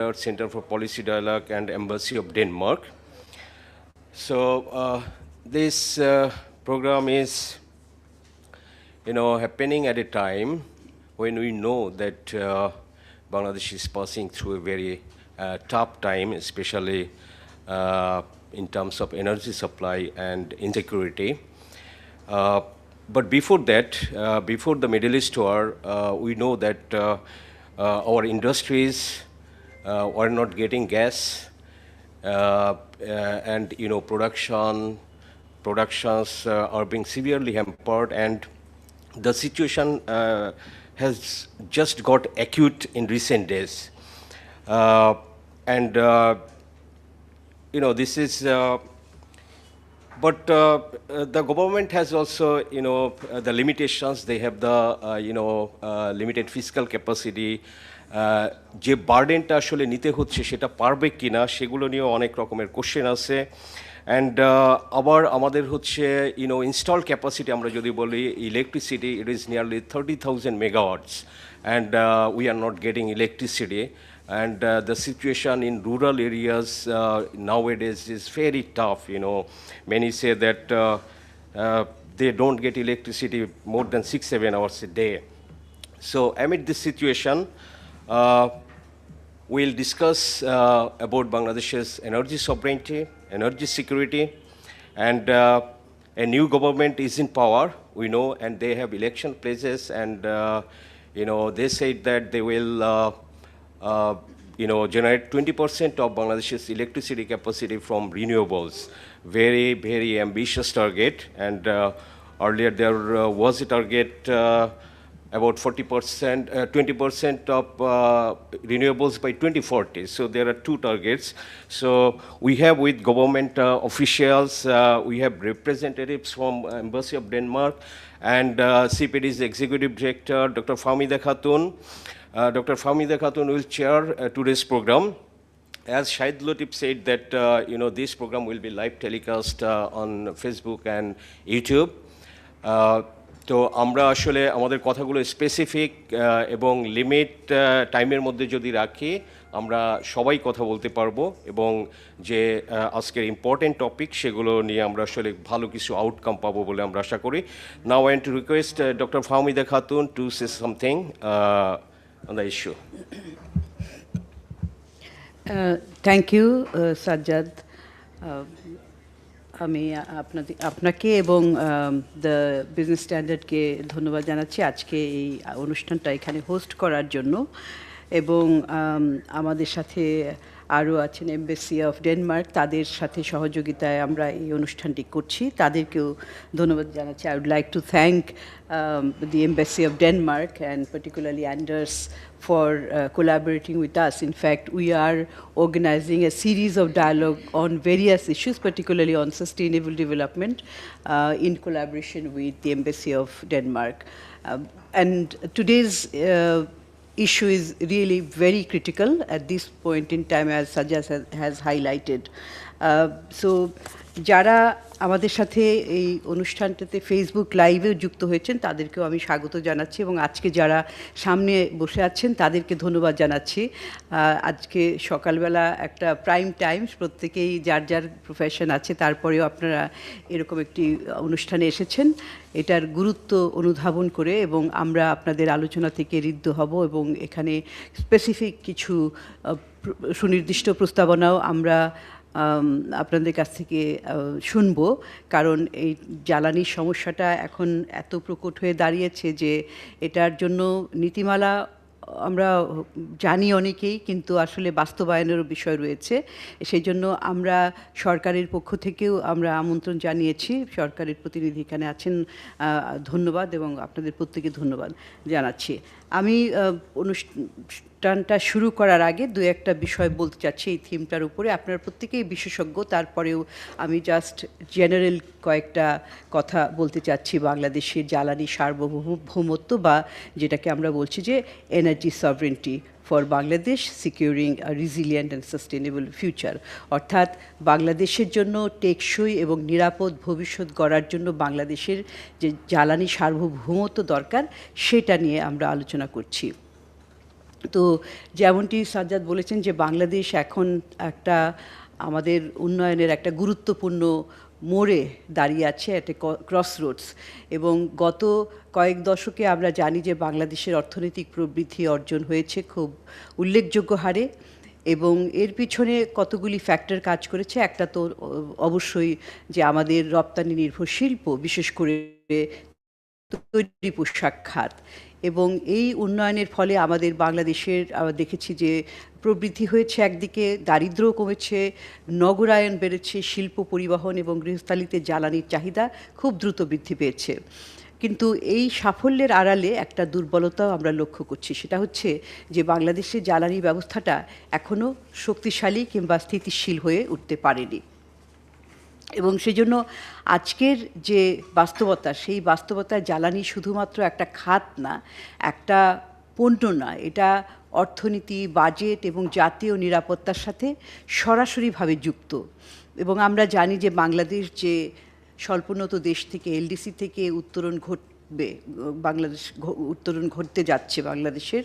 Center for Policy Dialogue and Embassy of Denmark. So this program is, happening at a time when we know that Bangladesh is passing through a very tough time, especially in terms of energy supply and insecurity. But before that, before the Middle East war, we know that our industries were not getting gas, and productions are being severely hampered, and the situation has just got acute in recent days. This is. But the government has also, the limitations. They have the, limited fiscal capacity. যে বার্ডেনটা আসলে নিতে হচ্ছে সেটা পারবে কিনা সেগুলো নিয়েও অনেক রকমের কোশ্চেন আছে। অ্যান্ড আবার আমাদের হচ্ছে ইনস্টল ক্যাপাসিটি আমরা যদি বলি electricity, it is nearly 30,000 megawatts, and we are not getting electricity. And the situation in rural areas nowadays is very tough. Many say that they don't get electricity more than 6-7 hours a day. So amid this situation, we'll discuss about Bangladesh's energy sovereignty, energy security, and a new government is in power, we know, and they have election pledges, and they said that they will generate 20% of Bangladesh's electricity capacity from renewables. Very, very ambitious target. And earlier there was a target about 40%, 20% of renewables by 2040. So there are two targets. So we have with government officials, we have representatives from Embassy of Denmark, and CPD's Executive Director, Dr. Fahmida Khatun. Dr. Fahmida Khatun will chair today's program. As Shahid Latif said that, this program will be live telecast on Facebook and YouTube. তো আমরা আসলে আমাদের কথাগুলো specific এবং limit টাইমের মধ্যে যদি রাখি আমরা সবাই কথা বলতে পারবো, এবং যে আজকের ইম্পর্টেন্ট টপিক সেগুলো নিয়ে আমরা আসলে ভালো কিছু আউটকাম পাবো বলে আমরা আশা করি। Now I want to request doctor Fahmida Khatun to say something on the issue. Thank you, Sajjad. আমি আপনাকে এবং দ্য বিজনেস স্ট্যান্ডার্ডকে ধন্যবাদ জানাচ্ছি আজকে এই অনুষ্ঠানটা এখানে হোস্ট করার জন্য, এবং আমাদের সাথে আরও আছেন এমবাসি অফ ডেনমার্ক, তাদের সাথে সহযোগিতায় আমরা এই অনুষ্ঠানটি করছি, তাদেরকেও ধন্যবাদ জানাচ্ছি। I would like to thank the Embassy of Denmark, and particularly Anders, for collaborating with us. In fact, we are organizing a series of dialogue on various issues, particularly on sustainable development, in collaboration with the Embassy of Denmark. And today's issue is really very critical at this point in time, as Sajjad has highlighted. So যারা আমাদের সাথে এই অনুষ্ঠানটাতে Facebook লাইভেও যুক্ত হয়েছেন তাদেরকেও আমি স্বাগত জানাচ্ছি, এবং আজকে যারা সামনে বসে আছেন তাদেরকে ধন্যবাদ জানাচ্ছি। আজকে সকালবেলা একটা প্রাইম টাইম, প্রত্যেকেই যার যার প্রফেশন আছে, তারপরেও আপনারা এরকম একটি অনুষ্ঠানে এসেছেন এটার গুরুত্ব অনুধাবন করে, এবং আমরা আপনাদের আলোচনা থেকে ঋদ্ধ হব, এবং এখানে স্পেসিফিক কিছু সুনির্দিষ্ট প্রস্তাবনাও আমরা আপনাদের কাছ থেকে শুনব। কারণ এই জ্বালানির সমস্যাটা এখন এত প্রকট হয়ে দাঁড়িয়েছে যে এটার জন্য নীতিমালা আমরা জানি অনেকেই, কিন্তু আসলে বাস্তবায়নেরও বিষয় রয়েছে। সেই জন্য আমরা সরকারের পক্ষ থেকেও আমরা আমন্ত্রণ জানিয়েছি, সরকারের প্রতিনিধি এখানে আছেন, ধন্যবাদ, এবং আপনাদের প্রত্যেকে ধন্যবাদ জানাচ্ছি। আমি অনুষ্ঠানটা শুরু করার আগে দু একটা বিষয় বলতে চাচ্ছি এই থিমটার উপরে। আপনারা প্রত্যেকেই বিশেষজ্ঞ, তারপরেও আমি জাস্ট জেনারেল কয়েকটা কথা বলতে চাচ্ছি বাংলাদেশের জ্বালানি সার্বভৌমত্ব, বা যেটাকে আমরা বলছি যে energy sovereignty for Bangladesh, securing a resilient and sustainable future. অর্থাৎ বাংলাদেশের জন্য টেকসই এবং নিরাপদ ভবিষ্যৎ গড়ার জন্য বাংলাদেশের যে জ্বালানি সার্বভৌমত্ব দরকার সেটা নিয়ে আমরা আলোচনা করছি। তো যেমনটি সাজ্জাদ বলেছেন যে বাংলাদেশ এখন একটা আমাদের উন্নয়নের একটা গুরুত্বপূর্ণ মোড়ে দাঁড়িয়ে আছে, একটা ক্রস রোডস, এবং গত কয়েক দশকে আমরা জানি যে বাংলাদেশের অর্থনৈতিক প্রবৃদ্ধি অর্জন হয়েছে খুব উল্লেখযোগ্য হারে, এবং এর পিছনে কতগুলি ফ্যাক্টর কাজ করেছে। একটা তো অবশ্যই যে আমাদের রপ্তানি নির্ভর শিল্প, বিশেষ করে তৈরি পোশাক খাত, এবং এই উন্নয়নের ফলে আমাদের বাংলাদেশের দেখেছি যে প্রবৃদ্ধি হয়েছে, একদিকে দারিদ্র্য কমেছে, নগরায়ন বেড়েছে, শিল্প, পরিবহন এবং গৃহস্থালিতে জ্বালানির চাহিদা খুব দ্রুত বৃদ্ধি পেয়েছে। কিন্তু এই সাফল্যের আড়ালে একটা দুর্বলতাও আমরা লক্ষ্য করছি, সেটা হচ্ছে যে বাংলাদেশের জ্বালানি ব্যবস্থাটা এখনও শক্তিশালী কিংবা স্থিতিশীল হয়ে উঠতে পারেনি। এবং সেই জন্য আজকের যে বাস্তবতা, সেই বাস্তবতায় জ্বালানি শুধুমাত্র একটা খাত না, একটা পণ্য না, এটা অর্থনীতি, বাজেট এবং জাতীয় নিরাপত্তার সাথে সরাসরিভাবে যুক্ত। এবং আমরা জানি যে বাংলাদেশ যে স্বল্পোন্নত দেশ থেকে, এলডিসি থেকে উত্তরণ ঘটবে, বাংলাদেশ উত্তরণ ঘটতে যাচ্ছে বাংলাদেশের,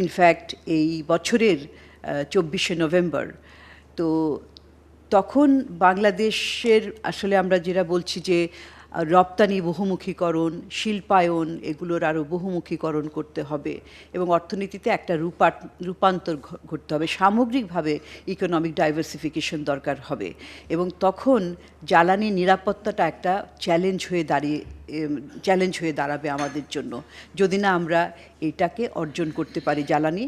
ইনফ্যাক্ট এই বছরের 24শে নভেম্বর। তো তখন বাংলাদেশের আসলে আমরা যেটা বলছি যে রপ্তানি বহুমুখীকরণ, শিল্পায়ন, এগুলোর আরও বহুমুখীকরণ করতে হবে এবং অর্থনীতিতে একটা রূপান্তর ঘটতে হবে, সামগ্রিকভাবে ইকোনমিক ডাইভার্সিফিকেশন দরকার হবে। এবং তখন জ্বালানি নিরাপত্তাটা একটা চ্যালেঞ্জ হয়ে দাঁড়াবে আমাদের জন্য, যদি না আমরা এটাকে অর্জন করতে পারি, জ্বালানি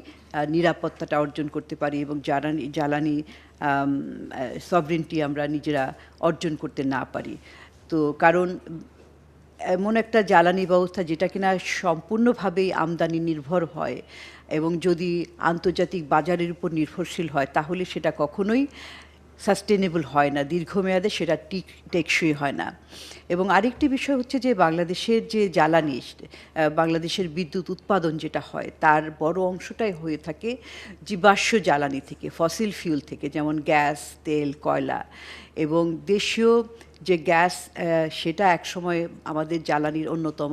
নিরাপত্তাটা অর্জন করতে পারি এবং জ্বালানি সভরেন্টি আমরা নিজেরা অর্জন করতে না পারি। তো কারণ এমন একটা জ্বালানি ব্যবস্থা যেটা কিনা সম্পূর্ণভাবেই আমদানি নির্ভর হয় এবং যদি আন্তর্জাতিক বাজারের উপর নির্ভরশীল হয়, তাহলে সেটা কখনোই সাস্টেনেবল হয় না, দীর্ঘমেয়াদে সেটা টেকসই হয় না। এবং আরেকটি বিষয় হচ্ছে যে বাংলাদেশের যে জ্বালানি, বাংলাদেশের বিদ্যুৎ উৎপাদন যেটা হয়, তার বড় অংশটাই হয়ে থাকে জীবাশ্ম জ্বালানি থেকে, ফসিল ফিউল থেকে, যেমন গ্যাস, তেল, কয়লা। এবং দেশীয় যে গ্যাস, সেটা একসময় আমাদের জ্বালানির অন্যতম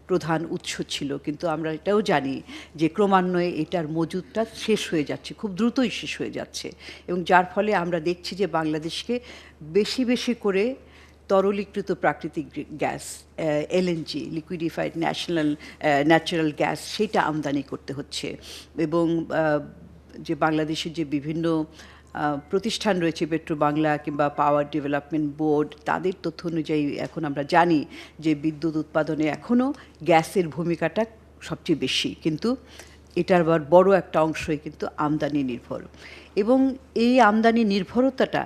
প্রধান উৎস ছিল, কিন্তু আমরা এটাও জানি যে ক্রমান্বয়ে এটার মজুদটা শেষ হয়ে যাচ্ছে, খুব দ্রুতই শেষ হয়ে যাচ্ছে, এবং যার ফলে আমরা দেখছি যে বাংলাদেশকে বেশি বেশি করে তরলীকৃত প্রাকৃতিক gas, LNG, liquefied natural gas, সেটা আমদানি করতে হচ্ছে। এবং যে বাংলাদেশের যে বিভিন্ন প্রতিষ্ঠান রয়েছে, পেট্রো বাংলা কিংবা পাওয়ার ডেভেলপমেন্ট বোর্ড, তাদের তথ্য অনুযায়ী এখন আমরা জানি যে বিদ্যুৎ উৎপাদনে এখনও গ্যাসের ভূমিকাটা সবচেয়ে বেশি, কিন্তু এটার আবার বড় একটা অংশই কিন্তু আমদানি নির্ভর। এবং এই আমদানি নির্ভরতাটা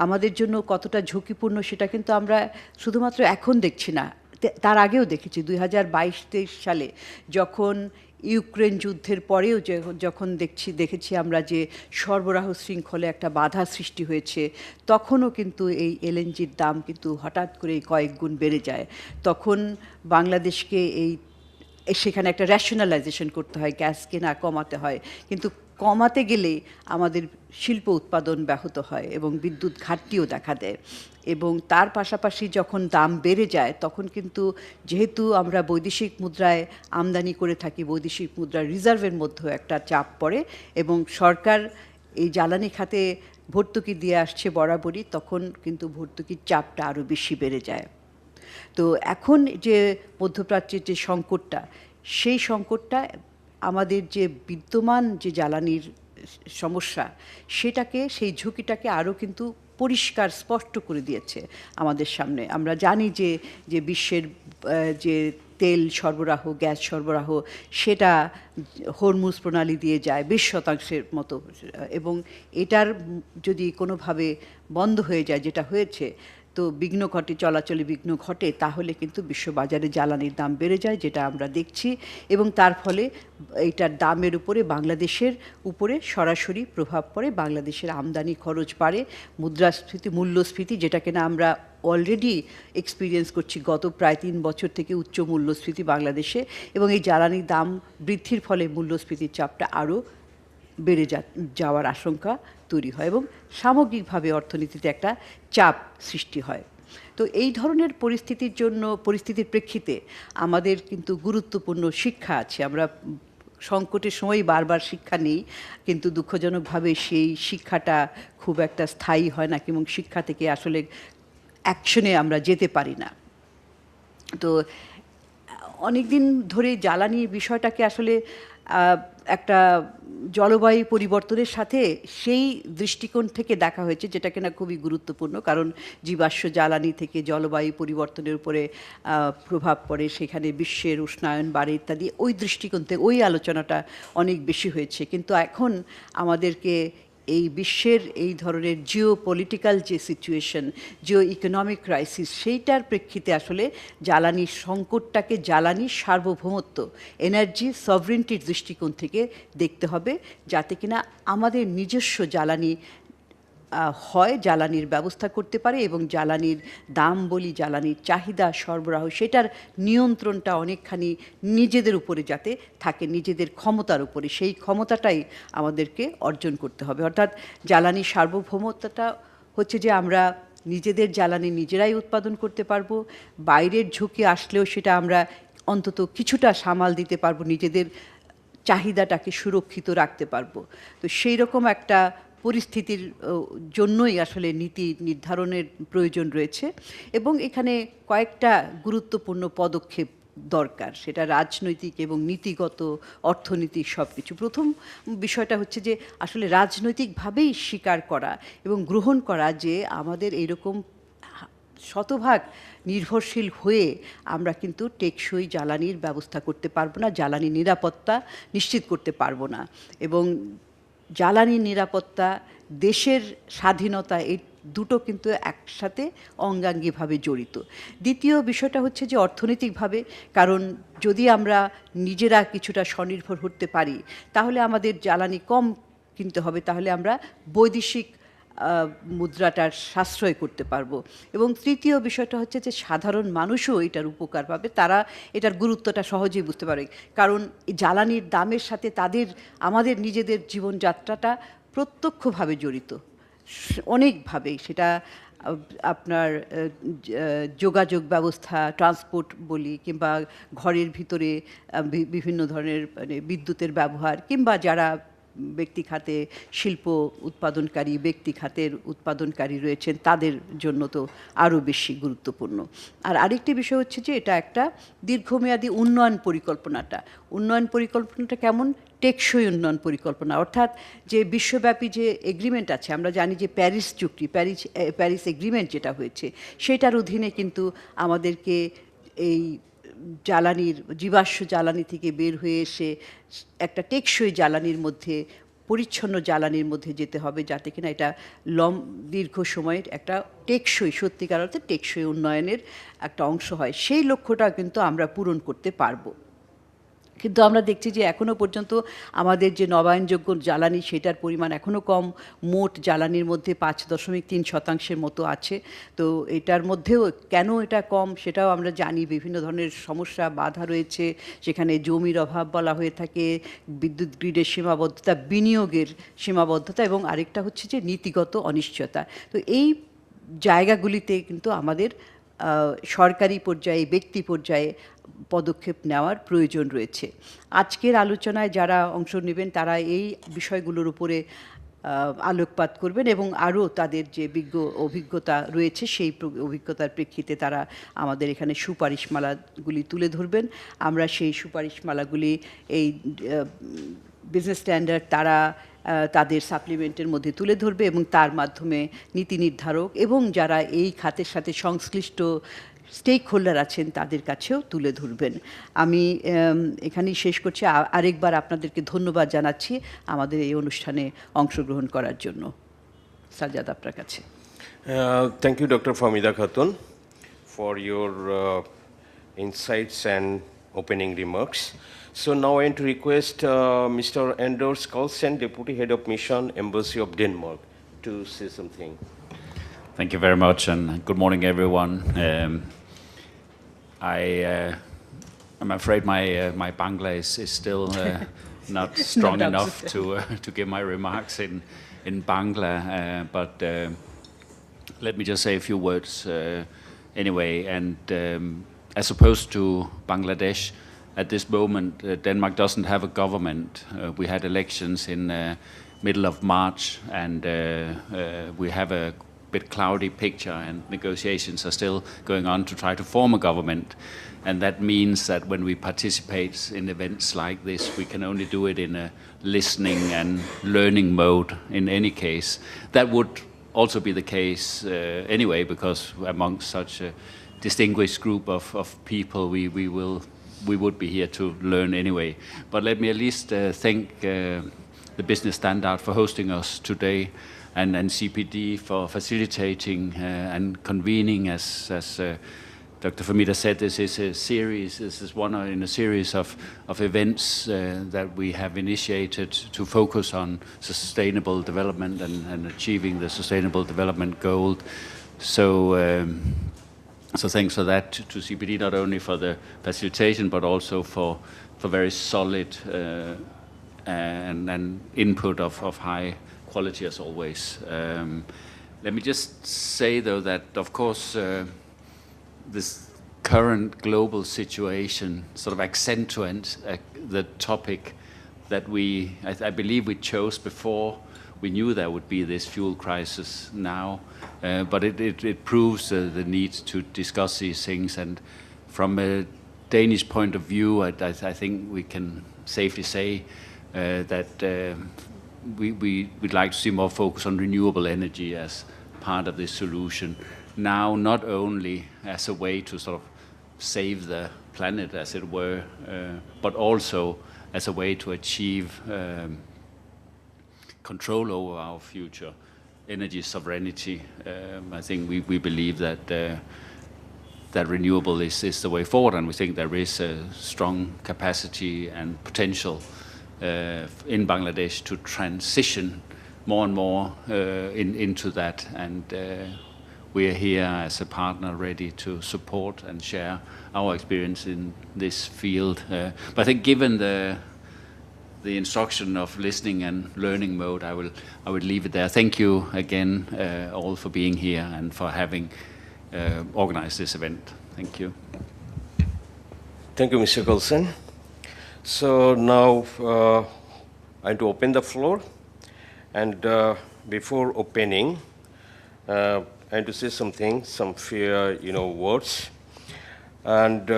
আমাদের জন্য কতটা ঝুঁকিপূর্ণ সেটা কিন্তু আমরা শুধুমাত্র এখন দেখছি না, তার আগেও দেখেছি। 2022-23 সালে যখন ইউক্রেন যুদ্ধের পরেও যখন দেখেছি আমরা যে সরবরাহ শৃঙ্খলে একটা বাধা সৃষ্টি হয়েছে, তখনও কিন্তু এই এলএনজির দাম কিন্তু হঠাৎ করে কয়েক গুণ বেড়ে যায়। তখন বাংলাদেশকে সেখানে একটা রেশনালাইজেশন করতে হয়, গ্যাস কেনা কমাতে হয়, কিন্তু কমাতে গেলে আমাদের শিল্প উৎপাদন ব্যাহত হয় এবং বিদ্যুৎ ঘাটতিও দেখা দেয়। এবং তার পাশাপাশি যখন দাম বেড়ে যায়, তখন কিন্তু যেহেতু আমরা বৈদেশিক মুদ্রায় আমদানি করে থাকি, বৈদেশিক মুদ্রার রিজার্ভের মধ্যেও একটা চাপ পড়ে এবং সরকার এই জ্বালানি খাতে ভর্তুকি দিয়ে আসছে বরাবরই, তখন কিন্তু ভর্তুকির চাপটা আরও বেশি বেড়ে যায়। তো এখন যে মধ্যপ্রাচ্যের যে সংকটটা, সেই সংকটটা আমাদের যে বিদ্যমান যে জ্বালানির সমস্যা, সেই ঝুঁকিটাকে আরও কিন্তু পরিষ্কার স্পষ্ট করে দিয়েছে আমাদের সামনে। আমরা জানি যে বিশ্বের যে তেল সরবরাহ, গ্যাস সরবরাহ, সেটা হরমুজ প্রণালী দিয়ে যায় 20% মতো, এবং এটার যদি কোনোভাবে বন্ধ হয়ে যায়, যেটা হয়েছে, তো চলাচলে বিঘ্ন ঘটে, তাহলে কিন্তু বিশ্ববাজারে জ্বালানির দাম বেড়ে যায়, যেটা আমরা দেখছি। এবং তার ফলে এইটার দামের উপরে বাংলাদেশের উপরে সরাসরি প্রভাব পড়ে, বাংলাদেশের আমদানি খরচ বাড়ে, মুদ্রাস্ফীতি, মূল্যস্ফীতি, যেটা কিনা আমরা অলরেডি এক্সপিরিয়েন্স করছি গত প্রায় 3 বছর থেকে, উচ্চ মূল্যস্ফীতি বাংলাদেশে। এবং এই জ্বালানির দাম বৃদ্ধির ফলে মূল্যস্ফীতির চাপটা আরও বেড়ে যাওয়ার আশঙ্কা তৈরি হয় এবং সামগ্রিকভাবে অর্থনীতিতে একটা চাপ সৃষ্টি হয়। তো এই ধরনের পরিস্থিতির প্রেক্ষিতে আমাদের কিন্তু গুরুত্বপূর্ণ শিক্ষা আছে। আমরা সংকটের সময় বারবার শিক্ষা নেই, কিন্তু দুঃখজনকভাবে সেই শিক্ষাটা খুব একটা স্থায়ী হয় না, এবং শিক্ষা থেকে আসলে অ্যাকশনে আমরা যেতে পারি না। তো অনেক দিন ধরে জ্বালানি বিষয়টাকে আসলে একটা জলবায়ু পরিবর্তনের সাথে সেই দৃষ্টিকোণ থেকে দেখা হয়েছে, যেটা কিনা খুবই গুরুত্বপূর্ণ, কারণ জীবাশ্ম জ্বালানি থেকে জলবায়ু পরিবর্তনের উপরে প্রভাব পড়ে, সেখানে বিশ্বের উষ্ণায়ন বাড়ে ইত্যাদি। ওই দৃষ্টিকোণ থেকে ওই আলোচনাটা অনেক বেশি হয়েছে। কিন্তু এখন আমাদেরকে এই বিশ্বের এই ধরনের জিও পলিটিক্যাল যে সিচুয়েশন, জিও ইকোনমিক ক্রাইসিস, সেইটার প্রেক্ষিতে আসলে জ্বালানির সংকটটাকে জ্বালানির সার্বভৌমত্ব, এনার্জি সভরেন্টির দৃষ্টিকোণ থেকে দেখতে হবে, যাতে কিনা আমাদের নিজস্ব জ্বালানি হয়, জ্বালানির ব্যবস্থা করতে পারে, এবং জ্বালানির দাম বলি, জ্বালানির চাহিদা সরবরাহ, সেটার নিয়ন্ত্রণটা অনেকখানি নিজেদের উপরে যাতে থাকে, নিজেদের ক্ষমতার উপরে, সেই ক্ষমতাটাই আমাদেরকে অর্জন করতে হবে। অর্থাৎ জ্বালানির সার্বভৌমত্বটা হচ্ছে যে আমরা নিজেদের জ্বালানি নিজেরাই উৎপাদন করতে পারবো, বাইরের ঝুঁকি আসলেও সেটা আমরা অন্তত কিছুটা সামাল দিতে পারবো, নিজেদের চাহিদাটাকে সুরক্ষিত রাখতে পারবো। তো সেই রকম একটা পরিস্থিতির জন্যই আসলে নীতি নির্ধারণের প্রয়োজন রয়েছে, এবং এখানে কয়েকটা গুরুত্বপূর্ণ পদক্ষেপ দরকার, সেটা রাজনৈতিক এবং নীতিগত, অর্থনৈতিক সব কিছু। প্রথম বিষয়টা হচ্ছে যে আসলে রাজনৈতিকভাবেই স্বীকার করা এবং গ্রহণ করা যে আমাদের এইরকম শতভাগ নির্ভরশীল হয়ে আমরা কিন্তু টেকসই জ্বালানির ব্যবস্থা করতে পারবো না, জ্বালানি নিরাপত্তা নিশ্চিত করতে পারবো না, এবং জ্বালানি নিরাপত্তা, দেশের স্বাধীনতা, এই দুটো কিন্তু একসাথে অঙ্গাঙ্গিভাবে জড়িত। দ্বিতীয় বিষয়টা হচ্ছে যে অর্থনৈতিকভাবে, কারণ যদি আমরা নিজেরা কিছুটা স্বনির্ভর হতে পারি তাহলে আমাদের জ্বালানি কম কিনতে হবে, তাহলে আমরা বৈদেশিক মুদ্রাটার সাশ্রয় করতে পারবো। এবং তৃতীয় বিষয়টা হচ্ছে যে সাধারণ মানুষও এটার উপকার পাবে, তারা এটার গুরুত্বটা সহজেই বুঝতে পারে, কারণ জ্বালানির দামের সাথে আমাদের নিজেদের জীবনযাত্রাটা প্রত্যক্ষভাবে জড়িত অনেকভাবেই। সেটা আপনার যোগাযোগ ব্যবস্থা, ট্রান্সপোর্ট বলি, কিংবা ঘরের ভিতরে বিভিন্ন ধরনের মানে বিদ্যুতের ব্যবহার, কিংবা যারা ব্যক্তি খাতে শিল্প উৎপাদনকারী, ব্যক্তি খাতের উৎপাদনকারী রয়েছেন, তাদের জন্য তো আরও বেশি গুরুত্বপূর্ণ। আর আরেকটি বিষয় হচ্ছে যে এটা একটা দীর্ঘমেয়াদী উন্নয়ন পরিকল্পনাটা কেমন? টেকসই উন্নয়ন পরিকল্পনা, অর্থাৎ যে বিশ্বব্যাপী যে এগ্রিমেন্ট আছে, আমরা জানি যে প্যারিস চুক্তি, প্যারিস এগ্রিমেন্ট যেটা হয়েছে, সেটার অধীনে কিন্তু আমাদেরকে এই জীবাশ্ম জ্বালানি থেকে বের হয়ে এসে একটা টেকসই জ্বালানির মধ্যে, পরিচ্ছন্ন জ্বালানির মধ্যে যেতে হবে, যাতে কিনা এটা দীর্ঘ সময়ের একটা টেকসই, সত্যিকার অর্থে টেকসই উন্নয়নের একটা অংশ হয়। সেই লক্ষ্যটা কিন্তু আমরা পূরণ করতে পারবো। কিন্তু আমরা দেখছি যে এখনও পর্যন্ত আমাদের যে নবায়নযোগ্য জ্বালানি, সেটার পরিমাণ এখনও কম, মোট জ্বালানির মধ্যে 5.3% মতো আছে। তো এটার মধ্যেও কেন এটা কম সেটাও আমরা জানি, বিভিন্ন ধরনের সমস্যা, বাধা রয়েছে, সেখানে জমির অভাব বলা হয়ে থাকে, বিদ্যুৎ গ্রিডের সীমাবদ্ধতা, বিনিয়োগের সীমাবদ্ধতা, এবং আরেকটা হচ্ছে যে নীতিগত অনিশ্চয়তা। তো এই জায়গাগুলিতে কিন্তু আমাদের সরকারি পর্যায়ে, ব্যক্তি পর্যায়ে পদক্ষেপ নেওয়ার প্রয়োজন রয়েছে। আজকের আলোচনায় যারা অংশ নেবেন তারা এই বিষয়গুলোর উপরে আলোকপাত করবেন, এবং আরও তাদের যে অভিজ্ঞতা রয়েছে সেই অভিজ্ঞতার প্রেক্ষিতে তারা আমাদের এখানে সুপারিশমালাগুলি তুলে ধরবেন। আমরা সেই সুপারিশমালাগুলি এই বিজনেস স্ট্যান্ডার্ড তারা তাদের সাপ্লিমেন্টের মধ্যে তুলে ধরবে, এবং তার মাধ্যমে নীতি নির্ধারক এবং যারা এই খাতের সাথে সংশ্লিষ্ট স্টেক হোল্ডার আছেন তাদের কাছেও তুলে ধরবেন। আমি এখানেই শেষ করছি। আরেকবার আপনাদেরকে ধন্যবাদ জানাচ্ছি আমাদের এই অনুষ্ঠানে অংশগ্রহণ করার জন্য। সাজ্জাদ, আপনার কাছে। Thank you, Dr. Famida Khatun, for your insights and opening remarks. So now I want to request Mr. Anders Carlsen, Deputy Head of Mission, Embassy of Denmark, to say something. Thank you very much, and good morning, everyone. I'm afraid my Bangla is still not strong enough to give my remarks in Bangla, but let me just say a few words anyway. And as opposed to Bangladesh, at this moment, Denmark doesn't have a government. We had elections in middle of March, and we have a bit cloudy picture, and negotiations are still going on to try to form a government. And that means that when we participate in events like this, we can only do it in a listening and learning mode in any case. That would also be the case anyway, because amongst such a distinguished group of people, we would be here to learn anyway. But let me at least thank the Business Standard for hosting us today, and CPD for facilitating and convening. As Dr. Famida said, this is a series. This is one in a series of events that we have initiated to focus on sustainable development and achieving the sustainable development goal. So thanks for that to CPD, not only for the facilitation, but also for very solid and input of high quality as always. Let me just say though that of course this current global situation sort of accentuates the topic that I believe we chose before. We knew there would be this fuel crisis now, but it proves the need to discuss these things. And from a Danish point of view, I think we can safely say that we'd like to see more focus on renewable energy as part of this solution. Now, not only as a way to sort of save the planet, as it were, but also as a way to achieve control over our future, energy sovereignty. I think we believe that that renewable is the way forward, and we think there is a strong capacity and potential in Bangladesh to transition more and more into that, and we are here as a partner ready to support and share our experience in this field. But I think given the instruction of listening and learning mode, I would leave it there. Thank you again all for being here and for having organized this event. Thank you. Thank you, Mr. Coulson. So now I'm going to open the floor, and before opening, I'm to say something, some few words. And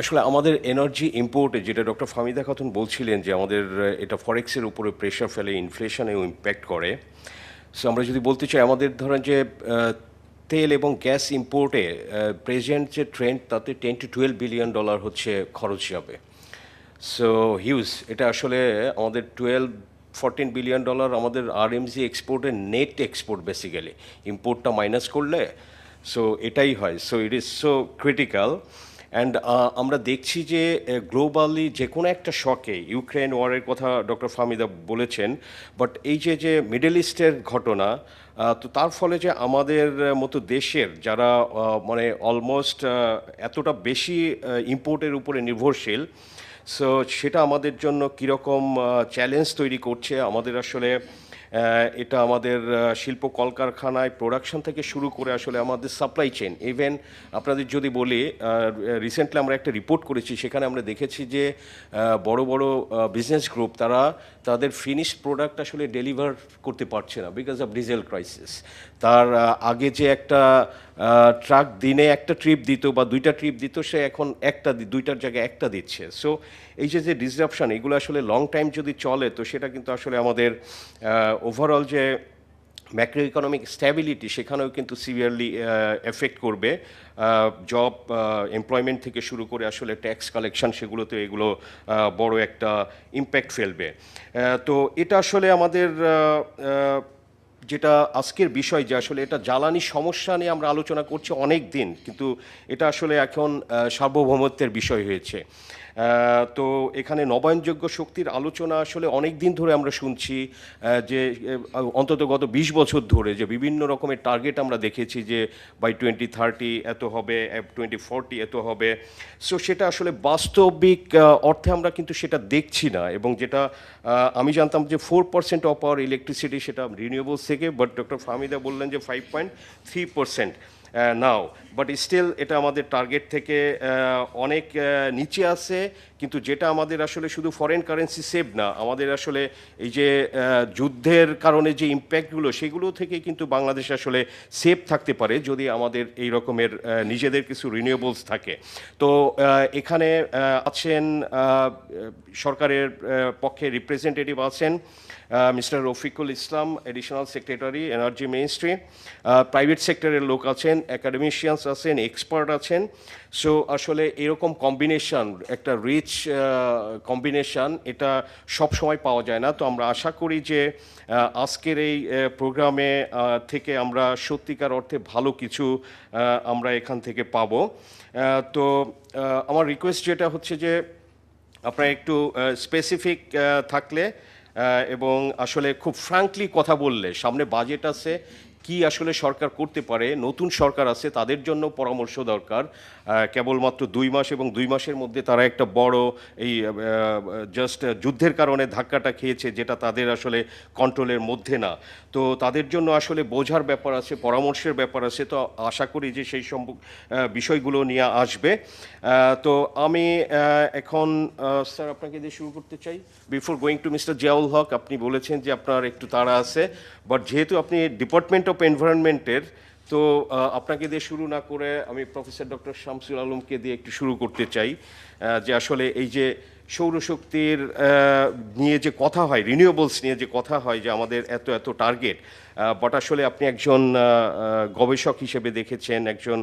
আসলে আমাদের energy ইম্পোর্টে যেটা doctor Famida Khatun বলছিলেন যে আমাদের এটা ফরেক্সের উপরে pressure ফেলে, ইনফ্লেশনেও impact করে। সো আমরা যদি বলতে চাই আমাদের ধরেন যে তেল এবং গ্যাস ইম্পোর্টে প্রেজেন্ট যে ট্রেন্ড তাতে $10 to $12 billion হচ্ছে খরচ যাবে। সো হিউজ, এটা আসলে আমাদের $14 billion আমাদের আরএমজি এক্সপোর্টের নেট এক্সপোর্ট বেসিক্যালি, ইম্পোর্টটা মাইনাস করলে। সো এটাই হয়। So it is so critical. And আমরা দেখছি যে গ্লোবালি যে কোনো একটা শকে, ইউক্রেন ওয়ারের কথা ডক্টর ফামিদা বলেছেন, বাট এই যে মিডল ইস্টের ঘটনা, তো তার ফলে যে আমাদের মতো দেশের যারা মানে অলমোস্ট এতটা বেশি ইম্পোর্টের উপরে নির্ভরশীল, সো সেটা আমাদের জন্য কীরকম চ্যালেঞ্জ তৈরি করছে। আমাদের আসলে এটা আমাদের শিল্প কলকারখানায় প্রোডাকশন থেকে শুরু করে আসলে আমাদের সাপ্লাই চেইন, ইভেন আপনাদের যদি বলি রিসেন্টলি আমরা একটা রিপোর্ট করেছি, সেখানে আমরা দেখেছি যে বড় বড় বিজনেস গ্রুপ তারা তাদের ফিনিশড প্রোডাক্ট আসলে ডেলিভার করতে পারছে না বিকজ অফ ডিজেল ক্রাইসিস। তার আগে যে একটা ট্রাক দিনে একটা ট্রিপ দিত বা দুইটা ট্রিপ দিত, সে এখন দুইটার জায়গায় একটা দিচ্ছে। সো এই যে ডিসরাপশন, এগুলো আসলে লং টাইম যদি চলে তো সেটা কিন্তু আসলে আমাদের ওভারঅল যে ম্যাক্রো ইকোনমিক স্ট্যাবিলিটি সেখানেও কিন্তু সিভিয়ারলি এফেক্ট করবে। জব, এমপ্লয়মেন্ট থেকে শুরু করে আসলে ট্যাক্স কালেকশন, সেগুলোতে এগুলো বড় একটা ইম্প্যাক্ট ফেলবে। তো এটা আসলে আমাদের যেটা আজকের বিষয়, যে আসলে এটা জ্বালানি সমস্যা নিয়ে আমরা আলোচনা করছি অনেক দিন, কিন্তু এটা আসলে এখন সার্বভৌমত্বের বিষয় হয়েছে। তো এখানে নবায়নযোগ্য শক্তির আলোচনা আসলে অনেক দিন ধরে আমরা শুনছি, যে অন্তত গত 20 বছর ধরে যে বিভিন্ন রকমের টার্গেট আমরা দেখেছি যে বাই 2030 এত হবে, 2040 এত হবে। সো সেটা আসলে বাস্তবিক অর্থে আমরা কিন্তু সেটা দেখছি না। এবং যেটা আমি জানতাম যে 4% অফ আওয়ার ইলেকট্রিসিটি সেটা রিনিউয়েবলস থেকে, বাট ডক্টর ফাহমিদা বললেন যে 5.3%। নাও, বাট স্টিল এটা আমাদের টার্গেট থেকে অনেক নিচে আছে। কিন্তু যেটা আমাদের আসলে শুধু ফরেন কারেন্সি সেভ না, আমাদের আসলে এই যে যুদ্ধের কারণে যে ইম্প্যাক্টগুলো, সেগুলো থেকে কিন্তু বাংলাদেশ আসলে সেভ থাকতে পারে যদি আমাদের এই রকমের নিজেদের কিছু রিনিউয়েবলস থাকে। তো এখানে আছেন সরকারের পক্ষে রিপ্রেজেন্টেটিভ আছেন mister Rafiqul Islam, additional secretary energy ministry, private সেক্টরের লোক আছেন, একাডেমিশিয়ানস আছেন, এক্সপার্ট আছেন। সো আসলে এরকম কম্বিনেশন, একটা রিচ কম্বিনেশন, এটা সব সময় পাওয়া যায় না। তো আমরা আশা করি যে আজকের এই প্রোগ্রামে থেকে আমরা সত্যিকার অর্থে ভালো কিছু আমরা এখান থেকে পাবো। তো আমার রিকোয়েস্ট যেটা হচ্ছে যে আপনারা একটু স্পেসিফিক থাকলে এবং আসলে খুব ফ্র্যাঙ্কলি কথা বললে, সামনে বাজেট আছে, কি আসলে সরকার করতে পারে, নতুন সরকার আছে, তাদের জন্য পরামর্শ দরকার। কেবলমাত্র 2 মাস এবং 2 মাসের মধ্যে তারা একটা বড় এই জাস্ট যুদ্ধের কারণে ধাক্কাটা খেয়েছে, যেটা তাদের আসলে কন্ট্রোলের মধ্যে না। তো তাদের জন্য আসলে বোঝার ব্যাপার আছে, পরামর্শের ব্যাপার আছে। তো আশা করি যে সেই বিষয়গুলো নিয়ে আসবে। তো আমি এখন স্যার আপনাকে দিয়ে শুরু করতে চাই। Before going to mister Ziaul Haque, আপনি বলেছেন যে আপনার একটু তাড়া আছে, বাট যেহেতু আপনি ডিপার্টমেন্ট অফ এনভায়রনমেন্টের, তো আপনাকে দিয়ে শুরু না করে আমি প্রফেসর ডক্টর শামসুল আলমকে দিয়ে একটু শুরু করতে চাই। যে আসলে এই যে সৌরশক্তির নিয়ে যে কথা হয়, রিনিউয়েবলস নিয়ে যে কথা হয়, যে আমাদের এত এত টার্গেট, বাট আসলে আপনি একজন গবেষক হিসেবে দেখেছেন, একজন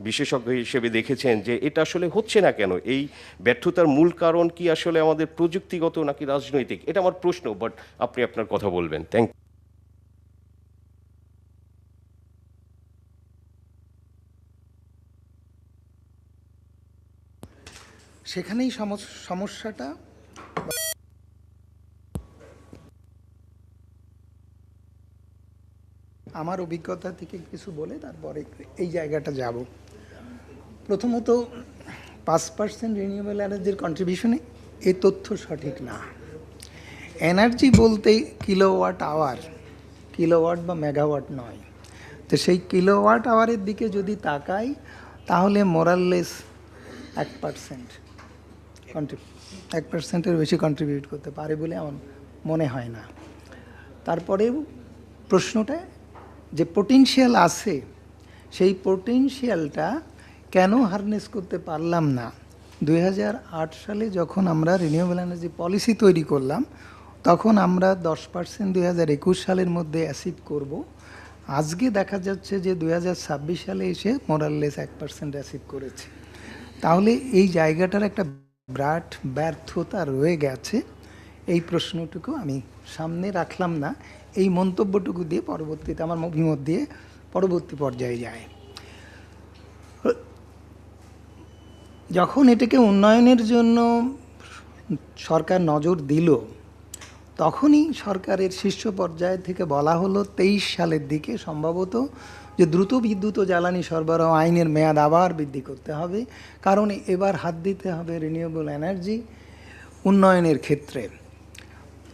বিশেষজ্ঞ হিসেবে দেখেছেন যে এটা আসলে হচ্ছে না কেন, এই ব্যর্থতার মূল কারণ কি আসলে আমাদের প্রযুক্তিগত নাকি রাজনৈতিক? এটা আমার প্রশ্ন, বাট আপনি আপনার কথা বলবেন। Thank you. সেখানেই সমস্যাটা। আমার অভিজ্ঞতা থেকে কিছু বলে তারপরে এই জায়গাটা যাব। প্রথমত 5% রিনিউয়েবল এনার্জির কন্ট্রিবিউশনে এই তথ্য সঠিক না। এনার্জি বলতে কিলোওয়াট আওয়ার, কিলোওয়াট বা মেগাওয়াট নয়। তো সেই কিলোওয়াট আওয়ারের দিকে যদি তাকাই, তাহলে মোরাললেস 1% 1%-এর বেশি কন্ট্রিবিউট করতে পারে বলে আমার মনে হয় না। তারপরেও প্রশ্নটা যে পোটেনশিয়াল আছে, সেই পোটেনশিয়ালটা কেন হারনেস করতে পারলাম না? 2008 সালে যখন আমরা রিনিউয়েবল এনার্জি পলিসি তৈরি করলাম, তখন আমরা 10% 2021 সালের মধ্যে অ্যাচিভ করব। আজকে দেখা যাচ্ছে যে 2026 সালে এসে মোরাললেস 1% অ্যাচিভ করেছে। তাহলে এই জায়গাটার একটা বিরাট ব্যর্থতা রয়ে গেছে। এই প্রশ্নটুকু আমি সামনে রাখলাম না, এই মন্তব্যটুকু দিয়ে পরবর্তীতে আমার অভিমত দিয়ে পরবর্তী পর্যায়ে যায়। যখন এটাকে উন্নয়নের জন্য সরকার নজর দিল, তখনই সরকারের শীর্ষ পর্যায় থেকে বলা হলো 23 সালের দিকে সম্ভবত যে দ্রুত বিদ্যুৎ ও জ্বালানি সরবরাহ আইনের মেয়াদ আবার বৃদ্ধি করতে হবে, কারণ এবার হাত দিতে হবে রিনিউয়েবল এনার্জি উন্নয়নের ক্ষেত্রে।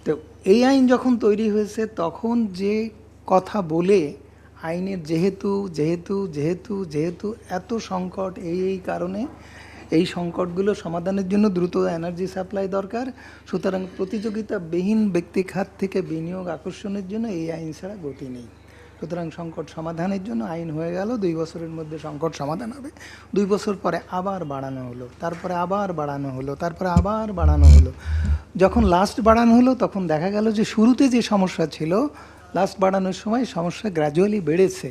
তো এই আইন যখন তৈরি হয়েছে, তখন যে কথা বলে আইনের যেহেতু যেহেতু যেহেতু যেহেতু এত সংকট, এই কারণে এই সংকটগুলো সমাধানের জন্য দ্রুত এনার্জি সাপ্লাই দরকার, সুতরাং প্রতিযোগিতাবিহীন ব্যক্তি খাত থেকে বিনিয়োগ আকর্ষণের জন্য এই আইন ছাড়া গতি নেই। সুতরাং সংকট সমাধানের জন্য আইন হয়ে গেল, 2 বছরের মধ্যে সংকট সমাধান হবে। 2 বছর পরে আবার বাড়ানো হলো, তারপরে আবার বাড়ানো হলো, তারপরে আবার বাড়ানো হলো। যখন লাস্ট বাড়ানো হলো, তখন দেখা গেল যে শুরুতে যে সমস্যা ছিল, লাস্ট বাড়ানোর সময় সমস্যা গ্র্যাজুয়ালি বেড়েছে।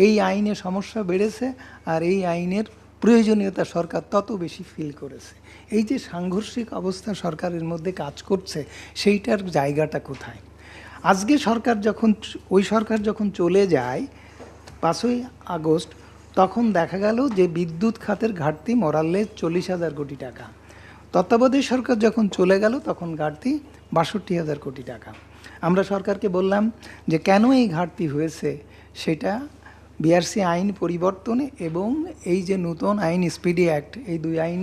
এই আইনে সমস্যা বেড়েছে, আর এই আইনের প্রয়োজনীয়তা সরকার তত বেশি ফিল করেছে। এই যে সাংঘর্ষিক অবস্থা সরকারের মধ্যে কাজ করছে, সেইটার জায়গাটা কোথায়? আজকে ওই সরকার যখন চলে যায় 5ই আগস্ট, তখন দেখা গেল যে বিদ্যুৎ খাতের ঘাটতি মোরাললেস 40,000 কোটি টাকা। তত্ত্বাবধায়ক সরকার যখন চলে গেল, তখন ঘাটতি 62,000 কোটি টাকা। আমরা সরকারকে বললাম যে কেন এই ঘাটতি হয়েছে, সেটা বিআরসি আইন পরিবর্তনে এবং এই যে নতুন আইন স্পিডি অ্যাক্ট, এই 2 আইন,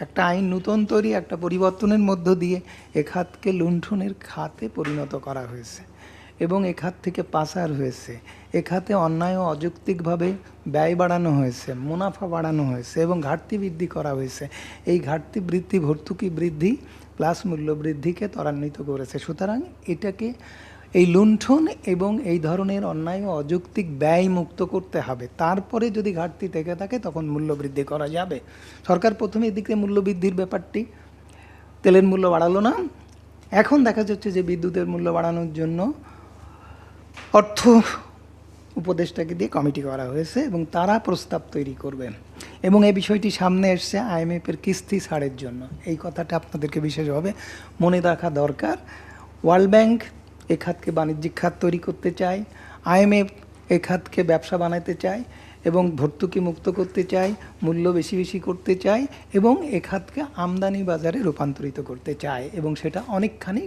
একটা আইন নতুন তৈরি, একটা পরিবর্তনের মধ্য দিয়ে এ খাতকে লুণ্ঠনের খাতে পরিণত করা হয়েছে। এবং এ খাত থেকে পাচার হয়েছে, এ খাতে অন্যায় ও অযৌক্তিকভাবে ব্যয় বাড়ানো হয়েছে, মুনাফা বাড়ানো হয়েছে এবং ঘাটতি বৃদ্ধি করা হয়েছে। এই ঘাটতি বৃদ্ধি ভর্তুকি বৃদ্ধি প্লাস মূল্য বৃদ্ধিকে ত্বরান্বিত করেছে। সুতরাং এটাকে এই লুণ্ঠন এবং এই ধরনের অন্যায় ও অযৌক্তিক ব্যয় মুক্ত করতে হবে, তারপরে যদি ঘাটতি থেকে থাকে তখন মূল্য বৃদ্ধি করা যাবে। সরকার প্রথমে এদিকে মূল্য বৃদ্ধির ব্যাপারটি, তেলের মূল্য বাড়ালো না, এখন দেখা যাচ্ছে যে বিদ্যুতের মূল্য বাড়ানোর জন্য অর্থ উপদেষ্টাকে দিয়ে কমিটি করা হয়েছে এবং তারা প্রস্তাব তৈরি করবেন এবং এই বিষয়টি সামনে এসছে আইএমএফের কিস্তি ছাড়ের জন্য। এই কথাটা আপনাদেরকে বিশেষভাবে মনে রাখা দরকার। ওয়ার্ল্ড ব্যাংক এ খাতকে বাণিজ্যিক খাত তৈরি করতে চায়, আইএমএফ এ খাতকে ব্যবসা বানাতে চায় এবং ভর্তুকি মুক্ত করতে চায়, মূল্য বেশি বেশি করতে চায় এবং এ খাতকে আমদানি বাজারে রূপান্তরিত করতে চায় এবং সেটা অনেকখানি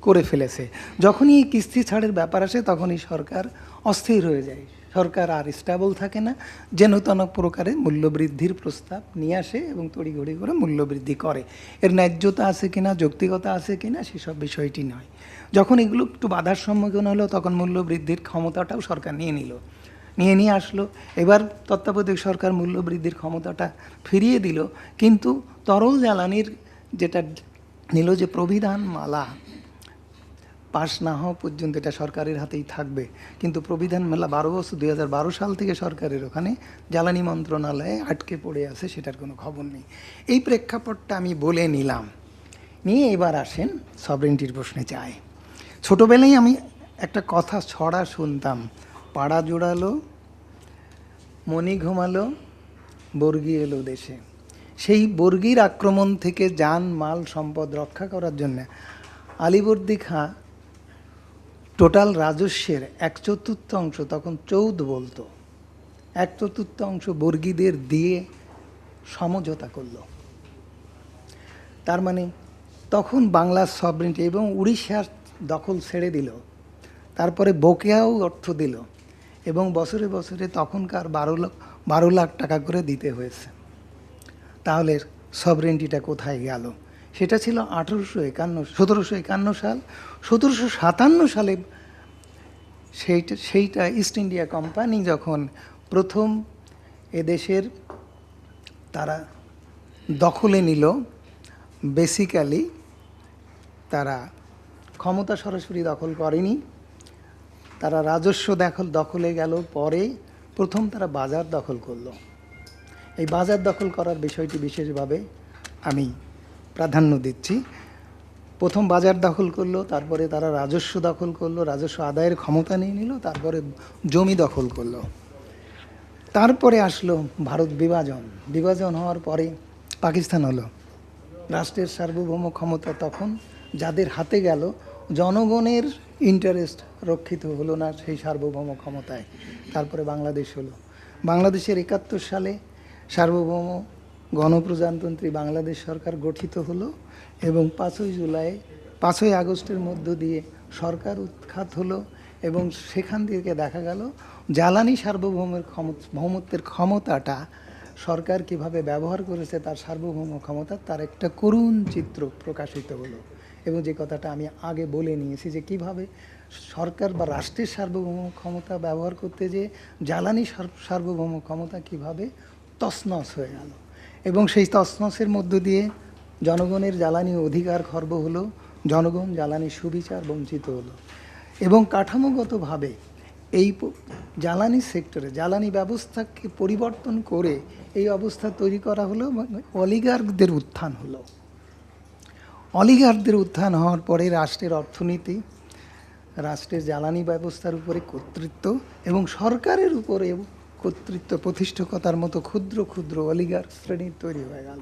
করে ফেলেছে। যখনই এই কিস্তি ছাড়ের ব্যাপার আসে তখনই সরকার অস্থির হয়ে যায়, সরকার আর স্টেবল থাকে না, যেন তেন প্রকারে মূল্যবৃদ্ধির প্রস্তাব নিয়ে আসে এবং তড়িঘড়ি করে মূল্যবৃদ্ধি করে। এর ন্যায্যতা আছে কিনা, যৌক্তিকতা আছে কিনা সেসব বিষয়টি নয়। যখন এগুলো একটু বাধার সম্মুখীন হলো তখন মূল্যবৃদ্ধির ক্ষমতাটাও সরকার নিয়ে আসলো। এবার তত্ত্বাবধায়ক সরকার মূল্যবৃদ্ধির ক্ষমতাটা ফিরিয়ে দিল, কিন্তু তরল জ্বালানির যেটা নিল যে প্রবিধান মালা পাশ না হওয়া পর্যন্ত এটা সরকারের হাতেই থাকবে, কিন্তু প্রবিধান মেলা 12 বছর 2012 সাল থেকে সরকারের ওখানে জ্বালানি মন্ত্রণালয়ে আটকে পড়ে আছে, সেটার কোনো খবর নেই। এই প্রেক্ষাপটটা আমি বলে নিলাম, নিয়ে এবার আসেন সভরেন্টির প্রশ্নে চাই। ছোটোবেলায় আমি একটা কথা ছড়া শুনতাম, পাড়া জোড়ালো মণি ঘুমালো বর্গী এলো দেশে। সেই বর্গীর আক্রমণ থেকে যান মাল সম্পদ রক্ষা করার জন্য আলীবর্দী খাঁ টোটাল রাজস্বের 1/4 তখন চৌদ বলতো, 1/4 বর্গীদের দিয়ে সমঝোতা করলো। তার মানে তখন বাংলার সভরেন্টি এবং উড়িষ্যার দখল ছেড়ে দিল, তারপরে বকেয়াও অর্থ দিল এবং বছরে বছরে তখনকার 12 লাখ টাকা করে দিতে হয়েছে। তাহলে সভরেন্টিটা কোথায় গেল? সেটা ছিল 1751 সাল। 1757 সালে সেইটা ইস্ট ইন্ডিয়া কোম্পানি যখন প্রথম এদেশের তারা দখলে নিল, বেসিক্যালি তারা ক্ষমতা সরাসরি দখল করেনি, তারা রাজস্ব দখলে গেল। পরে প্রথম তারা বাজার দখল করলো। এই বাজার দখল করার বিষয়টি বিশেষভাবে আমি প্রাধান্য দিচ্ছি। প্রথম বাজার দখল করলো, তারপরে তারা রাজস্ব দখল করলো, রাজস্ব আদায়ের ক্ষমতা নিয়ে নিল, তারপরে জমি দখল করলো। তারপরে আসলো ভারত বিভাজন হওয়ার পরে পাকিস্তান হলো। রাষ্ট্রের সার্বভৌম ক্ষমতা তখন যাদের হাতে গেল, জনগণের ইন্টারেস্ট রক্ষিত হলো না সেই সার্বভৌম ক্ষমতায়। তারপরে বাংলাদেশ হলো। বাংলাদেশের 71 সালে সার্বভৌম গণপ্রজাতন্ত্রী বাংলাদেশ সরকার গঠিত হলো এবং 5ই আগস্টের মধ্য দিয়ে সরকার উৎখাত হলো এবং সেখান থেকে দেখা গেল জ্বালানি সার্বভৌমত্বের ক্ষমতাটা সরকার কিভাবে ব্যবহার করেছে, তার সার্বভৌম ক্ষমতা, তার একটা করুণ চিত্র প্রকাশিত হলো। এবং যে কথাটা আমি আগে বলে নিয়েছি যে কিভাবে সরকার বা রাষ্ট্রের সার্বভৌম ক্ষমতা ব্যবহার করতে যে জ্বালানি সার্বভৌম ক্ষমতা কিভাবে তছনছ হয়ে গেল এবং সেই তছনছের মধ্য দিয়ে জনগণের জ্বালানি অধিকার খর্ব হলো, জনগণ জ্বালানি সুবিচার বঞ্চিত হলো এবং কাঠামোগতভাবে এই জ্বালানি সেক্টরে জ্বালানি ব্যবস্থাকে পরিবর্তন করে এই অবস্থা তৈরি করা হলো। অলিগার্কদের উত্থান হলো। অলিগার্কদের উত্থান হওয়ার পরে রাষ্ট্রের অর্থনীতি, রাষ্ট্রের জ্বালানি ব্যবস্থার উপরে কর্তৃত্ব এবং সরকারের উপরে কর্তৃত্ব প্রতিষ্ঠিতার মতো ক্ষুদ্র ক্ষুদ্র অলিগার্ক শ্রেণীর তৈরি হয়ে গেল।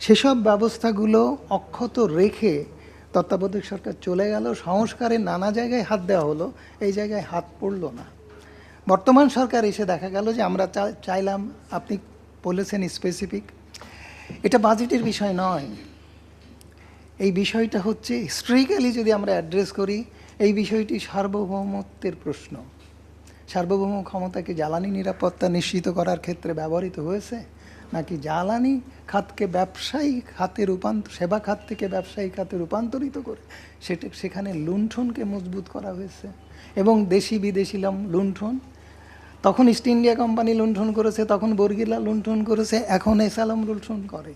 সেসব ব্যবস্থাগুলো অক্ষত রেখে তত্ত্বাবধায়ক সরকার চলে গেল। সংস্কারের নানা জায়গায় হাত দেওয়া হলো, এই জায়গায় হাত পড়ল না। বর্তমান সরকার এসে দেখা গেল যে আমরা চাইলাম, আপনি বলেছেন স্পেসিফিক, এটা বাজেটের বিষয় নয়। এই বিষয়টা হচ্ছে হিস্ট্রিক্যালি যদি আমরা অ্যাড্রেস করি, এই বিষয়টি সার্বভৌমত্বের প্রশ্ন। সার্বভৌম ক্ষমতাকে জ্বালানি নিরাপত্তা নিশ্চিত করার ক্ষেত্রে ব্যবহৃত হয়েছে, নাকি জ্বালানি খাতকে ব্যবসায়ী খাতে সেবা খাত থেকে ব্যবসায়ী খাতে রূপান্তরিত করে সেখানে লুণ্ঠনকে মজবুত করা হয়েছে? এবং দেশি বিদেশি লুণ্ঠন। তখন ইস্ট ইন্ডিয়া কোম্পানি লুণ্ঠন করেছে, তখন বর্গিলা লুণ্ঠন করেছে, এখন এসালাম লুণ্ঠন করে,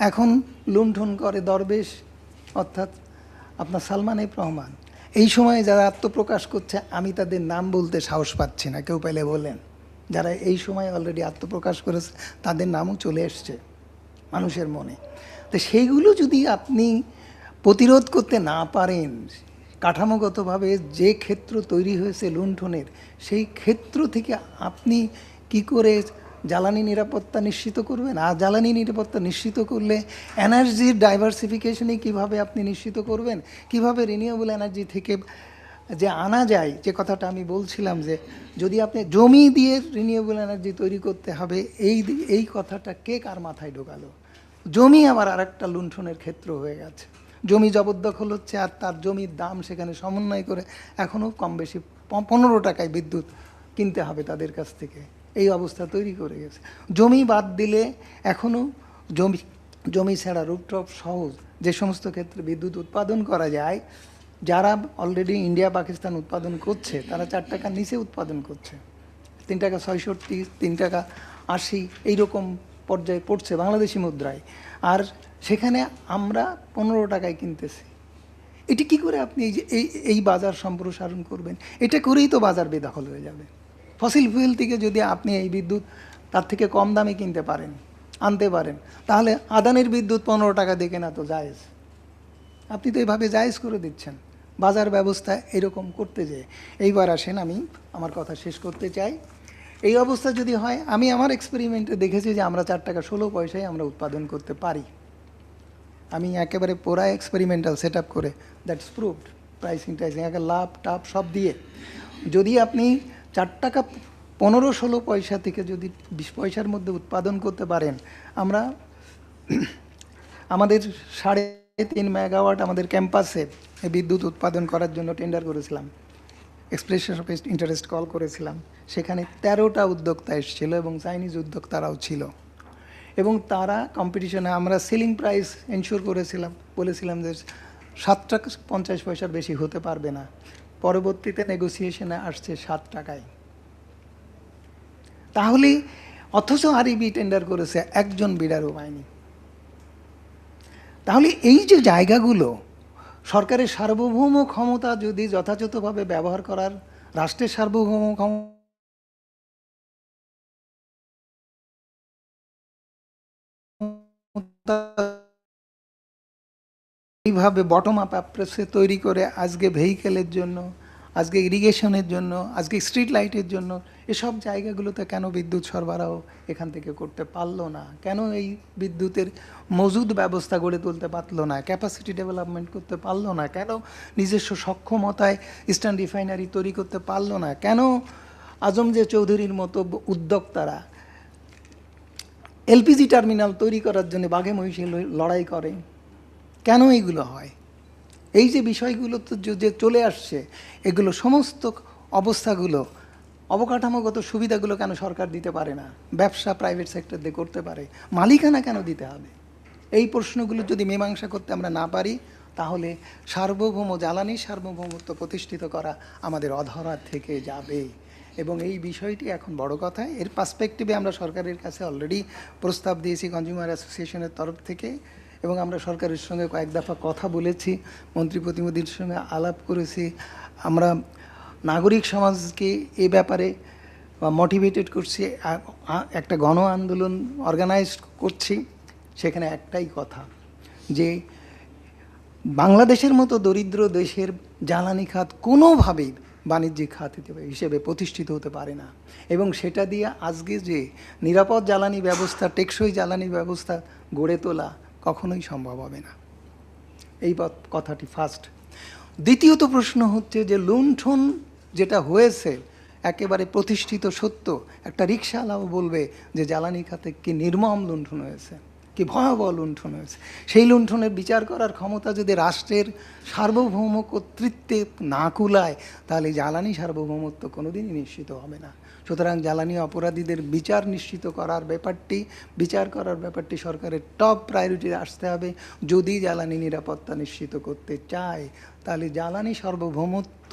এখন লুণ্ঠন করে দরবেশ অর্থাৎ আপনার সালমান এফ রহমান। এই সময়ে যারা আত্মপ্রকাশ করছে আমি তাদের নাম বলতে সাহস পাচ্ছি না, কেউ পেলে বলেন। যারা এই সময় অলরেডি আত্মপ্রকাশ করেছে তাদের নামও চলে এসছে মানুষের মনে। তো সেইগুলো যদি আপনি প্রতিরোধ করতে না পারেন, কাঠামোগতভাবে যে ক্ষেত্র তৈরি হয়েছে লুণ্ঠনের, সেই ক্ষেত্র থেকে আপনি কি করে জ্বালানি নিরাপত্তা নিশ্চিত করবেন? আর জ্বালানি নিরাপত্তা নিশ্চিত করলে এনার্জির ডাইভার্সিফিকেশনে কিভাবে আপনি নিশ্চিত করবেন? কিভাবে রিনিউয়েবল এনার্জি থেকে যে আনা যায়, যে কথাটা আমি বলছিলাম যে যদি আপনি জমি দিয়ে রিনিউয়েবল এনার্জি তৈরি করতে হবে, এই কথাটা কে কার মাথায় ঢোকালো? জমি আবার আরেকটা লুণ্ঠনের ক্ষেত্র হয়ে গেছে। জমি জবরদখল হচ্ছে আর তার জমির দাম সেখানে সমন্বয় করে এখনও কম বেশি 15 টাকায় বিদ্যুৎ কিনতে হবে তাদের কাছ থেকে, এই অবস্থা তৈরি করে গেছে। জমি বাদ দিলে এখনও জমি ছাড়া রুফটপ সহ যে সমস্ত ক্ষেত্রে বিদ্যুৎ উৎপাদন করা যায়, যারা অলরেডি ইন্ডিয়া পাকিস্তান উৎপাদন করছে তারা 4 টাকার নিচে উৎপাদন করছে, 3 টাকা 66, 3 টাকা 80 এইরকম পর্যায়ে পড়ছে বাংলাদেশি মুদ্রায়, আর সেখানে আমরা 15 টাকায় কিনতেছি। এটি কি করে আপনি এই বাজার সম্প্রসারণ করবেন? এটা করেই তো বাজার বেদখল হয়ে যাবে। ফসিল ফুয়েল থেকে যদি আপনি এই বিদ্যুৎ তার থেকে কম দামে কিনতে পারেন, আনতে পারেন, তাহলে আদানির বিদ্যুৎ 15 টাকা দিয়ে কেনা তো জায়েজ। আপনি তো এইভাবে জায়েজ করে দিচ্ছেন বাজার ব্যবস্থা এরকম করতে যেয়ে। এইবার আসেন, আমি আমার কথা শেষ করতে চাই। এই অবস্থা যদি হয়, আমি আমার এক্সপেরিমেন্টে দেখেছি যে আমরা 4 টাকা 16 পয়সায় আমরা উৎপাদন করতে পারি। আমি একেবারে পুরা এক্সপেরিমেন্টাল সেট আপ করে, দ্যাটস প্রুভড, প্রাইসিং টাইসিং একে লাভ টাপ সব দিয়ে যদি আপনি 4 টাকা 15-16 পয়সা থেকে যদি 20 পয়সার মধ্যে উৎপাদন করতে পারেন। আমরা আমাদের 3.5 মেগাওয়াট আমাদের ক্যাম্পাসে বিদ্যুৎ উৎপাদন করার জন্য টেন্ডার করেছিলাম, এক্সপ্রেশন অফ ইন্টারেস্ট কল করেছিলাম। সেখানে 13টা উদ্যোক্তা এসেছিল এবং চাইনিজ উদ্যোক্তারাও ছিল, এবং তারা কম্পিটিশনে আমরা সেলিং প্রাইস এনশিওর করেছিলাম, বলেছিলাম যে 7 টাকা 50 পয়সার বেশি হতে পারবে না। পরবর্তীতে নেগোসিয়েশনে আসছে 7 টাকায়। তাহলে অথচ আরইবি টেন্ডার করেছে, একজন বিডারও পায়নি। তাহলে এই যে জায়গাগুলো, সরকারের সার্বভৌম ক্ষমতা যদি যথাযথভাবে ব্যবহার করার, রাষ্ট্রের সার্বভৌম ক্ষমতা এইভাবে বটম আপ অ্যাপ্রোচে তৈরি করে আজকে ভেহিকেলের জন্য, আজকে ইরিগেশনের জন্য, আজকে স্ট্রিট লাইটের জন্য, এসব জায়গাগুলোতে কেন বিদ্যুৎ সরবরাহ এখান থেকে করতে পারলো না? কেন এই বিদ্যুতের মজুদ ব্যবস্থা গড়ে তুলতে পারলো না? ক্যাপাসিটি ডেভেলপমেন্ট করতে পারলো না? কেন নিজস্ব সক্ষমতায় ইস্টার্ন রিফাইনারি তৈরি করতে পারলো না? কেন আজমজেদ চৌধুরীর মতো উদ্যোক্তারা এলপিজি টার্মিনাল তৈরি করার জন্য বাঘে মহিষে লড়াই করে? কেন এইগুলো হয়? এই যে বিষয়গুলো তো যে চলে আসছে, এগুলো সমস্ত অবস্থাগুলো, অবকাঠামোগত সুবিধাগুলো কেন সরকার দিতে পারে না? ব্যবসা প্রাইভেট সেক্টর দিয়ে করতে পারে, মালিকানা কেন দিতে হবে? এই প্রশ্নগুলো যদি মীমাংসা করতে আমরা না পারি, তাহলে সার্বভৌম জ্বালানি সার্বভৌমত্ব প্রতিষ্ঠিত করা আমাদের অধরা থেকে যাবে। এবং এই বিষয়টি এখন বড় কথা। এর পার্সপেক্টিভে আমরা সরকারের কাছে অলরেডি প্রস্তাব দিয়েছি কনজিউমার অ্যাসোসিয়েশনের তরফ থেকে, এবং আমরা সরকারের সঙ্গে কয়েক দফা কথা বলেছি, মন্ত্রী প্রতিনিধির সঙ্গে আলাপ করেছি। আমরা নাগরিক সমাজকে এ ব্যাপারে মোটিভেটেড করছি, একটা গণ আন্দোলন অর্গানাইজ করছি। সেখানে একটাই কথা, যে বাংলাদেশের মতো দরিদ্র দেশের জ্বালানি খাত কোনোভাবেই বাণিজ্যিক খাত হিসেবে প্রতিষ্ঠিত হতে পারে না, এবং সেটা দিয়ে আজকে যে নিরাপদ জ্বালানি ব্যবস্থা, টেকসই জ্বালানি ব্যবস্থা গড়ে তোলা কখনোই সম্ভব হবে না। এই কথাটি ফার্স্ট। দ্বিতীয়ত প্রশ্ন হচ্ছে যে লুণ্ঠন যেটা হয়েছে একেবারে প্রতিষ্ঠিত সত্য। একটা রিক্সাওয়ালাও বলবে যে জ্বালানি খাতে কি নির্মম লুণ্ঠন হয়েছে, কি ভয়াবহ লুণ্ঠন হয়েছে। সেই লুণ্ঠনের বিচার করার ক্ষমতা যদি রাষ্ট্রের সার্বভৌম কর্তৃত্বে না কুলায়, তাহলে জ্বালানি সার্বভৌমত্ব কোনোদিনই নিশ্চিত হবে না। সুতরাং জ্বালানি অপরাধীদের বিচার নিশ্চিত করার ব্যাপারটি সরকারের টপ প্রায়োরিটি আসতে হবে। যদি জ্বালানি নিরাপত্তা নিশ্চিত করতে চায়, তাহলে জ্বালানি সার্বভৌমত্ব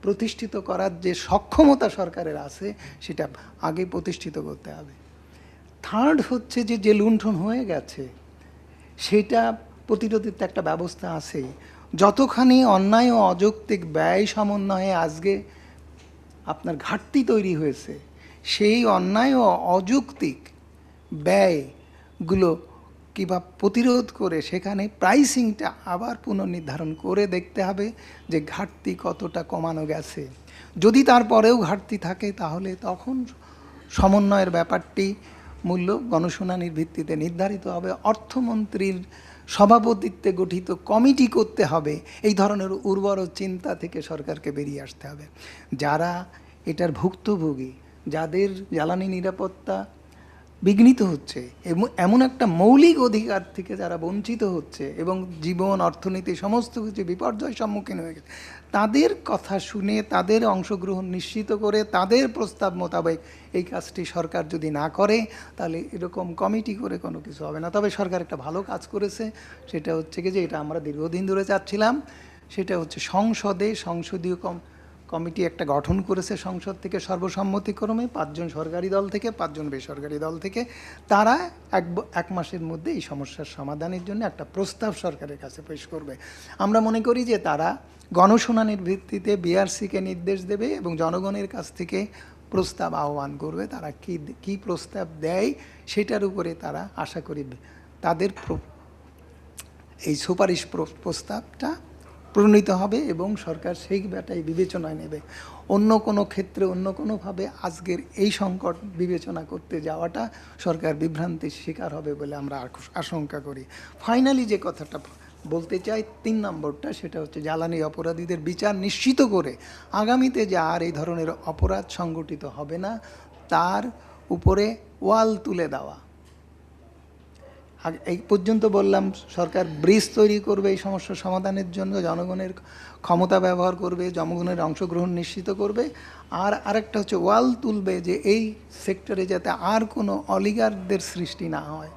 প্রতিষ্ঠিত করার যে সক্ষমতা সরকারের আছে, সেটা আগে প্রতিষ্ঠিত করতে হবে। থার্ড হচ্ছে যে লুণ্ঠন হয়ে গেছে সেটা প্রতিরোধের তো একটা ব্যবস্থা আছে। যতখানি অন্যায় ও অযৌক্তিক ব্যয় সমন্বয়ে আজকে আপনার ঘাটতি তৈরি হয়েছে, সেই অন্যায় ও অযৌক্তিক ব্যয়গুলো কিংবা প্রতিরোধ করে সেখানে প্রাইসিংটা আবার পুনর্নির্ধারণ করে দেখতে হবে যে ঘাটতি কতটা কমানো গেছে। যদি তারপরেও ঘাটতি থাকে, তাহলে তখন সমন্বয়ের ব্যাপারটি মূল্য গণশুনানির ভিত্তিতে নির্ধারিত হবে। অর্থমন্ত্রীর সভাপতিত্বে গঠিত কমিটি করতে হবে। এই ধরনের উর্বর চিন্তা থেকে সরকারকে বেরিয়ে আসতে হবে। যারা এটার ভুক্তভোগী, যাদের জ্বালানি নিরাপত্তা বিঘ্নিত হচ্ছে এবং এমন একটা মৌলিক অধিকার থেকে যারা বঞ্চিত হচ্ছে এবং জীবন, অর্থনীতি সমস্ত কিছু বিপর্যয়ের সম্মুখীন হয়ে গেছে, তাদের কথা শুনে তাদের অংশগ্রহণ নিশ্চিত করে তাদের প্রস্তাব মোতাবেক এই কাজটি সরকার যদি না করে, তাহলে এরকম কমিটি করে কোনো কিছু হবে না। তবে সরকার একটা ভালো কাজ করেছে, সেটা হচ্ছে কি যে এটা আমরা দীর্ঘদিন ধরে চাচ্ছিলাম, সেটা হচ্ছে সংসদীয় কমিটি একটা গঠন করেছে সংসদ থেকে সর্বসম্মতিক্রমে, 5 জন সরকারি দল থেকে 5 জন বেসরকারি দল থেকে। তারা এক মাসের মধ্যে এই সমস্যার সমাধানের জন্য একটা প্রস্তাব সরকারের কাছে পেশ করবে। আমরা মনে করি যে তারা গণশুনানির ভিত্তিতে বিআরসিকে নির্দেশ দেবে এবং জনগণের কাছ থেকে প্রস্তাব আহ্বান করবে। তারা কি প্রস্তাব দেয় সেটার উপরে তারা আশা করি তাদের এই সুপারিশ প্রস্তাবটা প্রণীত হবে এবং সরকার সেই ব্যাটাই বিবেচনায় নেবে। অন্য কোনো ক্ষেত্রে অন্য কোনোভাবে আজকের এই সংকট বিবেচনা করতে যাওয়াটা সরকার বিভ্রান্তির শিকার হবে বলে আমরা আশঙ্কা করি। ফাইনালি যে কথাটা বলতে চাই, 3 নম্বরটা, সেটা হচ্ছে জ্বালানি অপরাধীদের বিচার নিশ্চিত করে আগামীতে যে আর এই ধরনের অপরাধ সংগঠিত হবে না, তার উপরে ওয়াল তুলে দেওয়া। এই পর্যন্ত বললাম সরকার ব্রিজ তৈরি করবে এই সমস্যার সমাধানের জন্য, জনগণের ক্ষমতা ব্যবহার করবে, জনগণের অংশগ্রহণ নিশ্চিত করবে। আর আরেকটা হচ্ছে ওয়াল তুলবে যে এই সেক্টরে যাতে আর কোনো অলিগারদের সৃষ্টি না হয়,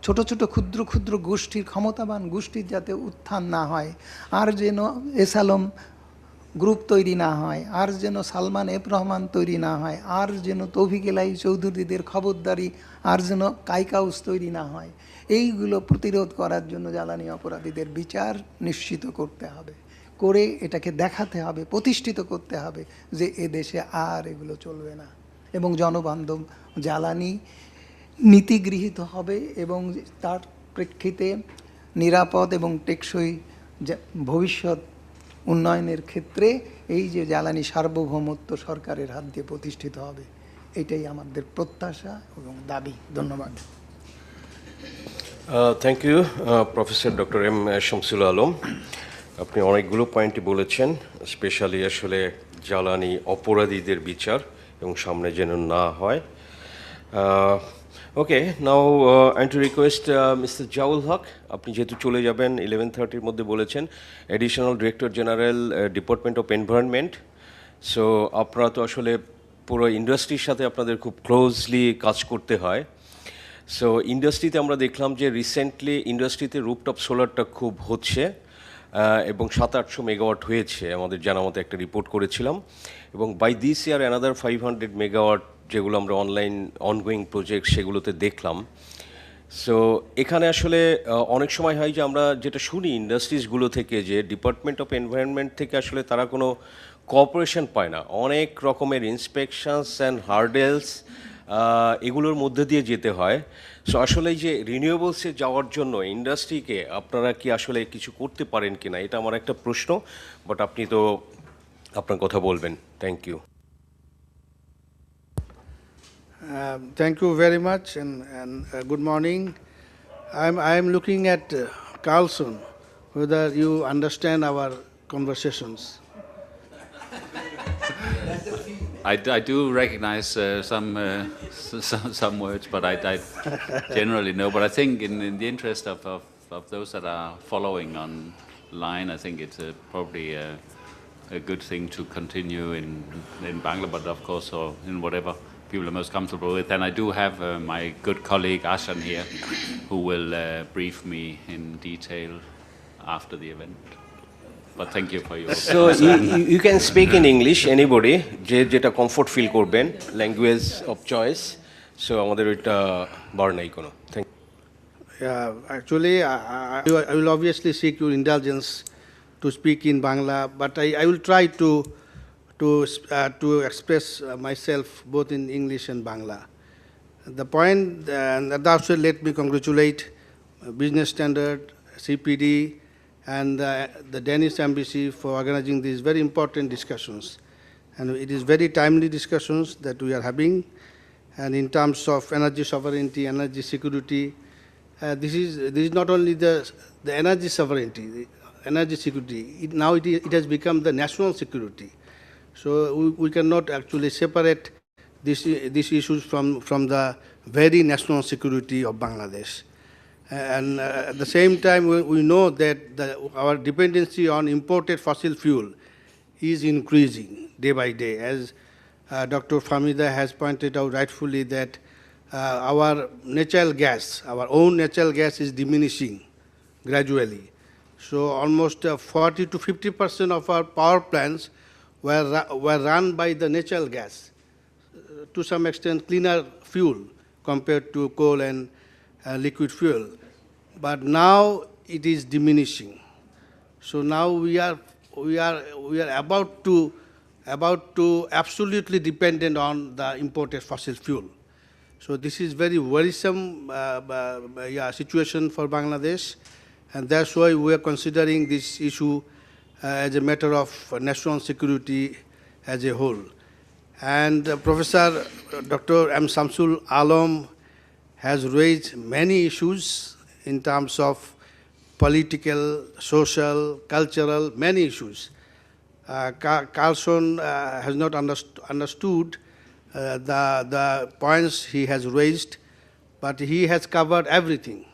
ছোট ছোট ক্ষুদ্র ক্ষুদ্র গোষ্ঠীর, ক্ষমতাবান গোষ্ঠীর যাতে উত্থান না হয়, আর যেন এসালম গ্রুপ তৈরি না হয়, আর যেন সালমান এফ রহমান তৈরি না হয়, আর যেন তৌফিক এলাই চৌধুরীদের খবরদারি, আর যেন কাইকাউস তৈরি না হয়। এইগুলো প্রতিরোধ করার জন্য জ্বালানি অপরাধীদের বিচার নিশ্চিত করতে হবে, করে এটাকে দেখাতে হবে, প্রতিষ্ঠিত করতে হবে যে এদেশে আর এগুলো চলবে না এবং জনবান্ধব জ্বালানি নীতি গৃহীত হবে এবং তার প্রেক্ষিতে নিরাপদ এবং টেকসই ভবিষ্যৎ উন্নয়নের ক্ষেত্রে এই যে জ্বালানি সার্বভৌমত্ব সরকারের হাত দিয়ে প্রতিষ্ঠিত হবে, এটাই আমাদের প্রত্যাশা এবং দাবি। ধন্যবাদ। Thank you professor doctor M Shamsul Alam. আপনি অনেকগুলো পয়েন্টই বলেছেন, স্পেশালি আসলে জ্বালানি অপরাধীদের বিচার এবং সামনে যেন না হয়। Okay, now I to request mister Ziaul Haque, আপনি যেহেতু চলে যাবেন 11:30-র মধ্যে বলেছেন, additional director general department of environment. So আপনারা তো আসলে পুরো ইন্ডাস্ট্রির সাথে আপনাদের খুব ক্লোজলি কাজ করতে হয়। সো ইন্ডাস্ট্রিতে আমরা দেখলাম যে রিসেন্টলি ইন্ডাস্ট্রিতে রুফটপ সোলারটা খুব হচ্ছে এবং 700-800 মেগাওয়াট হয়েছে আমাদের জানা মতো, একটা রিপোর্ট করেছিলাম। এবং by this year another 500 megawatt, যেগুলো আমরা অনলাইন অনগোয়িং প্রজেক্ট সেগুলোতে দেখলাম। সো এখানে আসলে অনেক সময় হয় যে আমরা যেটা শুনি ইন্ডাস্ট্রিজগুলো থেকে, যে ডিপার্টমেন্ট অফ এনভায়রনমেন্ট থেকে আসলে তারা কোনো কোঅপারেশন পায় না, অনেক রকমের ইন্সপেকশনস অ্যান্ড হার্ডেলস এগুলোর মধ্যে দিয়ে যেতে হয়। সো আসলে এই যে রিনিউয়েবলসে যাওয়ার জন্য ইন্ডাস্ট্রিকে আপনারা কি আসলে কিছু করতে পারেন কি না, এটা আমার একটা প্রশ্ন, বাট আপনি তো আপনার কথা বলবেন। Thank you. Thank you very much and good morning. I am looking at Carlson, whether you understand our conversations. I do recognize some words, but I generally know. But I think in the interest of those that are following online, I think it's probably a good thing to continue in Bangla, but of course, or in whatever people are most comfortable with. And I do have my good colleague Ashan here, who will brief me in detail after the event. But thank you for your... So you can speak in English, anybody, যেটা comfort feel করবেন, language of choice. So আমাদের এটা বার নাই কোনো. Thank you. Yeah, actually, I will obviously seek your indulgence to speak in Bangla, but I will try to express myself both in English and Bangla. The point, and that's why let me congratulate Business Standard, CPD, and the Danish Embassy for organizing these very important discussions. And it is very timely discussions that we are having. And in terms of energy sovereignty, energy security, this is not only the energy sovereignty, the energy security, now it has become the national security. So we cannot actually separate these issues from the very national security of Bangladesh. And at the same time, we know that our dependency on imported fossil fuel is increasing day by day. As Dr. Famida has pointed out rightfully that our natural gas, our own natural gas is diminishing gradually. So almost 40 to 50% of our power plants were run by the natural gas, to some extent cleaner fuel compared to coal and liquid fuel. But now it is diminishing. So now we are about to absolutely dependent on the imported fossil fuel. So this is very worrisome situation for Bangladesh, and that's why we are considering this issue as a matter of national security as a whole. And Professor Dr. M. Samsul Alam has raised many issues in terms of political, social, cultural, many issues. Carlson has not understood the points he has raised, but he has covered everything,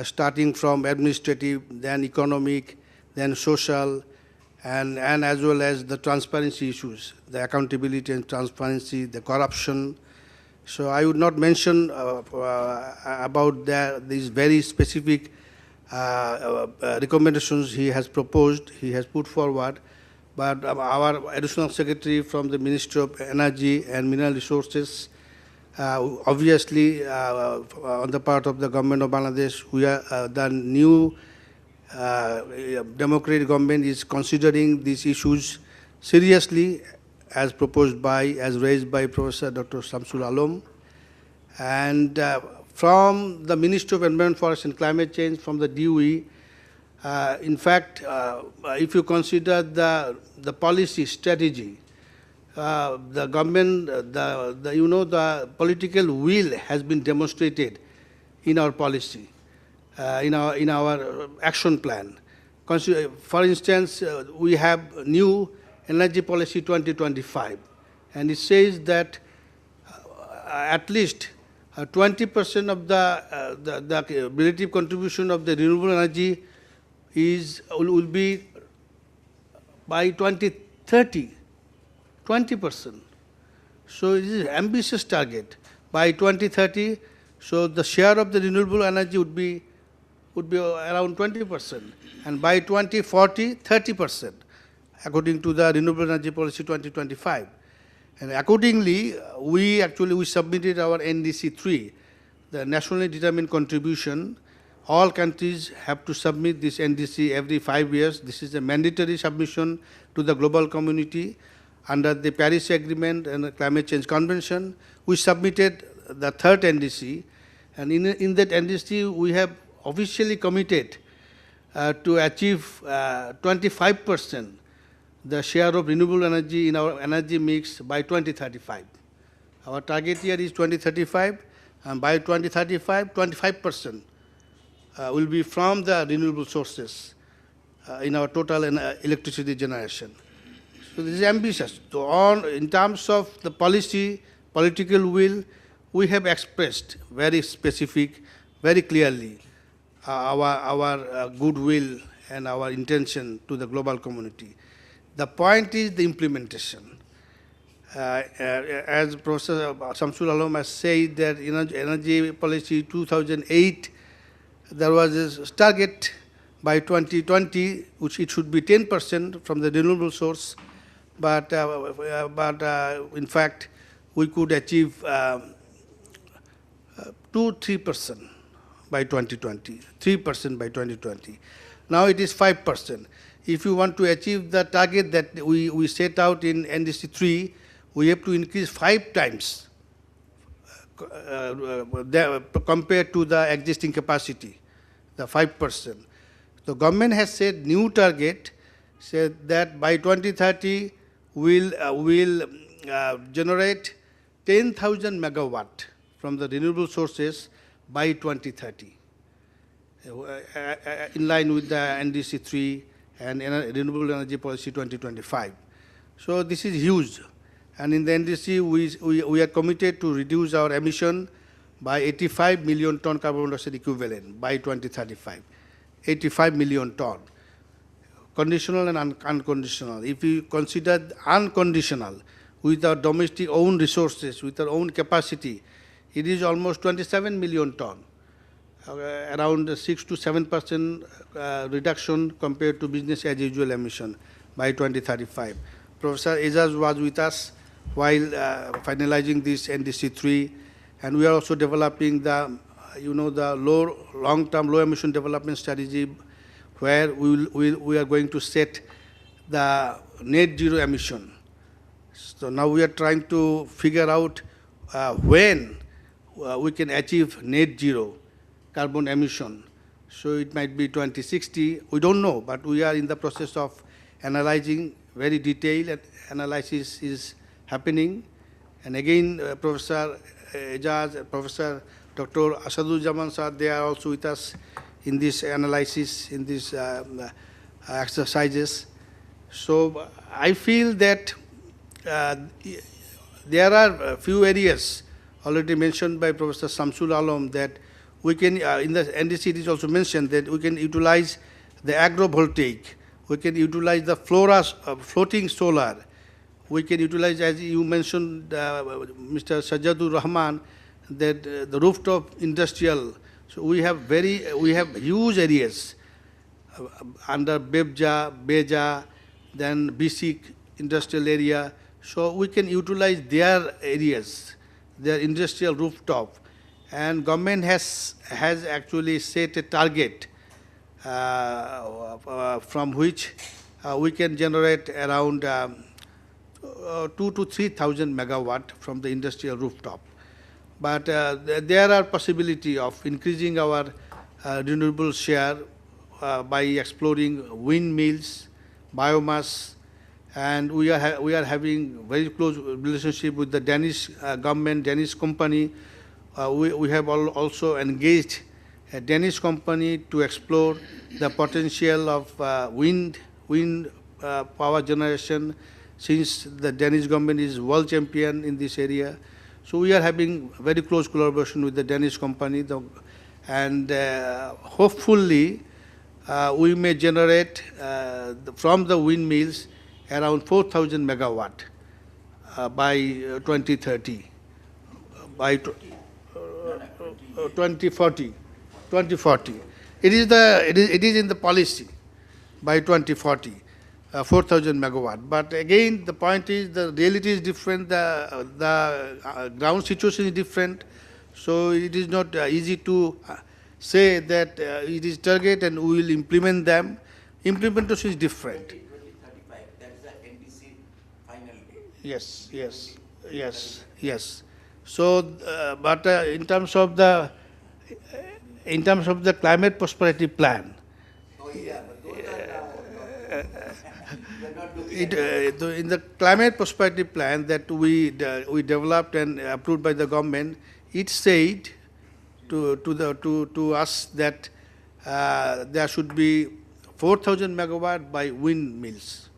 starting from administrative, then economic, then social, and as well as the transparency issues, the accountability and transparency, the corruption. So I would not mention about these very specific recommendations he has proposed, he has put forward, but our Additional Secretary from the Ministry of Energy and Mineral Resources, obviously on the part of the government of Bangladesh, the new democratic government is considering these issues seriously, as raised by Professor Dr. Samsul Alam. And from the Ministry of Environment, Forest and Climate Change, from the DOE, in fact, if you consider the policy strategy, the government, the political will has been demonstrated in our policy, in our action plan. For instance, we have new Energy Policy 2025, and it says that at least 20% of the relative contribution of the renewable energy will be by 2030, 20%. So it is an ambitious target. By 2030, so the share of the renewable energy would be around 20%, and by 2040, 30%, according to the Renewable Energy Policy 2025. And accordingly, we submitted our NDC 3, the nationally determined contribution. All countries have to submit this NDC every 5 years. This is a mandatory submission to the global community under the Paris Agreement and the Climate Change Convention. We submitted the third NDC, and in that NDC, we have officially committed to achieve 25% the share of renewable energy in our energy mix by 2035. Our target year is 2035, and by 2035, 25% will be from the renewable sources in our total electricity generation. So So this is ambitious. So in terms of the policy, political will, we have expressed very specific, very clearly our goodwill and our intention to the global community. The point is the implementation. As Professor Samsul Alam has said that energy policy 2008, there was a target by 2020, which it should be 10% from the renewable source, but in fact, we could achieve 2-3% by 2020, 3% by 2020. Now it is 5%. If you want to achieve the target that we set out in NDC 3, we have to increase 5 times compared to the existing capacity, the 5%. The government has set new target, said that by 2030 we'll generate 10,000 megawatt from the renewable sources by 2030, in line with the NDC 3 and Renewable Energy Policy 2025. So this is huge. And in the NDC, we are committed to reduce our emission by 85 million ton carbon dioxide equivalent by 2035. 85 million ton. Conditional and unconditional. If you consider unconditional, with our domestic own resources, with our own capacity, it is almost 27 million ton, around 6 to 7% reduction compared to business as usual emission by 2035. Professor Ejaz was with us while finalizing this NDC 3, and we are also developing the, the long-term low emission development strategy, where we are going to set the net zero emission. So now we are trying to figure out when we can achieve net zero carbon emission. So it might be 2060, we don't know, but we are in the process of analyzing. Very detailed analysis is happening. And again, Professor Ejaz, Professor Dr. Asaduzzaman sir, they are also with us in this analysis, in these exercises. So I feel that there are a few areas already mentioned by Professor Samsul Alam that we can, in the NDC it is also mentioned that we can utilize the agrovoltaic, we can utilize the floating solar, we can utilize, as you mentioned, Mr. Sajjadur Rahman, that the rooftop industrial. So we have huge areas under Bebja, Beja, then Bisik industrial area. So we can utilize their areas, their industrial rooftop. And government has actually set a target from which we can generate around 2,000 to 3,000 megawatt from the industrial rooftop. But there are possibility of increasing our renewable share by exploring windmills, biomass, and we are having very close relationship with the Danish government, Danish company. We have also engaged a Danish company to explore the potential of wind power generation, since the Danish government is world champion in this area. So we are having very close collaboration with the Danish company, and hopefully we may generate from the windmills around 4,000 megawatt by 2030, by 2040. It is in the policy by 2040. 4,000 megawatt. But again, the point is the reality is different, the ground situation is different, so it is not easy to say that it is target and we will implement them. Implementation is different. 2035, that is the NDC final date. Yes. So, but in terms of the climate prosperity plan, in the climate prosperity plan that we developed and approved by the government, it said to us that there should be 4,000 megawatt by windmills.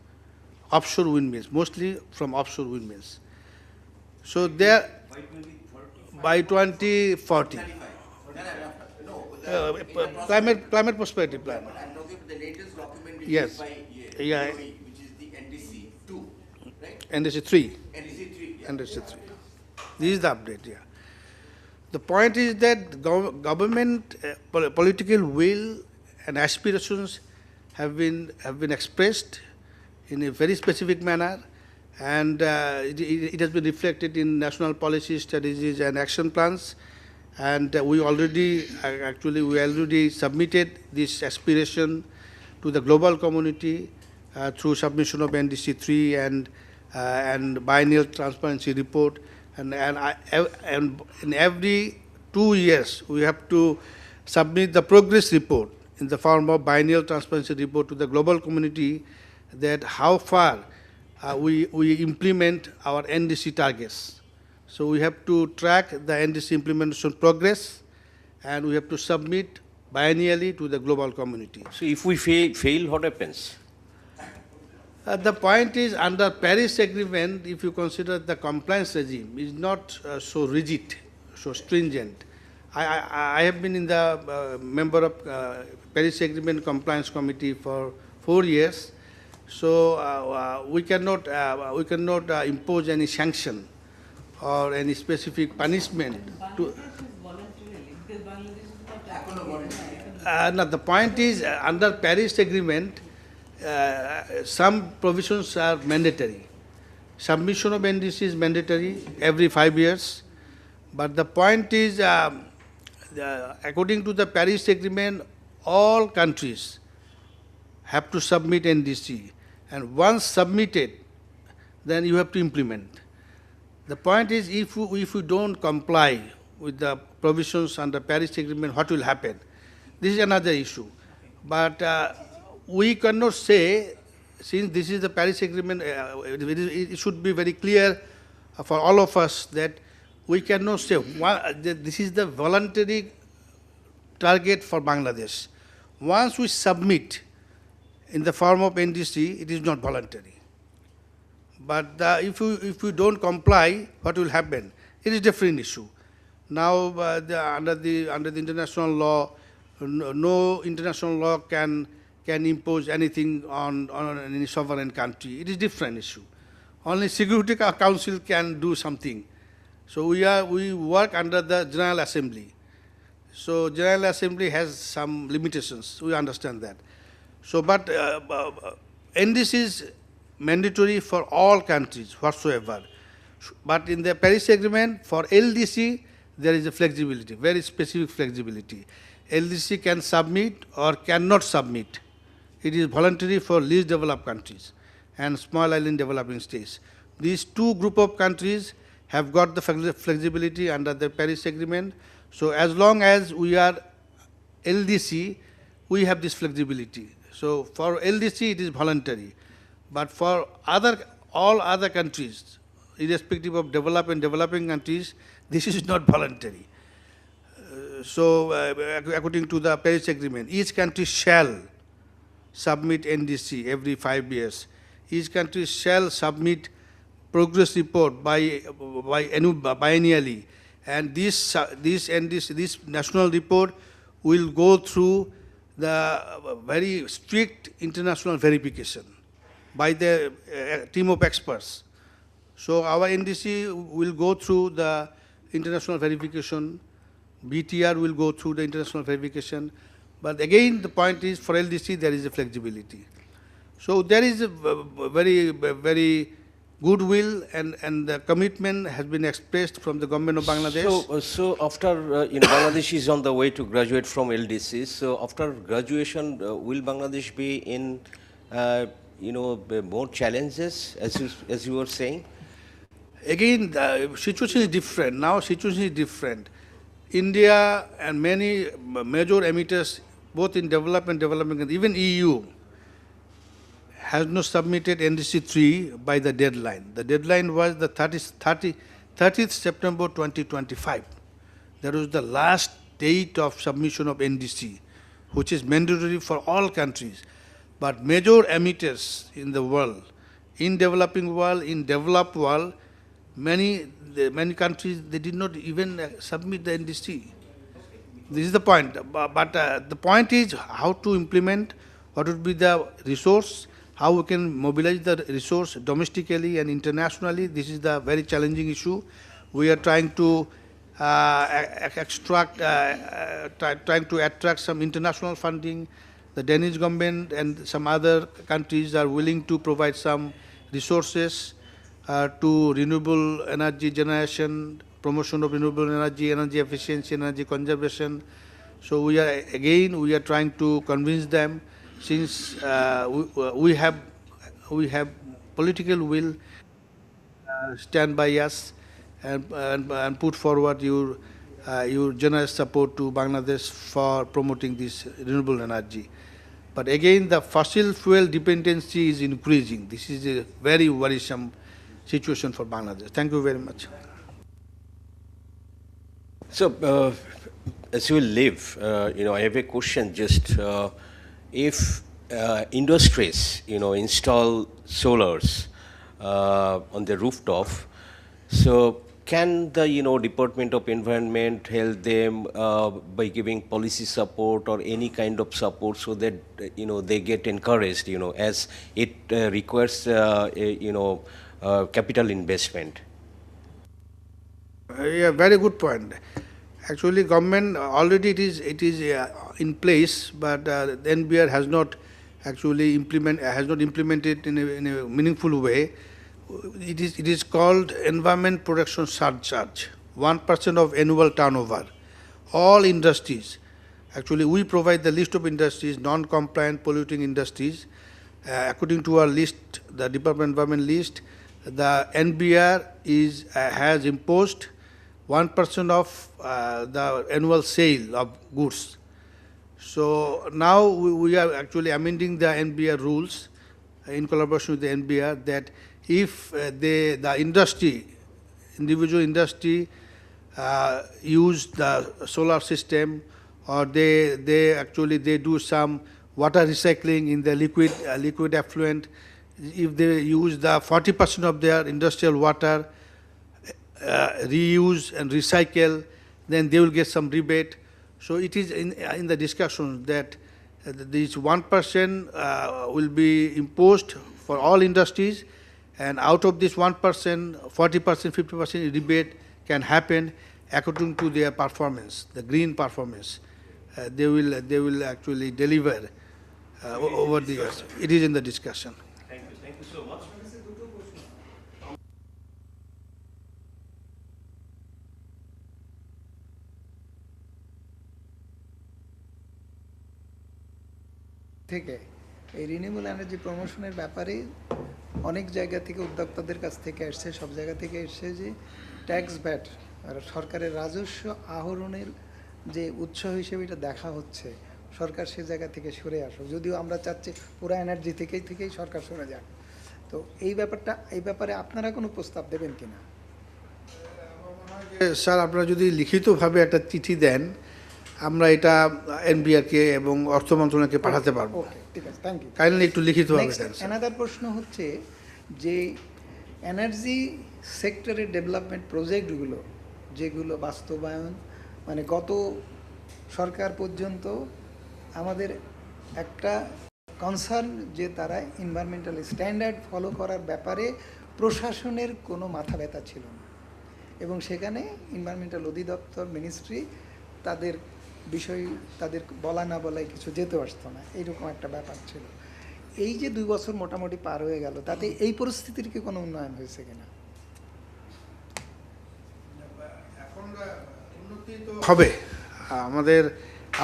offshore windmills, mostly from offshore windmills. So there, by 2040. Climate prosperity plan. I'm talking about the latest document which Yes. is by Yeah. UAE, which is the NDC 2, right? NDC 3. NDC 3. Yeah. NDC 3. This is the update, yeah. The point is that government political will and aspirations have been expressed in a very specific manner, and it has been reflected in national policy strategies and action plans. And we already submitted this aspiration to the global community through submission of NDC 3 and biennial transparency report. And in every 2 years, we have to submit the progress report in the form of biennial transparency report to the global community, that how far we implement our NDC targets. So we have to track the NDC implementation progress, and we have to submit biennially to the global community. So if we fail, what happens? The point is, under Paris Agreement, if you consider the compliance regime is not so rigid, so stringent. I have been in the member of Paris Agreement Compliance Committee for 4 years, so we cannot impose any sanction or any specific punishment to. No, the point is, under Paris Agreement, some provisions are mandatory. Submission of NDC is mandatory every 5 years. But the point is, according to the Paris Agreement, all countries have to submit NDC. And once submitted, then you have to implement. The point is, if we don't comply with the provisions under Paris Agreement, what will happen? This is another issue. But we cannot say, since this is the Paris Agreement, it should be very clear for all of us that we cannot say that this is the voluntary target for Bangladesh. Once we submit in the form of NDC, it is not voluntary. But if we don't comply, what will happen? It is a different issue. Now, under the international law, no international law can impose anything on any sovereign country. It is a different issue. Only Security Council can do something. So we work under the General Assembly. So General Assembly has some limitations. We understand that. So, but NDC is mandatory for all countries whatsoever. But in the Paris Agreement, for LDC, there is a flexibility, very specific flexibility. LDC can submit or cannot submit. It is voluntary for least developed countries and small island developing states. These two group of countries have got the flexibility under the Paris Agreement. So as long as we are LDC, we have this flexibility. So for LDC, it is voluntary. But for all other countries, irrespective of developed and developing countries, this is not voluntary. So according to the Paris Agreement, each country shall submit NDC every 5 years. Each country shall submit progress report biennially, and this national report will go through the very strict international verification by the team of experts. So our NDC will go through the international verification. BTR will go through the international verification. But again, the point is, for LDC, there is a flexibility. So there is a very goodwill and the commitment has been expressed from the government of Bangladesh. So after Bangladesh is on the way to graduate from LDC. So after graduation, will Bangladesh be in more challenges, as you were saying? Again, the situation is different. Now situation is different. India and many major emitters, both in development, even EU, has not submitted NDC 3 by the deadline. The deadline was the 30th September 2025. That was the last date of submission of NDC, which is mandatory for all countries. But major emitters in the world, in developing world, in developed world, many countries, they did not even submit the NDC. This is the point. But the point is how to implement, what would be the resource, how we can mobilize the resource domestically and internationally. This is the very challenging issue. We are trying to trying to attract some international funding. The Danish government and some other countries are willing to provide some resources to renewable energy generation, promotion of renewable energy, energy efficiency, energy conservation. So we are trying to convince them, since we have political will, stand by us and put forward your generous support to Bangladesh for promoting this renewable energy. But again, the fossil fuel dependency is increasing. This is a very worrisome situation for Bangladesh. Thank you very much. So, as you live, I have a question. Just if industries, install solars on the rooftop, so can the Department of Environment help them by giving policy support or any kind of support so that they get encouraged, as it requires capital investment? Yeah, very good point. Actually, government already it is in place, but the NBR has not actually implemented in a meaningful way. It is called environment protection surcharge, 1% of annual turnover. All industries, actually we provide the list of industries, non-compliant polluting industries. According to our list, the Department of Environment list, the NBR has imposed 1% of the annual sale of goods. So now we are actually amending the NBR rules in collaboration with the NBR, that if the industry, individual industry use the solar system, or they do some water recycling in the liquid effluent, if they use the 40% of their industrial water, reuse and recycle, then they will get some rebate. So it is in the discussion that this 1% will be imposed for all industries, and out of this 1%, 40%, 50% rebate can happen according to their performance, the green performance. They will actually deliver over the years. It is in the discussion. Thank you so much. থেকে এই renewable energy প্রমোশনের ব্যাপারে অনেক জায়গা থেকে উদ্যোক্তাদের কাছ থেকে আসছে, সব জায়গা থেকে এসছে যে ট্যাক্স ভ্যাট আর সরকারের রাজস্ব আহরণের যে উৎস হিসেবে এটা দেখা হচ্ছে, সরকার সে জায়গা থেকে সরে আসুক। যদিও আমরা চাচ্ছি পুরো এনার্জি থেকেই সরকার সরে যাক। তো এই ব্যাপারে আপনারা কোনো প্রস্তাব দেবেন কিনা? স্যার, আপনারা যদি লিখিতভাবে একটা চিঠি দেন, আমরা এটা এনবিআরকে এবং অর্থ মন্ত্রণালয়কে পাঠাতে পারবো। ওকে, ঠিক আছে, থ্যাংক ইউ। কাইন্ডলি একটু লিখিতভাবে দেন। অ্যানাদার প্রশ্ন হচ্ছে যে এনার্জি সেক্টরের ডেভেলপমেন্ট প্রজেক্টগুলো যেগুলো বাস্তবায়ন, মানে গত সরকার পর্যন্ত আমাদের একটা কনসার্ন যে তারা এনভায়রনমেন্টাল স্ট্যান্ডার্ড ফলো করার ব্যাপারে প্রশাসনের কোনো মাথা ব্যথা ছিল না, এবং সেখানে এনভায়রনমেন্টাল অধিদপ্তর মিনিস্ট্রি তাদের বিষয়, তাদের বলা না বলায় কিছু যেতে আসতো না, এইরকম একটা ব্যাপার ছিল। এই যে 2 বছর মোটামুটি পার হয়ে গেল, তাতে এই পরিস্থিতির কি কোনো উন্নয়ন হয়েছে কিনা? হবে, আমাদের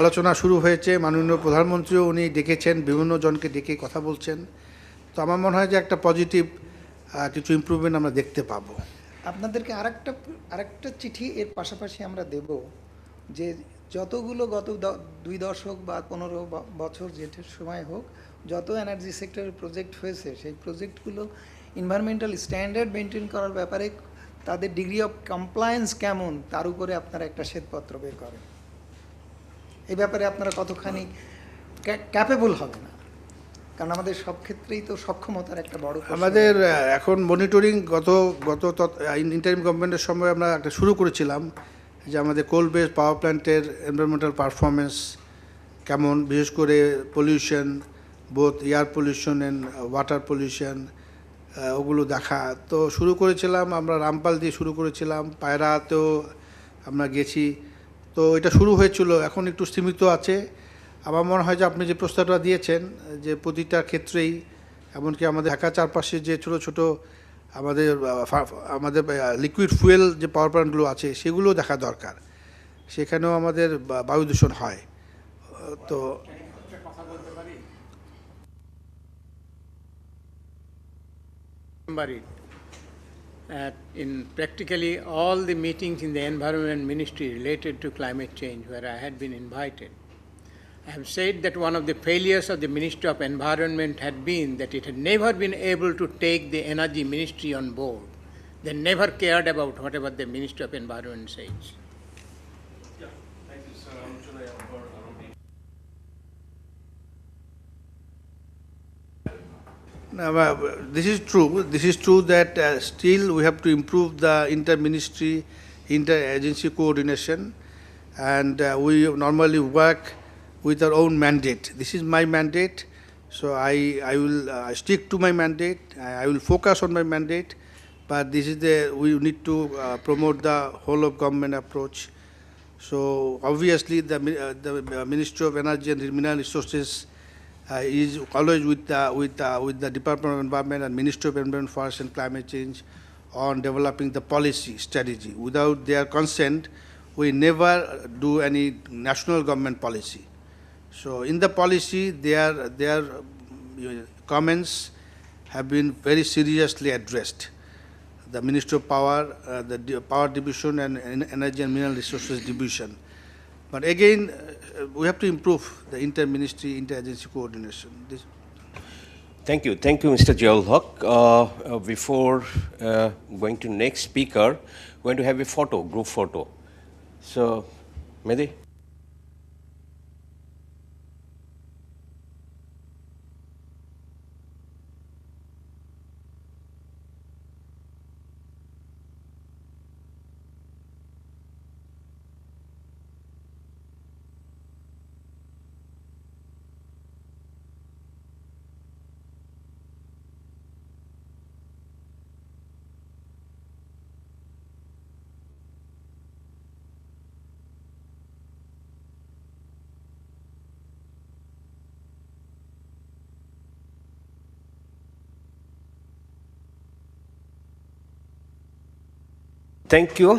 আলোচনা শুরু হয়েছে, মাননীয় প্রধানমন্ত্রীও উনি ডেকেছেন, বিভিন্ন জনকে ডেকে কথা বলছেন। তো আমার মনে হয় যে একটা পজিটিভ কিছু ইমপ্রুভমেন্ট আমরা দেখতে পাবো। আপনাদেরকে আরেকটা চিঠি এর পাশাপাশি আমরা দেব, যে যতগুলো গত 2 দশক বা 15 বছর যেটা সময় হোক, যত এনার্জি সেক্টরের প্রজেক্ট হয়েছে, সেই প্রজেক্টগুলো এনভায়রনমেন্টাল স্ট্যান্ডার্ড মেনটেন করার ব্যাপারে তাদের ডিগ্রি অফ কমপ্লায়েন্স কেমন, তার উপরে আপনারা একটা শ্বেতপত্র বের করেন। এই ব্যাপারে আপনারা কতখানি ক্যাপেবল হবে না? কারণ আমাদের সব ক্ষেত্রেই তো সক্ষমতার একটা বড় প্রশ্ন। আমাদের এখন মনিটরিং গত ইন্টারিম গভর্নমেন্টের সময় আমরা একটা শুরু করেছিলাম যে আমাদের কোল বেস পাওয়ার প্ল্যান্টের এনভায়রনমেন্টাল পারফরমেন্স কেমন, বিশেষ করে pollution, both air pollution and water pollution, ওগুলো দেখা। তো শুরু করেছিলাম আমরা রামপাল দিয়ে শুরু করেছিলাম, পায়রাতেও আমরা গেছি। তো এটা শুরু হয়েছিল, এখন একটু সীমিত আছে। আমার মনে হয় যে আপনি যে প্রস্তাবটা দিয়েছেন যে প্রতিটা ক্ষেত্রেই, এমনকি আমাদের ঢাকা চারপাশে যে ছোট ছোট আমাদের আমাদের লিকুইড ফুয়েল যে পাওয়ার প্ল্যান্টগুলো আছে সেগুলো দেখা দরকার, সেখানেও আমাদের বায়ু দূষণ হয়। তো Remember it. In practically all the meetings in the Environment Ministry related to climate change where I had been invited, I have said that one of the failures of the Ministry of Environment had been that it had never been able to take the Energy Ministry on board. They never cared about whatever the Ministry of Environment says. This is true. This is true that still we have to improve the inter-ministry, inter-agency coordination, and we normally work with our own mandate. This is my mandate, so I will stick to my mandate. I will focus on my mandate, but this is we need to promote the whole of government approach. So obviously the Ministry of Energy and Mineral Resources is always with the Department of Environment and Ministry of Environment, Forest and Climate Change on developing the policy strategy. Without their consent, we never do any national government policy. So in the policy, their comments have been very seriously addressed. The Ministry of Power, the Power Division and Energy and Mineral Resources Division. But again, we have to improve the inter-ministry, inter-agency coordination. Thank you, Mr. Jiaul Haq. Before going to next speaker, we're going to have a photo, group photo. So, Mehdi. Thank you.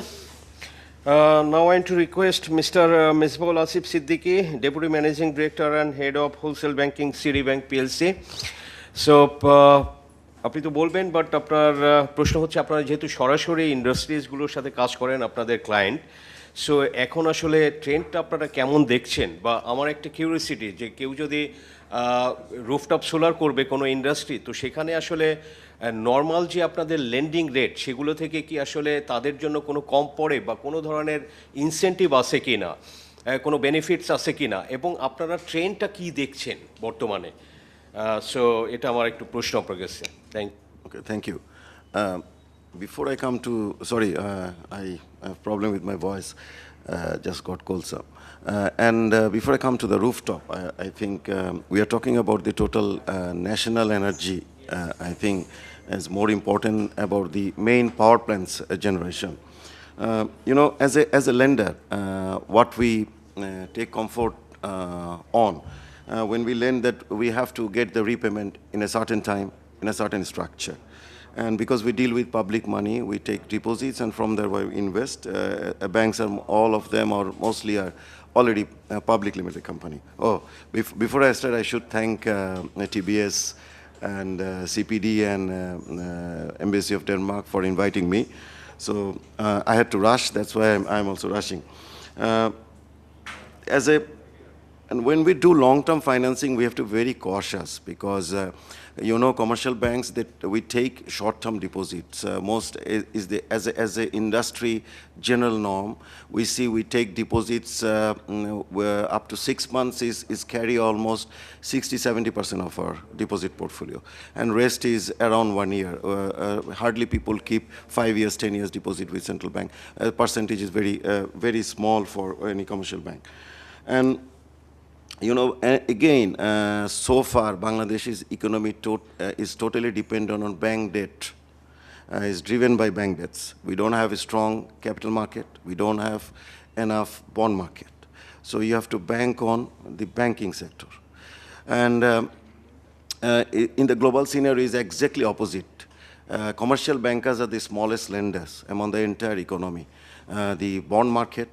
Now I want to request Mr. Misbahul Asif Siddiqui, Deputy Managing Director and Head of Wholesale Banking, Citibank PLC. So, আপনি তো বলবেন, but আপনার প্রশ্ন হচ্ছে আপনারা যেহেতু সরাসরি ইন্ডাস্ট্রিজগুলোর সাথে কাজ করেন আপনাদের ক্লায়েন্ট, সো এখন আসলে ট্রেন্ডটা আপনারা কেমন দেখছেন? বা আমার একটা কিউরিওসিটি যে কেউ যদি রুফটপ সোলার করবে কোনো ইন্ডাস্ট্রি, তো সেখানে আসলে নর্মাল যে আপনাদের লেন্ডিং রেট সেগুলো থেকে কি আসলে তাদের জন্য কোনো কম পড়ে বা কোনো ধরনের ইনসেন্টিভ আছে কি না, কোনো বেনিফিটস আছে কি না, এবং আপনারা ট্রেন্ডটা কি দেখছেন বর্তমানে? সো এটা আমার একটু প্রশ্ন আপনার কাছে। Okay, thank you. Before I come to, sorry, I have problem with my voice, just got cold some. Before I come to the rooftop, I think we are talking about the total national energy. I think is more important about the main power plants generation. You know, as a lender, what we take comfort on when we lend, that we have to get the repayment in a certain time, in a certain structure. And because we deal with public money, we take deposits, and from there we invest. Banks are, all of them or mostly are already a public limited company. Oh, before I start, I should thank TBS and CPD and Embassy of Denmark for inviting me. So I had to rush, that's why I'm also rushing. As a And when we do long-term financing, we have to be very cautious because, commercial banks that we take short-term deposits. Most is the as a industry general norm. We see we take deposits where up to 6 months is carry almost 60-70% of our deposit portfolio, and rest is around 1 year. Hardly people keep 5 years, 10 years deposit with central bank. Percentage is very small for any commercial bank, and again, so far, Bangladesh's economy is totally dependent on bank debt. Is driven by bank debts. We don't have a strong capital market. We don't have enough bond market. So you have to bank on the banking sector. And in the global scenario is exactly opposite. Commercial bankers are the smallest lenders among the entire economy. The bond market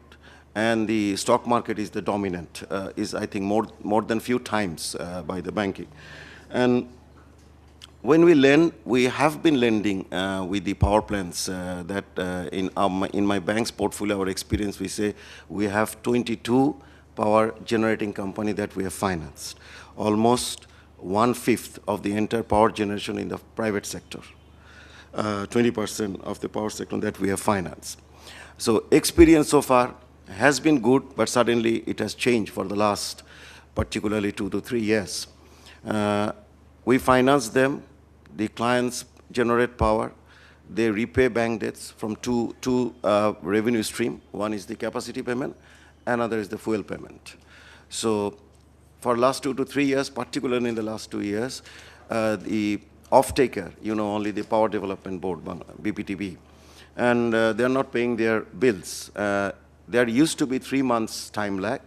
and the stock market is the dominant, is I think more than few times by the banking. And when we lend, we have been lending with the power plants that in my bank's portfolio, our experience, we say we have 22 power generating company that we have financed. Almost 1/5 of the entire power generation in the private sector. 20% of the power sector that we have financed. So experience so far has been good, but suddenly it has changed for the last particularly 2 to 3 years. We finance them, the clients generate power, they repay bank debts from two revenue stream. One is the capacity payment, another is the fuel payment. So for last 2 to 3 years, particularly in the last 2 years, the off-taker, only the Power Development Board, BPTB, and they're not paying their bills. There used to be 3 months time lag,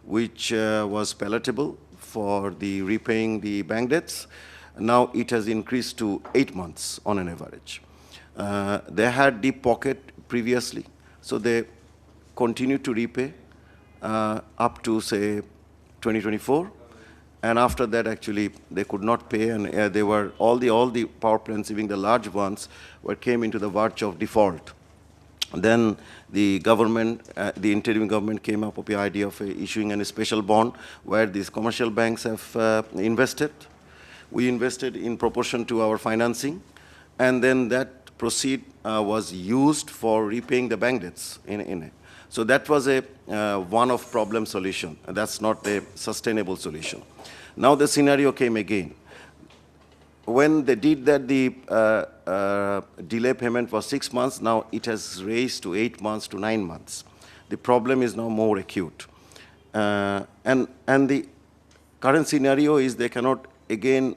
which was palatable for the repaying the bank debts. Now it has increased to 8 months on an average. They had deep pocket previously, so they continued to repay up to, say, 2024. And after that, actually, they could not pay, and they were all the power plants, even the large ones, came into the verge of default. Then the government, the interim government, came up with the idea of issuing a special bond where these commercial banks have invested. We invested in proportion to our financing, and then that proceed was used for repaying the bank debts in it. So that was a one-off problem solution. That's not a sustainable solution. Now the scenario came again. When they did that, the delay payment was 6 months. Now it has raised to 8 months to 9 months. The problem is now more acute. And the current scenario is they cannot again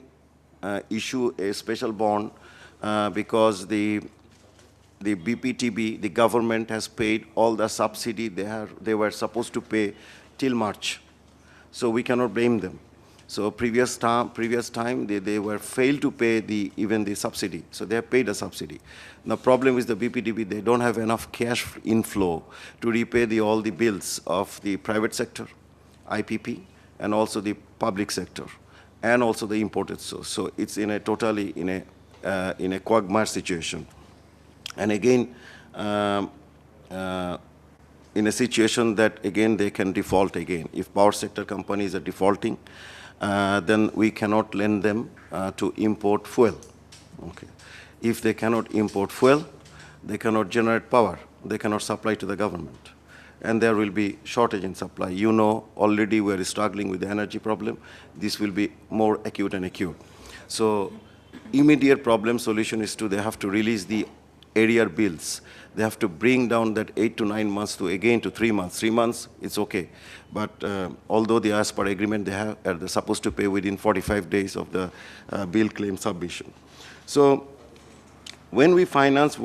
issue a special bond because the BPTB, the government, has paid all the subsidy they were supposed to pay till March. So we cannot blame them. So previous time they were failed to pay even the subsidy. So they have paid the subsidy. The problem is the BPTB, they don't have enough cash inflow to repay all the bills of the private sector, IPP, and also the public sector, and also the imported source. So it's totally in a quagmire situation. And again, in a situation that again they can default again. If power sector companies are defaulting, then we cannot lend them to import fuel. Okay. If they cannot import fuel, they cannot generate power. They cannot supply to the government. And there will be shortage in supply. Already we are struggling with the energy problem. This will be more acute and acute. So immediate problem solution is they have to release the arrear bills. They have to bring down that 8 to 9 months to 3 months. 3 months, it's okay. But although as per agreement, they're supposed to pay within 45 days of the bill claim submission. So when we finance,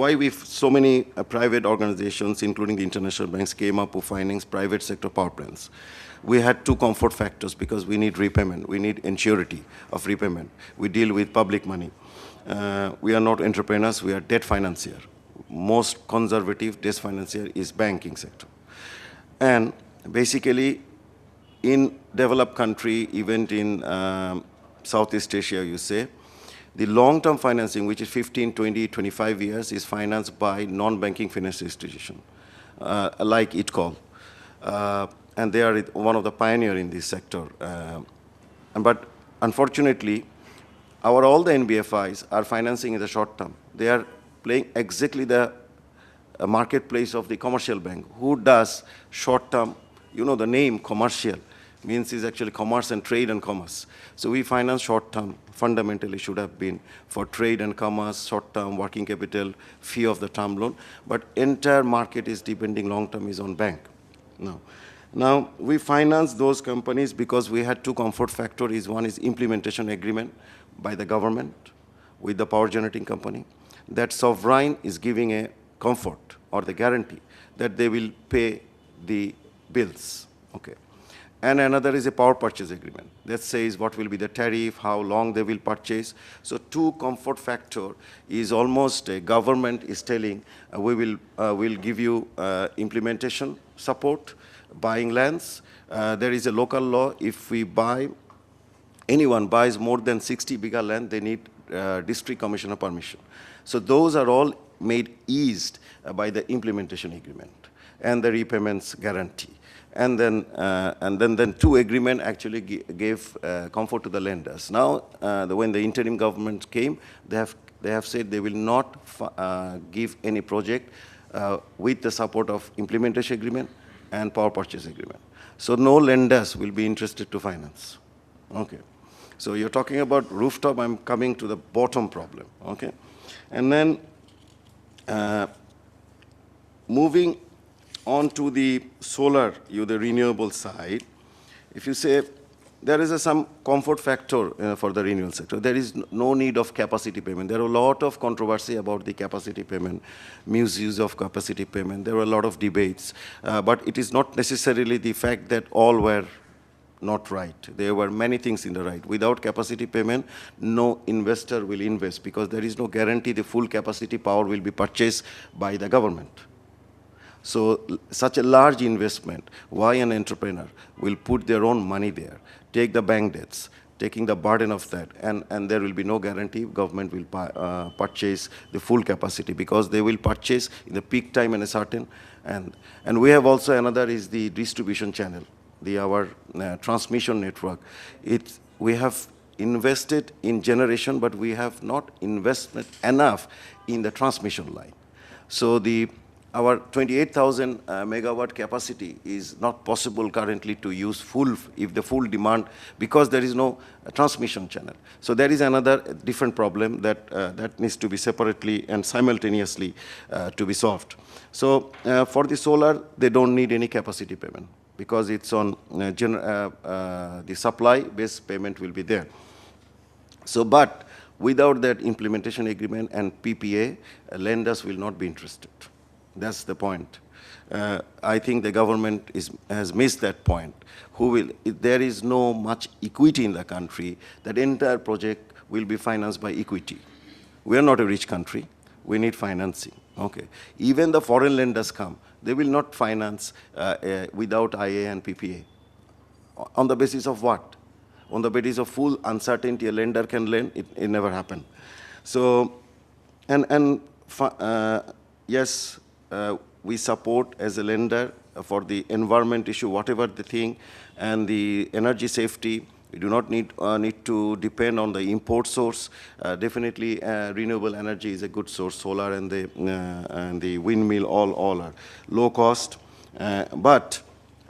so many private organizations, including the international banks, came up with finance private sector power plants. We had 2 comfort factors because we need repayment. We need surety of repayment. We deal with public money. We are not entrepreneurs, we are debt financier. Most conservative debt financier is banking sector. And basically, in developed country, even in Southeast Asia, you say, the long-term financing, which is 15, 20, 25 years, is financed by non-banking financial institution, like ITCOL. and they are one of the pioneers in this sector. But unfortunately, all the NBFIs are financing in the short term. They are playing exactly the marketplace of the commercial bank. Who does short term? You know, the name commercial means is actually commerce and trade and commerce. So we finance short term, fundamentally should have been for trade and commerce, short term, working capital, fee of the term loan, but entire market is depending long term is on bank. Now we finance those companies because we had two comfort factors. One is implementation agreement by the government with the power generating company. That sovereign is giving a comfort or the guarantee that they will pay the bills, okay. And another is a power purchase agreement that says what will be the tariff, how long they will purchase. So two comfort factor is almost a government is telling we will give you implementation support, buying lands. There is a local law, if we buy, anyone buys more than 60 bigger land, they need district commissioner permission. So those are all made eased by the implementation agreement and the repayments guarantee. And then two agreement actually gave comfort to the lenders. Now, when the interim government came, they have said they will not give any project with the support of implementation agreement and power purchase agreement. So no lenders will be interested to finance. Okay. So you're talking about rooftop, I'm coming to the bottom problem, okay? And then moving on to the solar, the renewable side, if you say there is some comfort factor for the renewable sector, there is no need of capacity payment. There are a lot of controversy about the capacity payment, misuse of capacity payment. There were a lot of debates, but it is not necessarily the fact that all were not right. There were many things in the right. Without capacity payment, no investor will invest because there is no guarantee the full capacity power will be purchased by the government. So such a large investment, why an entrepreneur will put their own money there, take the bank debts, taking the burden of that, and there will be no guarantee government will purchase the full capacity because they will purchase in the peak time and a certain, and we have also another is the distribution channel. Our transmission network. We have invested in generation, but we have not invested enough in the transmission line. So our 28,000 megawatt capacity is not possible currently to use if the full demand, because there is no transmission channel. So there is another different problem that needs to be separately and simultaneously to be solved. So for the solar, they don't need any capacity payment, because it's on the supply-based payment will be there. So, but without that implementation agreement and PPA, lenders will not be interested. That's the point. I think the government has missed that point. If there is no much equity in the country, that entire project will be financed by equity. We are not a rich country. We need financing. Okay. Even the foreign lenders come, they will not finance without IA and PPA. On the basis of what? On the basis of full uncertainty, a lender can lend, it never happened. So, yes, we support as a lender for the environment issue, whatever the thing, and the energy safety. We do not need to depend on the import source. Definitely, renewable energy is a good source. Solar and the windmill all are low cost. But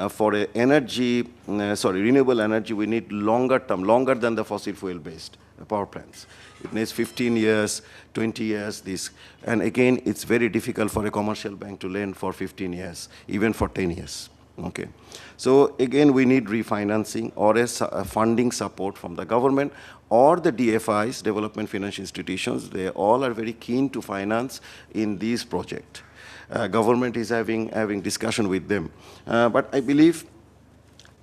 for renewable energy, we need longer term, longer than the fossil fuel based power plants. It needs 15 years, 20 years. And again, it's very difficult for a commercial bank to lend for 15 years, even for 10 years. Okay. So again, we need refinancing or a funding support from the government or the DFIs, Development Financial Institutions. They all are very keen to finance in these projects. Government is having discussion with them. But I believe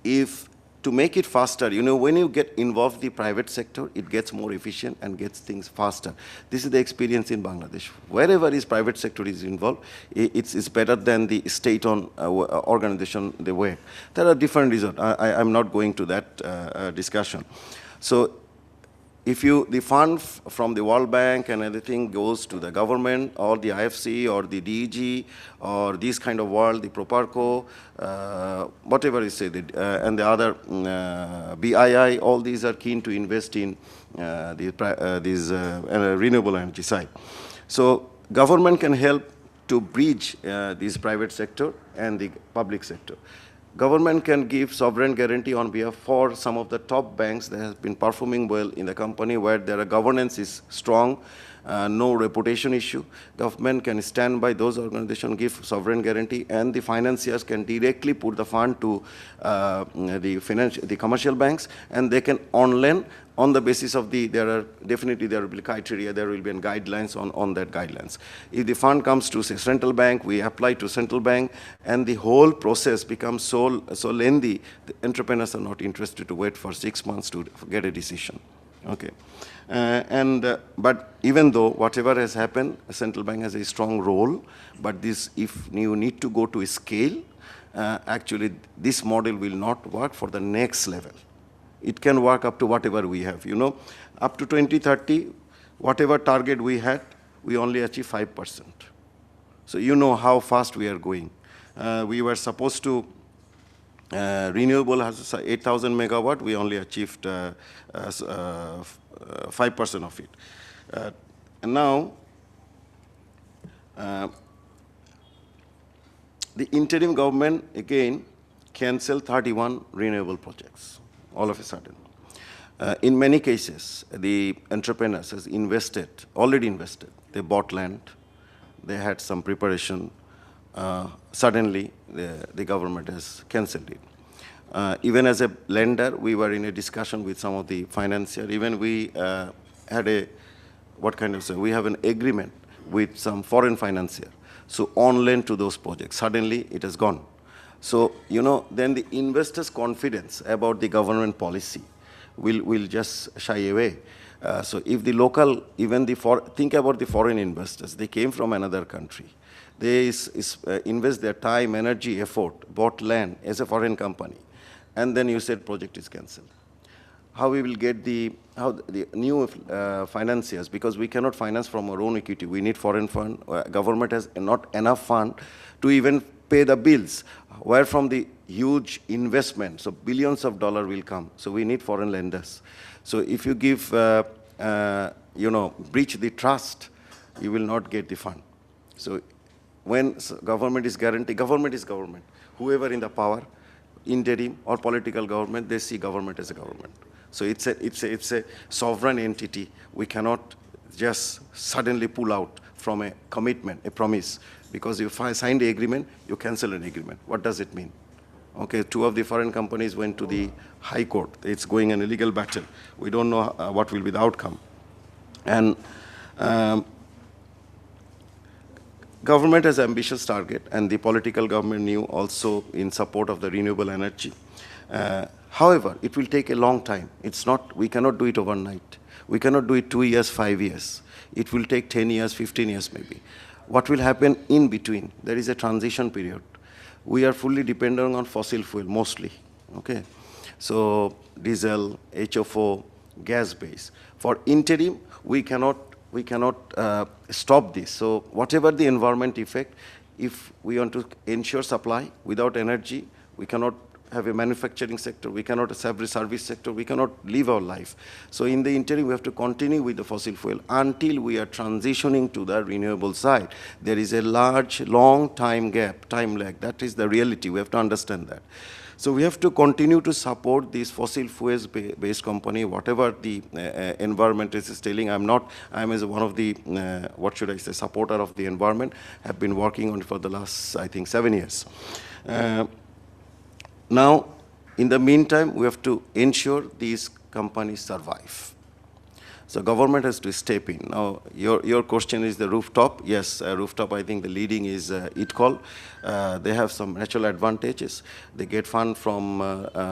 to make it faster, when you get involved the private sector, it gets more efficient and gets things faster. This is the experience in Bangladesh. Wherever is private sector is involved, it's better than the state-owned organization they work. There are different reasons. I'm not going to that discussion. So if the fund from the World Bank and everything goes to the government or the IFC or the DEG or these kind of world, the Proparco, whatever you say, and the other BII, all these are keen to invest in these renewable energy side. So government can help to bridge this private sector and the public sector. Government can give sovereign guarantee on behalf for some of the top banks that have been performing well in the company where their governance is strong, no reputation issue. Government can stand by those organizations, give sovereign guarantee, and the financiers can directly put the fund to the commercial banks, and they can on lend on the basis of there will be criteria, there will be guidelines on that guidelines. If the fund comes to, say, central bank, we apply to central bank, and the whole process becomes so lengthy, the entrepreneurs are not interested to wait for 6 months to get a decision. Okay. But even though whatever has happened, central bank has a strong role, but this, if you need to go to a scale, actually this model will not work for the next level. It can work up to whatever we have. Up to 2030, whatever target we had, we only achieve 5%. So you know how fast we are going. We were supposed to, renewable has 8,000 megawatt, we only achieved 5% of it. And now, the interim government, again, cancelled 31 renewable projects, all of a sudden. In many cases, the entrepreneurs has already invested. They bought land, they had some preparation. Suddenly, the government has cancelled it. Even as a lender, we were in a discussion with some of the financiers. Even we had we have an agreement with some foreign financier. So on lend to those projects. Suddenly, it has gone. So, then the investors' confidence about the government policy will just shy away. So if the local, think about the foreign investors, they came from another country. They invest their time, energy, effort, bought land as a foreign company, and then you said project is cancelled. How we will get the new financiers, because we cannot finance from our own equity. We need foreign fund. Government has not enough fund to even pay the bills, where from the huge investment, so billions of dollars will come. So we need foreign lenders. So if you give, breach the trust, you will not get the fund. So when government is guaranteed, government is government. Whoever in the power, interim or political government, they see government as a government. So it's a sovereign entity. We cannot just suddenly pull out from a commitment, a promise. Because you signed the agreement, you cancel an agreement. What does it mean? Okay, 2 of the foreign companies went to the High Court. It's going an illegal battle. We don't know what will be the outcome. And government has ambitious target, and the political government knew also in support of the renewable energy. However, it will take a long time. We cannot do it overnight. We cannot do it 2 years, 5 years. It will take 10 years, 15 years maybe. What will happen in between? There is a transition period. We are fully dependent on fossil fuel, mostly, okay? So diesel, HFO, gas base. For interim, we cannot stop this. So whatever the environment effect, if we want to ensure supply without energy, we cannot have a manufacturing sector, we cannot have a service sector, we cannot live our life. So in the interim, we have to continue with the fossil fuel until we are transitioning to the renewable side. There is a long time lag. That is the reality. We have to understand that. So we have to continue to support these fossil fuels-based company, whatever the environment is telling. I'm as one of the, supporter of the environment, have been working on it for the last, I think, 7 years. Now, in the meantime, we have to ensure these companies survive. So government has to step in. Now, your question is the rooftop. Yes, rooftop, I think the leading is ITCOL. They have some natural advantages. They get fund from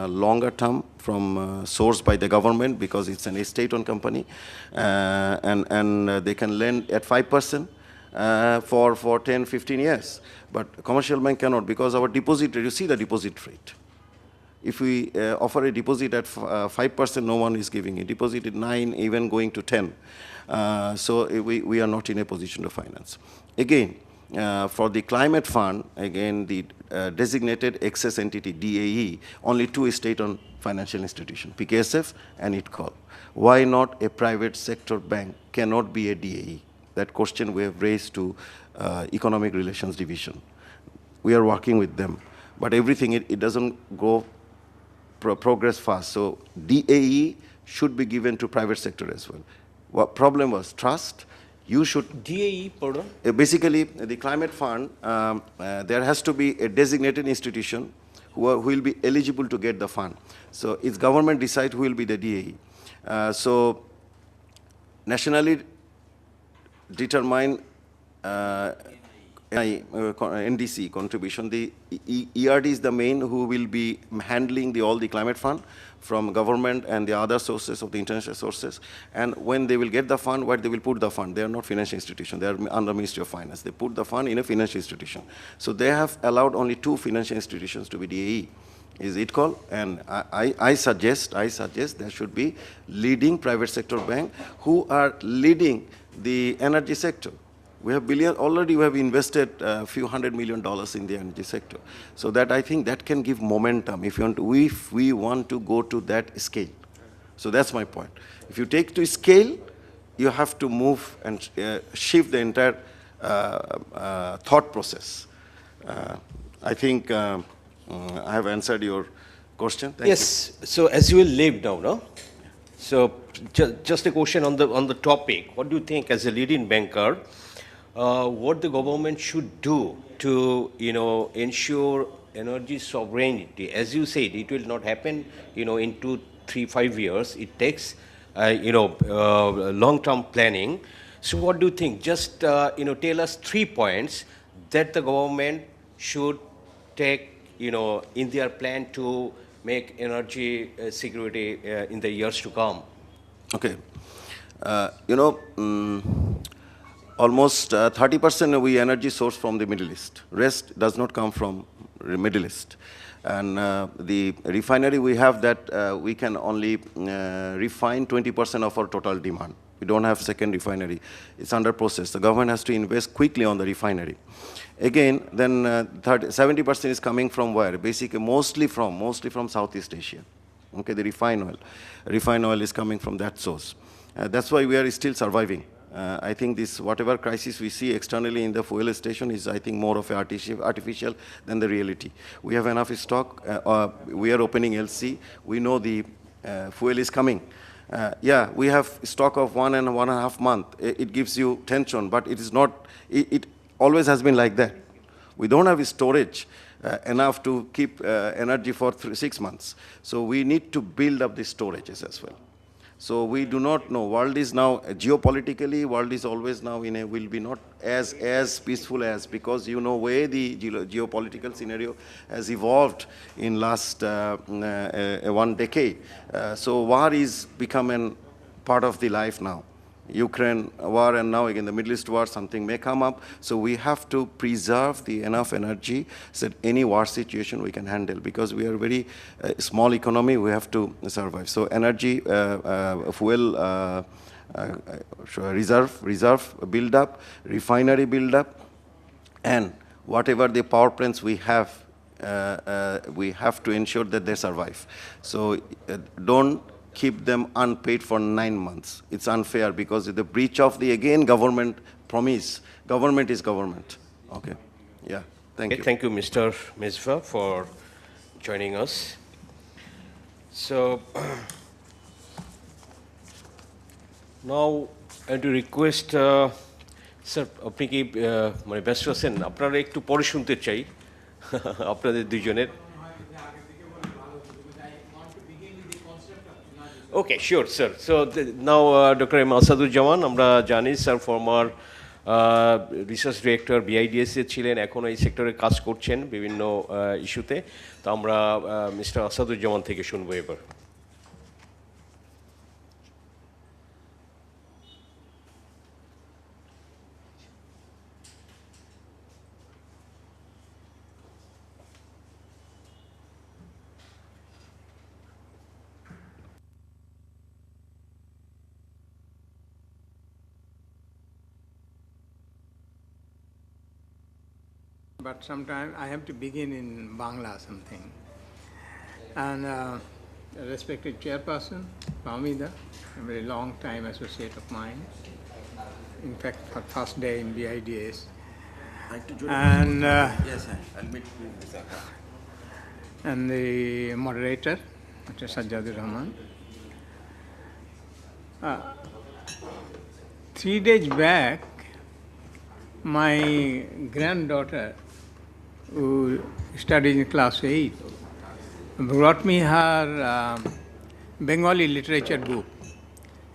longer term, from source by the government, because it's an state-owned company. And they can lend at 5% for 10, 15 years. But commercial bank cannot, because our deposit rate, you see the deposit rate. If we offer a deposit at 5%, no one is giving a deposit at 9, even going to 10. So we are not in a position to finance. Again, for the climate fund, again, the designated excess entity, DAE, only 2 state-owned financial institutions, PKSF and ITCOL. Why not a private sector bank cannot be a DAE? That question we have raised to Economic Relations Division. We are working with them, but everything, it doesn't go progress fast. So DAE should be given to private sector as well. What problem was? Trust. You should... DAE, pardon? Basically, the climate fund, there has to be a designated institution who will be eligible to get the fund. So it's government decide who will be the DAE. So nationally determined NDC contribution, the ERD is the main who will be handling all the climate fund from government and the other sources of the international sources. And when they will get the fund, where they will put the fund? They are not financial institution. They are under Ministry of Finance. They put the fund in a financial institution. So they have allowed only 2 financial institutions to be DAE. Is ITCOL, and I suggest there should be leading private sector bank who are leading the energy sector. We have already we have invested a few $100 million in the energy sector. So that I think that can give momentum if we want to go to that scale. So that's my point. If you take to scale, you have to move and shift the entire thought process. I think I have answered your question. Thank you. So as you will leave now, no? So just a question on the topic. What do you think as a leading banker, what the government should do to, ensure energy sovereignty? As you said, it will not happen, in 2, 3, 5 years. It takes, long-term planning. So what do you think? Just, tell us 3 points that the government should take, in their plan to make energy security in the years to come. Okay. Almost 30% we energy source from the Middle East. Rest does not come from the Middle East. And the refinery we have that we can only refine 20% of our total demand. We don't have second refinery. It's under process. The government has to invest quickly on the refinery. Again, then 70% is coming from where? Basically, mostly from Southeast Asia. Okay, the refined oil. Refined oil is coming from that source. That's why we are still surviving. I think this, whatever crisis we see externally in the fuel station is, I think, more of a artificial than the reality. We have enough stock. We are opening LC. We know the fuel is coming. Yeah, we have stock of 1 and 1.5 months. It gives you tension, but it is not, it always has been like that. We don't have storage enough to keep energy for 6 months. So we need to build up the storages as well. So we do not know. World is now, geopolitically, world is always now will be not as peaceful as, because where the geopolitical scenario has evolved in last 1 decade. So war is becoming part of the life now. Ukraine war and now again the Middle East war, something may come up. So we have to preserve the enough energy so that any war situation we can handle, because we are a very small economy, we have to survive. So energy, fuel reserve build up, refinery build up, and whatever the power plants we have to ensure that they survive. So don't keep them unpaid for 9 months. It's unfair, because the breach of the, again, government promise. Government is government. Okay. Yeah. Thank you. Thank you, Mr. Misbah, for joining us. So now I want to request, sir, আপনি কি মানে ব্যস্ত আছেন? আপনারা একটু পরে শুনতে চাই আপনাদের দুজনের। Okay, sure, sir. So now Dr. M. Asaduzzaman, আমরা জানি sir former research director BIDS এ ছিলেন, এখন এই সেক্টরে কাজ করছেন বিভিন্ন ইস্যুতে। তো আমরা মিস্টার আসাদুজ্জামান থেকে শুনবো এবার। but sometimes I have to begin in Bangla something. And respected chairperson, Pamida, a very long time associate of mine, in fact, for first day in BIDS. And, yes, I'll meet with Zaka. And the moderator, Mr. Sajjadur Rahman. 3 days back, my granddaughter, who studies in class 8, brought me her Bengali literature book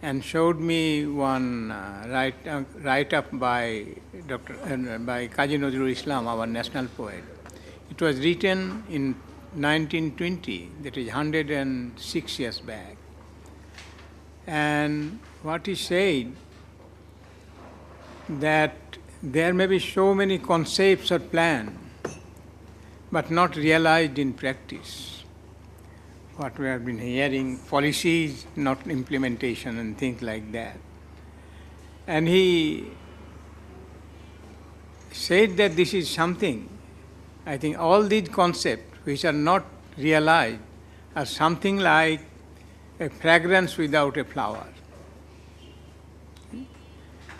and showed me one write-up by by Kazi Nazrul Islam, our national poet. It was written in 1920, that is 106 years back. And what he said, that there may be so many concepts or plans, but not realized in practice. What we have been hearing, policies, not implementation and things like that. And he said that this is something, I think all these concepts which are not realized are something like a fragrance without a flower.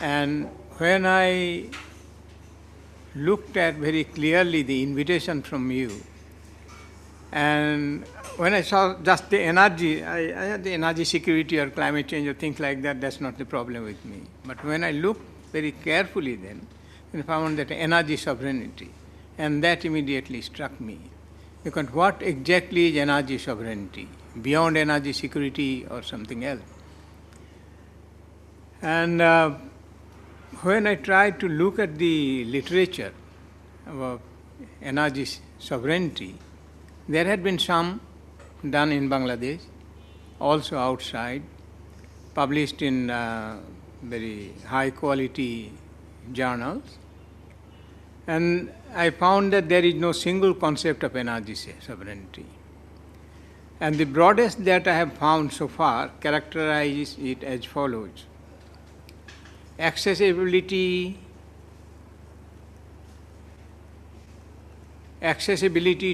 And when I looked at very clearly the invitation from you, and when I saw just the energy, I had the energy security or climate change or things like that, that's not the problem with me. But when I looked very carefully then, I found that energy sovereignty, and that immediately struck me. Because what exactly is energy sovereignty? Beyond energy security or something else? And when I tried to look at the literature about energy sovereignty, there had been some done in Bangladesh, also outside, published in very high quality journals. And I found that there is no single concept of energy sovereignty. And the broadest that I have found so far characterizes it as follows. Accessibility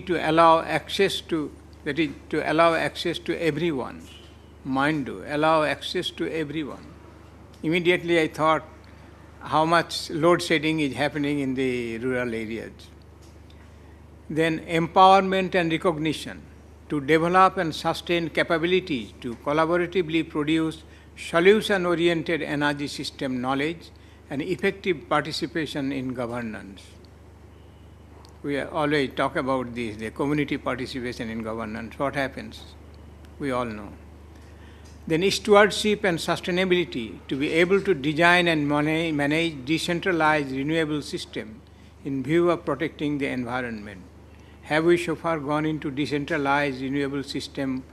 to allow access to, that is, to allow access to everyone. Mind you, allow access to everyone. Immediately I thought how much load shedding is happening in the rural areas. Then empowerment and recognition to develop and sustain capabilities to collaboratively produce solution-oriented energy system knowledge and effective participation in governance. We always talk about this, the community participation in governance. What happens? We all know. Then stewardship and sustainability to be able to design and manage decentralized renewable system in view of protecting the environment. Have we so far gone into decentralized renewable system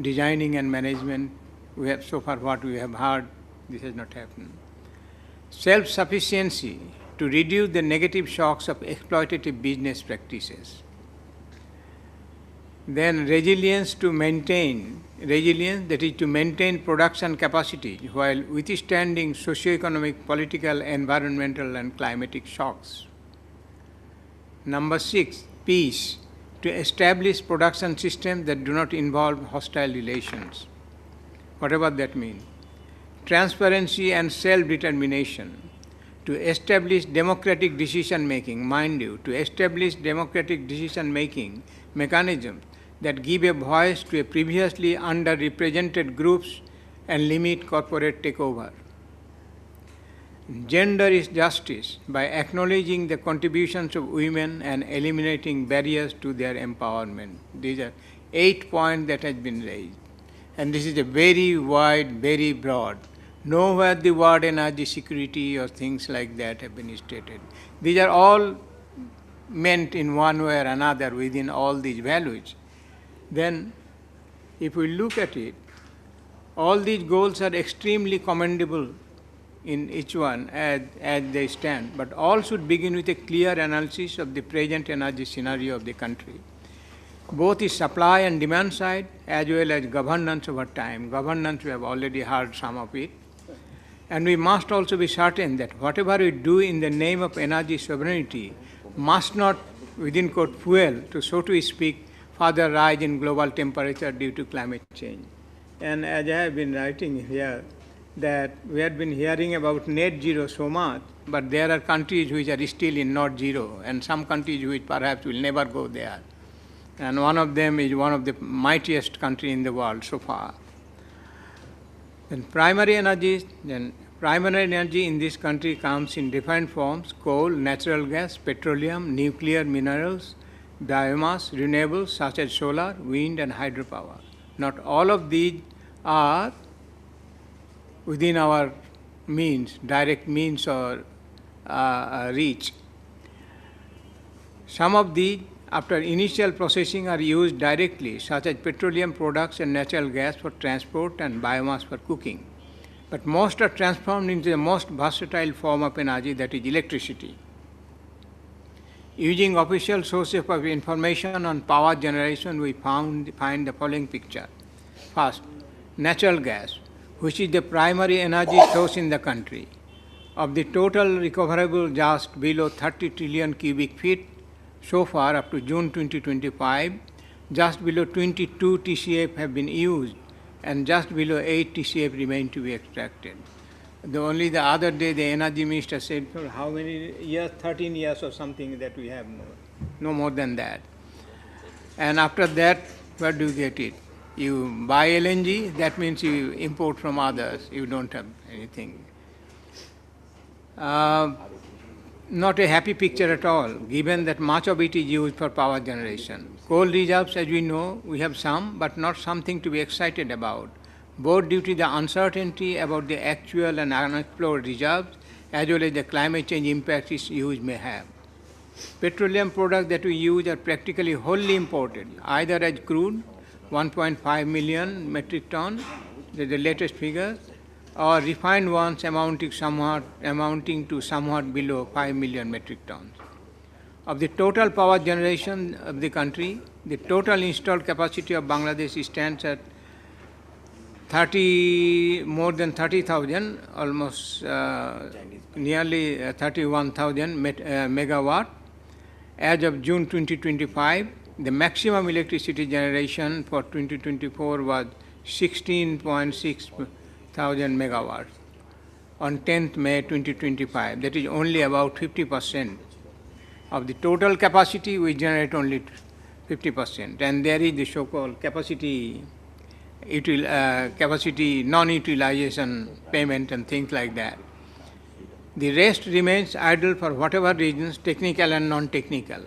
designing and management? We have so far what we have heard, this has not happened. Self-sufficiency to reduce the negative shocks of exploitative business practices. Then resilience, that is to maintain production capacity while withstanding socio-economic, political, environmental and climatic shocks. Number 6, peace, to establish production systems that do not involve hostile relations. Whatever that means. Transparency and self-determination, to establish democratic decision-making, mind you, to establish democratic decision-making mechanisms that give a voice to a previously underrepresented groups and limit corporate takeover. Gender is justice by acknowledging the contributions of women and eliminating barriers to their empowerment. These are 8 points that has been raised. And this is a very wide, very broad. Nowhere the word energy security or things like that have been stated. These are all meant in one way or another within all these values. Then, if we look at it, all these goals are extremely commendable in each one as they stand, but all should begin with a clear analysis of the present energy scenario of the country. Both the supply and demand side, as well as governance over time. Governance, we have already heard some of it. And we must also be certain that whatever we do in the name of energy sovereignty must not, within quote, fuel to, so to speak, further rise in global temperature due to climate change. And as I have been writing here, that we have been hearing about net zero so much, but there are countries which are still in not zero, and some countries which perhaps will never go there. And one of them is one of the mightiest country in the world so far. Then primary energy in this country comes in different forms: coal, natural gas, petroleum, nuclear, minerals, biomass, renewables such as solar, wind and hydropower. Not all of these are within our means, direct means or reach. Some of these, after initial processing, are used directly, such as petroleum products and natural gas for transport and biomass for cooking. But most are transformed into the most versatile form of energy, that is electricity. Using official sources of information on power generation, we find the following picture. First, natural gas, which is the primary energy source in the country. Of the total recoverable just below 30 trillion cubic feet, so far up to June 2025, just below 22 TCF have been used and just below 8 TCF remain to be extracted. Only the other day the energy minister said, for how many years, 13 years or something, that we have no more than that. And after that, where do you get it? You buy LNG, that means you import from others, you don't have anything. Not a happy picture at all, given that much of it is used for power generation. Coal reserves, as we know, we have some, but not something to be excited about, both due to the uncertainty about the actual and unexplored reserves, as well as the climate change impact its use may have. Petroleum products that we use are practically wholly imported, either as crude, 1.5 million metric ton, the latest figures, or refined ones amounting to somewhat below 5 million metric tons. Of the total power generation of the country, the total installed capacity of Bangladesh stands at more than 30,000, almost nearly 31,000 megawatt. As of June 2025, the maximum electricity generation for 2024 was 16.6 thousand megawatts on 10th May 2025. That is only about 50%. Of the total capacity, we generate only 50%. And there is the so-called capacity non-utilization payment and things like that. The rest remains idle for whatever reasons, technical and non-technical.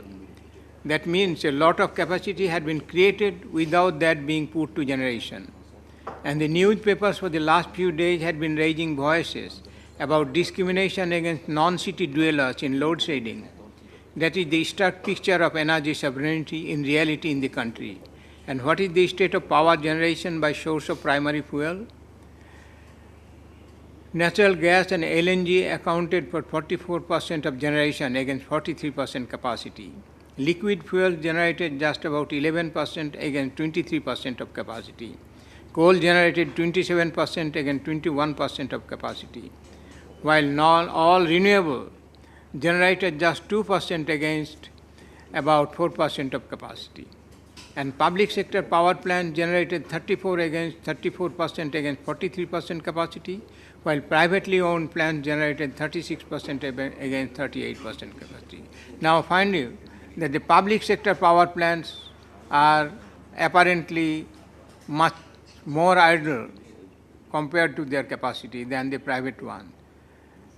That means a lot of capacity had been created without that being put to generation. And the newspapers for the last few days had been raising voices about discrimination against non-city dwellers in load shedding. That is the stark picture of energy sovereignty in reality in the country. And what is the state of power generation by source of primary fuel? Natural gas and LNG accounted for 44% of generation against 43% capacity. Liquid fuel generated just about 11% against 23% of capacity. Coal generated 27% against 21% of capacity, while all renewable generated just 2% against about 4% of capacity. And public sector power plants generated 34% against 43% capacity, while privately owned plants generated 36% against 38% capacity. Now find you that the public sector power plants are apparently much more idle compared to their capacity than the private one.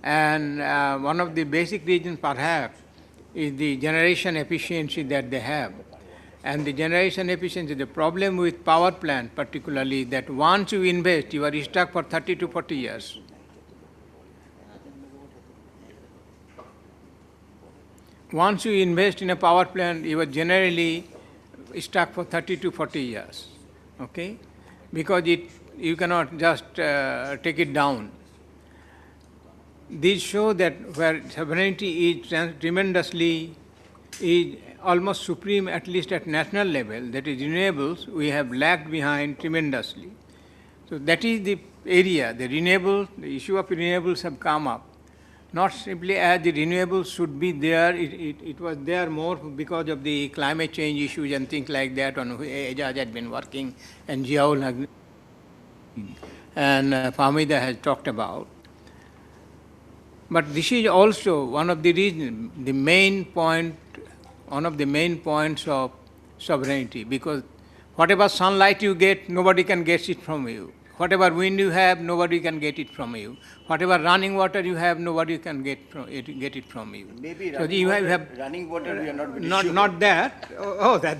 And one of the basic reasons perhaps is the generation efficiency that they have. And the generation efficiency, the problem with power plant particularly, that once you invest, you are stuck for 30 to 40 years. Once you invest in a power plant, you are generally stuck for 30 to 40 years, okay? Because you cannot just take it down. These show that where sovereignty is almost supreme, at least at national level, that is renewables, we have lagged behind tremendously. So that is the area, the issue of renewables have come up. not simply as the renewables should be there, it was there more because of the climate change issues and things like that on which Ejaz had been working and Ziaul and Fahmida has talked about. But this is also one of the reasons, one of the main points of sovereignty, because whatever sunlight you get, nobody can get it from you. Whatever wind you have, nobody can get it from you. Whatever running water you have, nobody can get it from you. Maybe so running, you water, have running water we are not that.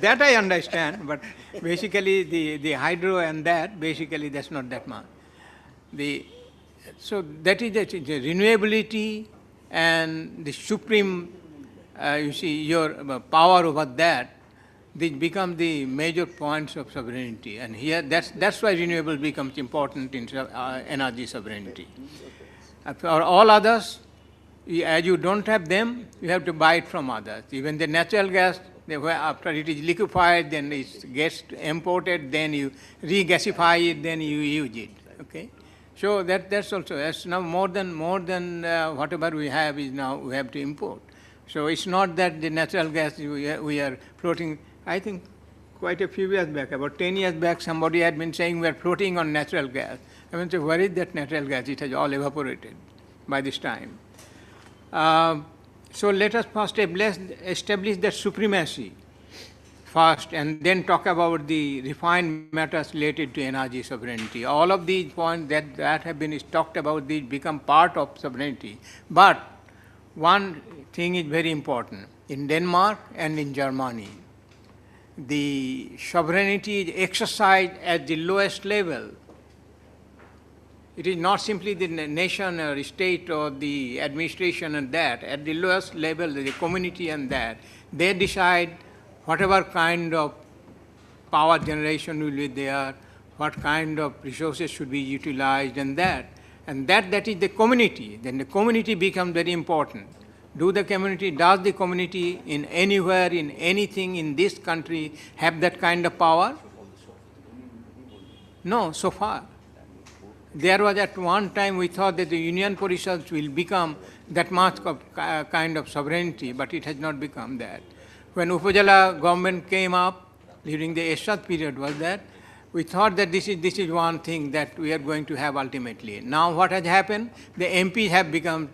That I understand. But basically the hydro and that, basically that's not that much. So that is the renewability and the supreme, you see, your power over that. These become the major points of sovereignty, and here that's why renewable becomes important in energy sovereignty. For all others, as you don't have them, you have to buy it from others. Even the natural gas, after it is liquefied, then it gets imported, then you regasify it, then you use it. Okay, so that's now more than whatever we have is now we have to import. So it's not that the natural gas we are floating. I think quite a few years back, about 10 years back, somebody had been saying we are floating on natural gas. I mean, so where is that natural gas? It has all evaporated by this time. So let us first establish that supremacy first, and then talk about the refined matters related to energy sovereignty. All of these points that have been talked about, these become part of sovereignty. But one thing is very important. In Denmark and in Germany, the sovereignty is exercised at the lowest level. It is not simply the nation or state or the administration and that. At the lowest level, the community and that, they decide whatever kind of power generation will be there, what kind of resources should be utilized and that. And that is the community. Then the community becomes very important. Does the community in anywhere, in anything in this country have that kind of power? No, so far. There was at one time we thought that the union Parishads will become that much of kind of sovereignty, but it has not become that. When Upajala government came up during the Ershad period was that, we thought that this is one thing that we are going to have ultimately. Now what has happened? The MPs have become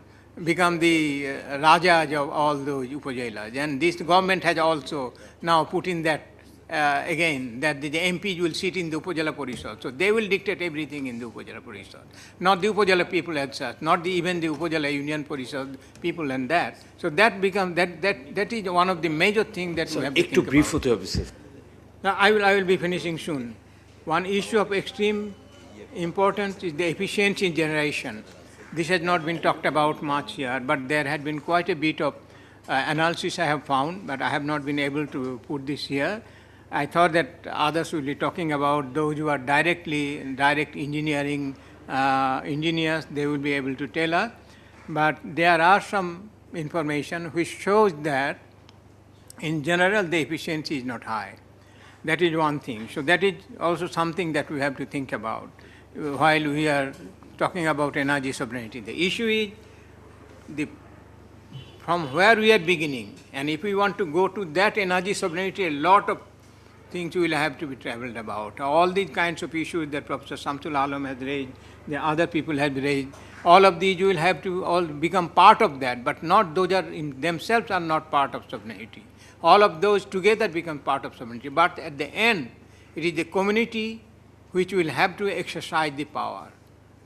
the Rajas of all those Upazilas. And this government has also now put in that again, that the MPs will sit in the Upajala Parishad. So they will dictate everything in the Upajala Parishad. Not the Upajala people as such, not even the Upajala Union Parishad people and that. So that becomes, that is one of the major things that we have to think about. brief hতে হবে sir. Now I will be finishing soon. One issue of extreme importance is the efficiency generation. This has not been talked about much here, but there had been quite a bit of analysis I have found, but I have not been able to put this here. I thought that others will be talking about those who are direct engineering engineers, they will be able to tell us. But there are some information which shows that in general the efficiency is not high. That is one thing. So that is also something that we have to think about while we are talking about energy sovereignty. The issue is from where we are beginning, and if we want to go to that energy sovereignty, a lot of things will have to be travelled about. All these kinds of issues that Professor Samsul Alam has raised, the other people have raised, all of these will have to all become part of that, but not those are in themselves are not part of sovereignty. All of those together become part of sovereignty. But at the end, it is the community which will have to exercise the power.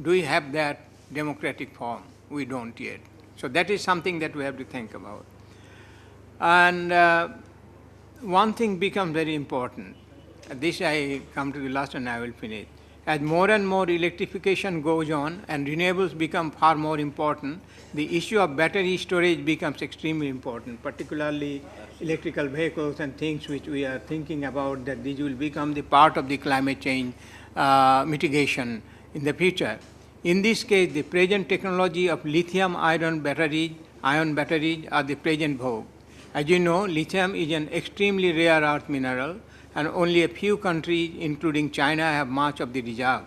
Do we have that democratic form? We don't yet. So that is something that we have to think about. And one thing becomes very important. This I come to the last and I will finish. As more and more electrification goes on and renewables become far more important, the issue of battery storage becomes extremely important, particularly electrical vehicles and things which we are thinking about that these will become the part of the climate change mitigation in the future. In this case, the present technology of lithium-ion batteries are the present vogue. As you know, lithium is an extremely rare earth mineral, and only a few countries, including China, have much of the reserve.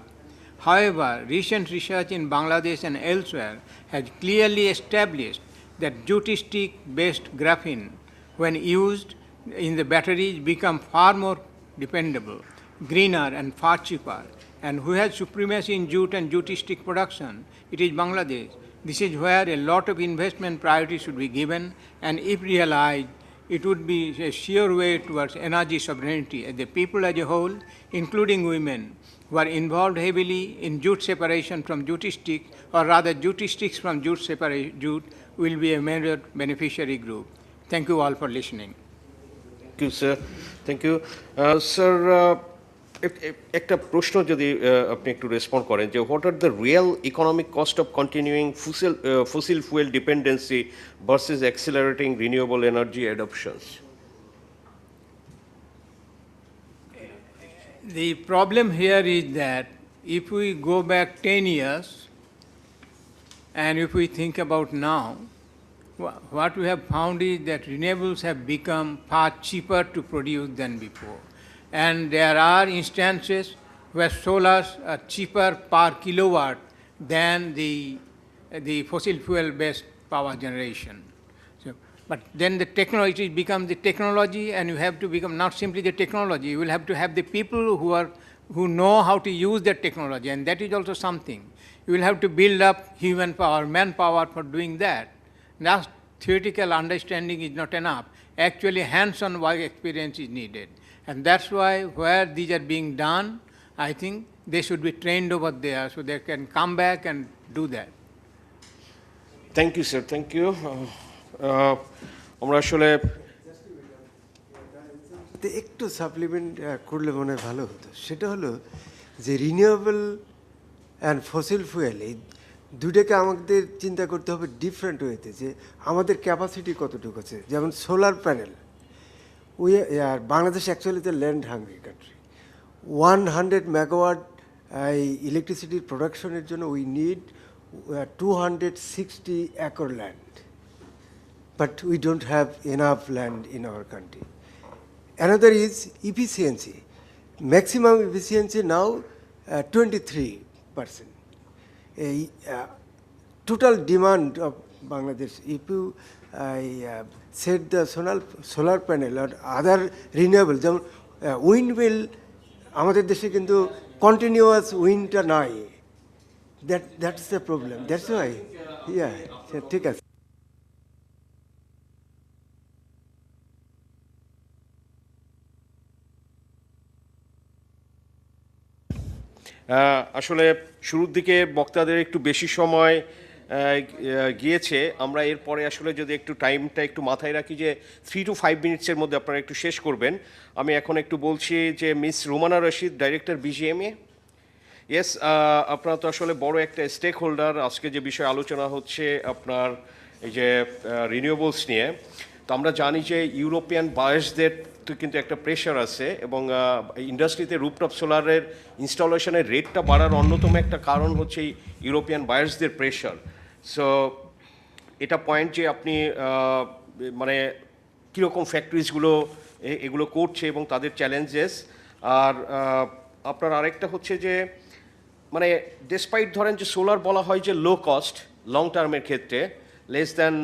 However, recent research in Bangladesh and elsewhere has clearly established that jute stick-based graphene, when used in the batteries, become far more dependable, greener, and far cheaper. And who has supremacy in jute and jute stick production? It is Bangladesh. This is where a lot of investment priority should be given, and if realized, it would be a sure way towards energy sovereignty. As the people as a whole, including women, who are involved heavily in jute separation from jute stick, or rather jute sticks from jute, will be a major beneficiary group. Thank you all for listening. Thank you, sir. Thank you. Sir, একটা প্রশ্ন যদি আপনি একটু respond করেন যে what are the real economic cost of continuing fossil fuel dependency versus accelerating renewable energy adoptions? The problem here is that if we go back 10 years, and if we think about now, what we have found is that renewables have become far cheaper to produce than before. And there are instances where solars are cheaper per kilowatt than the fossil fuel-based power generation. So, but then the technology becomes the technology, and you have to become not simply the technology, you will have to have the people who know how to use that technology, and that is also something. You will have to build up human power, manpower for doing that. Now, theoretical understanding is not enough. Actually, hands-on work experience is needed. And that's why where these are being done, I think they should be trained over there so they can come back and do that. Thank you sir, thank you. আমরা আসলে একটু supplement করলে মনে হয় ভালো হতো। সেটা হলো যে রিনিউয়েবল অ্যান্ড ফসিল ফুয়েল এই দুটাকে আমাদের চিন্তা করতে হবে ডিফারেন্ট ওয়েতে, যে আমাদের ক্যাপাসিটি কতটুকু আছে। যেমন সোলার প্যানেল, আর Bangladesh actually the land hungry country. 100 megawatt ইলেকট্রিসিটির প্রোডাকশনের জন্য we need 260 acre land, but we don't have enough land in our country. Another is efficiency. Maximum efficiency now 23%. Total demand of Bangladesh, if you set the solar panel or other renewable, যেমন wind mill আমাদের দেশে কিন্তু continuous উইন্ডটা নাই। That's the problem. That's why, yeah, ঠিক আছে। আসলে শুরুর দিকে বক্তাদের একটু বেশি সময় গিয়েছে। আমরা এরপরে আসলে যদি একটু টাইমটা একটু মাথায় রাখি যে 3 to 5 মিনিটসের মধ্যে আপনারা একটু শেষ করবেন। আমি এখন একটু বলছি যে miss Romana Rashid, director BGMA. Yes, আপনারা তো আসলে বড় একটা স্টেক হোল্ডার। আজকে যে বিষয়ে আলোচনা হচ্ছে আপনার এই যে রিনিউয়েবলস নিয়ে, তো আমরা জানি যে ইউরোপিয়ান বায়ার্সদের তো কিন্তু একটা প্রেশার আছে, এবং ইন্ডাস্ট্রিতে রুফটপ সোলারের ইনস্টলেশনের রেটটা বাড়ার অন্যতম একটা কারণ হচ্ছে ইউরোপিয়ান বায়ার্সদের প্রেশার। সো এটা পয়েন্ট যে আপনি মানে কীরকম ফ্যাক্টরিজগুলো এগুলো করছে এবং তাদের চ্যালেঞ্জেস। আর আপনার আরেকটা হচ্ছে যে মানে ডেসপাইট ধরেন যে সোলার বলা হয় যে লো কস্ট লং টার্মের ক্ষেত্রে, লেস দ্যান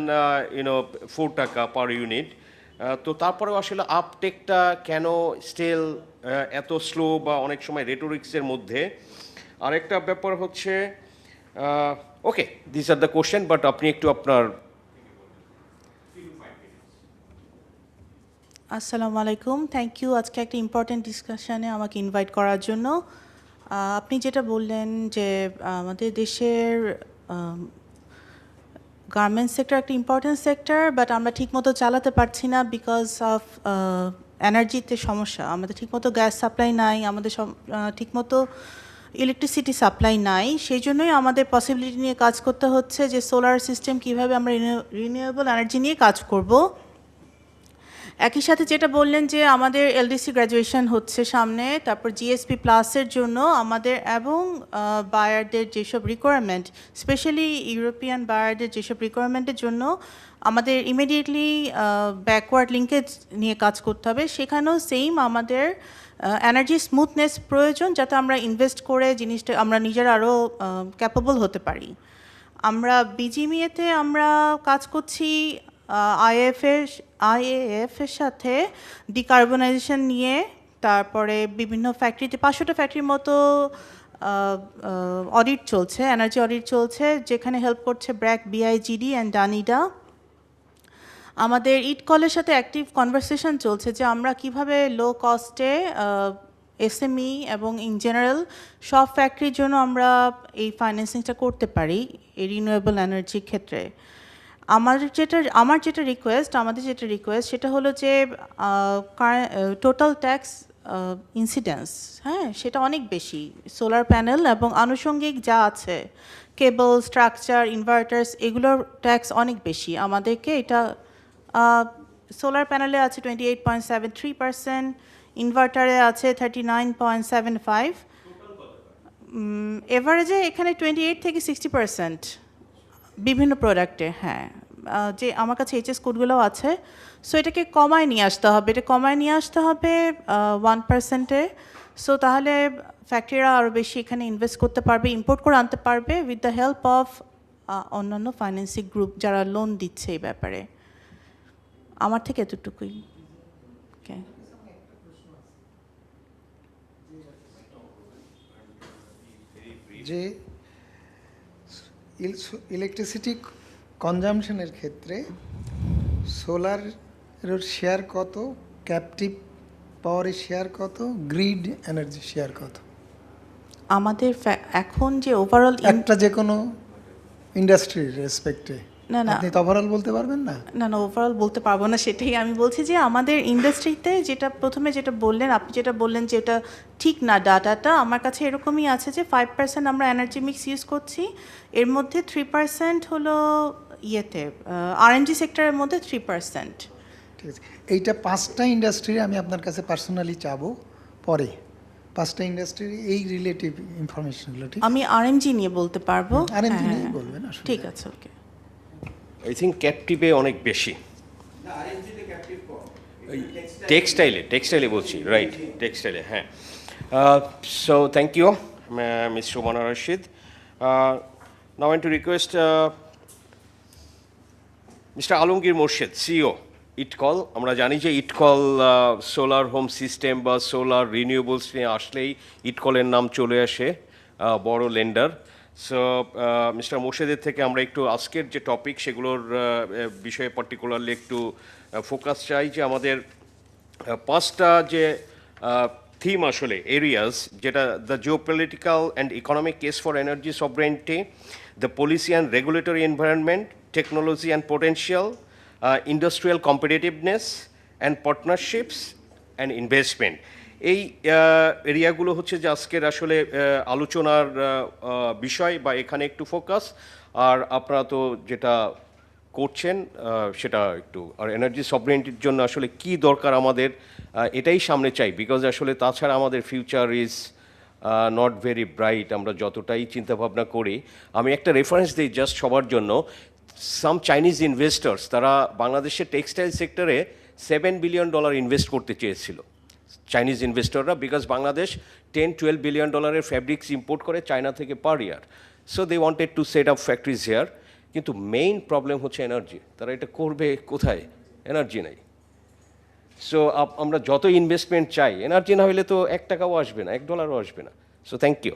4 টাকা পার ইউনিট, তো তারপরেও আসলে আপটেকটা কেন স্টিল এত স্লো বা অনেক সময় রেটোরিক্সের মধ্যে। আরেকটা ব্যাপার হচ্ছে okay, this are the question, but আপনি একটু আপনার। আসসালামু আলাইকুম, থ্যাংক ইউ আজকে একটা ইম্পর্টেন্ট ডিসকাশনে আমাকে ইনভাইট করার জন্য। আপনি যেটা বললেন যে আমাদের দেশের গার্মেন্টস সেক্টর একটা ইম্পর্টেন্ট সেক্টর, বাট আমরা ঠিকমতো চালাতে পারছি না বিকজ অফ এনার্জিতে সমস্যা। আমাদের ঠিকমতো গ্যাস সাপ্লাই নাই, আমাদের ঠিকমতো ইলেকট্রিসিটি সাপ্লাই নাই। সেই জন্যই আমাদের পসিবিলিটি নিয়ে কাজ করতে হচ্ছে যে সোলার সিস্টেম কীভাবে আমরা রিনিউয়েবল এনার্জি নিয়ে কাজ করব। একই সাথে যেটা বললেন যে আমাদের এলডিসি গ্র্যাজুয়েশন হচ্ছে সামনে, তারপর জিএসপি প্লাসের জন্য আমাদের এবং বায়ারদের যেসব রিকোয়ারমেন্ট, স্পেশালি ইউরোপিয়ান বায়ারদের যেসব রিকোয়ারমেন্টের জন্য আমাদের ইমিডিয়েটলি ব্যাকওয়ার্ড লিঙ্কেজ নিয়ে কাজ করতে হবে, সেখানেও সেম আমাদের এনার্জি স্মুথনেস প্রয়োজন, যাতে আমরা ইনভেস্ট করে জিনিসটা আমরা নিজেরা আরও ক্যাপেবল হতে পারি। আমরা বিজিএমইএতে আমরা কাজ করছি আইএএফের সাথে ডিকার্বনাইজেশন নিয়ে, তারপরে বিভিন্ন ফ্যাক্টরিতে 500টা ফ্যাক্টরির মতো অডিট চলছে, এনার্জি অডিট চলছে, যেখানে হেল্প করছে ব্র্যাক, বিআইজিডি অ্যান্ড ডানিডা। আমাদের ইটকলের সাথে অ্যাক্টিভ কনভারসেশন চলছে যে আমরা কিভাবে লো কস্টে এসএমই এবং ইন জেনারেল সব ফ্যাক্টরির জন্য আমরা এই ফাইন্যান্সিংটা করতে পারি এই রিনিউয়েবল এনার্জির ক্ষেত্রে। আমাদের যেটা রিকোয়েস্ট সেটা হলো যে টোটাল ট্যাক্স ইনসিডেন্স, হ্যাঁ, সেটা অনেক বেশি। সোলার প্যানেল এবং আনুষঙ্গিক যা আছে, কেবল, স্ট্রাকচার, ইনভার্টার্স, এগুলোর ট্যাক্স অনেক বেশি। আমাদেরকে এটা সোলার প্যানেলে আছে 28.73%, ইনভার্টারে আছে 39.75, এভারেজে এখানে 28 থেকে 60% বিভিন্ন প্রোডাক্টে। হ্যাঁ, যে আমার কাছে এইচএস কোডগুলোও আছে। সো এটাকে কমায় নিয়ে আসতে হবে, 1%-এ। সো তাহলে ফ্যাক্টরিরা আরও বেশি এখানে ইনভেস্ট করতে পারবে, ইম্পোর্ট করে আনতে পারবে উইথ দ্য হেল্প অফ অন্যান্য ফাইন্যান্সিং গ্রুপ যারা লোন দিচ্ছে এই ব্যাপারে। আমার থেকে এতটুকুই। ওকে, যে ইলেকট্রিসিটি কনজামশনের ক্ষেত্রে সোলারের শেয়ার কত, ক্যাপটিভ পাওয়ারের শেয়ার কত, গ্রিড এনার্জি শেয়ার কত? আমাদের এখন যে ওভারঅল একটা যে কোনো ইন্ডাস্ট্রির রেসপেক্টে না, আপনি তো ওভারঅল বলতে পারবেন না? না, ওভারঅল বলতে পারবো না, সেটাই আমি বলছি যে আমাদের ইন্ডাস্ট্রিতে প্রথমে যেটা বললেন, আপনি যেটা বললেন যে এটা ঠিক না, ডাটাটা আমার কাছে এরকমই আছে যে 5% আমরা এনার্জি মিক্স ইউজ করছি, এর মধ্যে 3% হলো আরএনজি সেক্টরের মধ্যে 3%। ঠিক আছে, এইটা 5টা ইন্ডাস্ট্রি আমি আপনার কাছে পার্সোনালি চাবো পরে, 5টা ইন্ডাস্ট্রির এই রিলেটিভ ইনফরমেশনগুলো। ঠিক, আমি আরএমজি নিয়ে বলতে পারবো, আরএমজি নিয়ে বলবেন। ঠিক আছে, ওকে। আই থিঙ্ক ক্যাপটিভে অনেক বেশি, টেক্সটাইলে বলছি, রাইট, টেক্সটাইলে, হ্যাঁ। So thank you miss Sumona Rashid. Now I to request mister Alamgir Morshed, CEO IDCOL. আমরা জানি যে ইটকল সোলার হোম সিস্টেম বা সোলার রিনিউয়েবলস নিয়ে আসলেই ইটকলের নাম চলে আসে, বড় লেন্ডার। সো মিস্টার মোর্শেদের থেকে আমরা একটু আজকের যে টপিক সেগুলোর বিষয়ে পার্টিকুলারলি একটু ফোকাস চাই, যে আমাদের 5টা যে থিম আসলে এরিয়াস, যেটা the geopolitical and economic case for energy sovereignty, the policy and regulatory environment, technology and potential, industrial competitiveness and partnerships and investment. এই এরিয়াগুলো হচ্ছে যে আজকের আসলে আলোচনার বিষয় বা এখানে একটু ফোকাস। আর আপনারা তো যেটা করছেন সেটা একটু, আর এনার্জি সভরেন্টির জন্য আসলে কি দরকার আমাদের, এটাই সামনে চাই, বিকজ আসলে তাছাড়া আমাদের future is not very bright, আমরা যতটাই চিন্তাভাবনা করি। আমি একটা রেফারেন্স দিই জাস্ট সবার জন্য। সাম চাইনিজ ইনভেস্টার্স, তারা বাংলাদেশের টেক্সটাইল সেক্টরে $7 বিলিয়ন ইনভেস্ট করতে চেয়েছিল, চাইনিজ ইনভেস্টররা, because Bangladesh $10-12 billion fabrics import করে চায়না থেকে per year. So they wanted to set up factories here. কিন্তু মেইন প্রবলেম হচ্ছে এনার্জি, তারা এটা করবে কোথায়? এনার্জি নাই। সো আমরা যত ইনভেস্টমেন্ট চাই, এনার্জি না হলে তো $1 আসবে না, $1 আসবে না। So thank you.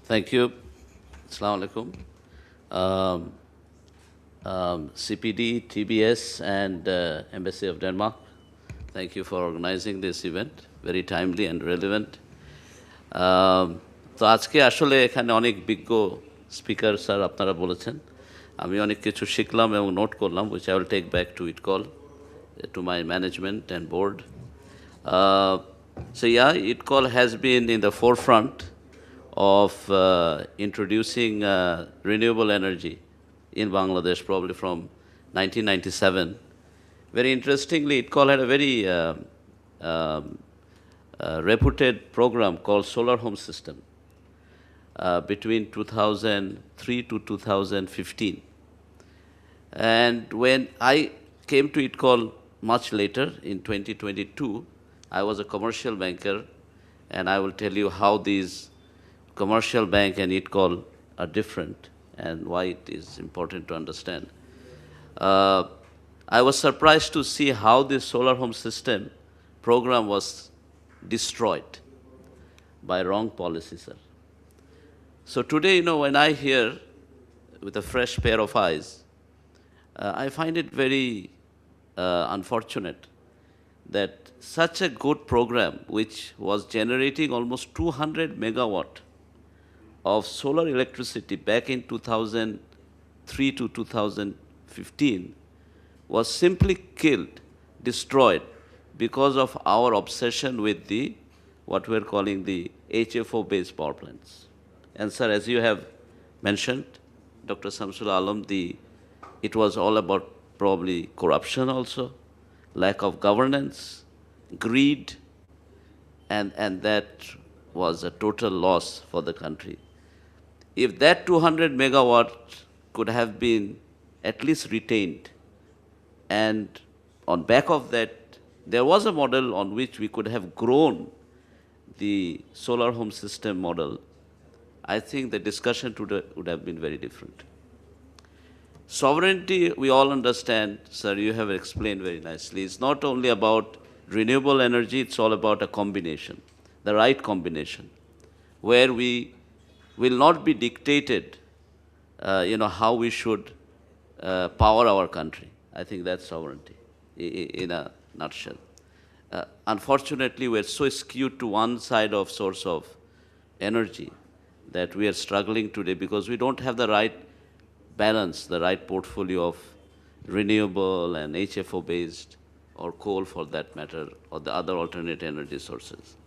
Thank you. Assalamu alaikum. CPD, TBS, and Embassy of Denmark, thank you for organizing this event, very timely and relevant. তো আজকে আসলে এখানে অনেক বিজ্ঞ স্পিকার স্যার আপনারা বলেছেন, আমি অনেক কিছু শিখলাম এবং নোট করলাম, which I will take back to ITCOL, to my management and board. So yeah, ITCOL has been in the forefront of introducing renewable energy in Bangladesh, probably from 1997, Very interestingly, ITCOL had a very reputed program called Solar Home System between 2003 to 2015. And when I came to ITCOL much later, in 2022, I was a commercial banker, and I will tell you how these commercial bank and ITCOL are different and why it is important to understand. I was surprised to see how this solar home system program was destroyed by wrong policy, sir. So today, you know, when I hear with a fresh pair of eyes, I find it very unfortunate that such a good program, which was generating almost 200 megawatt of solar electricity back in 2003 to 2015, was simply killed, destroyed, because of our obsession with the, what we're calling the HFO-based power plants. And sir, as you have mentioned, Dr. Samsul Alam, it was all about probably corruption also, lack of governance, greed, and that was a total loss for the country. If that 200 megawatt could have been at least retained, and on back of that, there was a model on which we could have grown the solar home system model, I think the discussion today would have been very different. Sovereignty, we all understand, sir, you have explained very nicely. It's not only about renewable energy, it's all about a combination, the right combination, where we will not be dictated, how we should power our country. I think that's sovereignty in a nutshell. Unfortunately, we're so skewed to one side of source of energy that we are struggling today because we don't have the right balance, the right portfolio of renewable and HFO-based or coal for that matter, or the other alternate energy sources.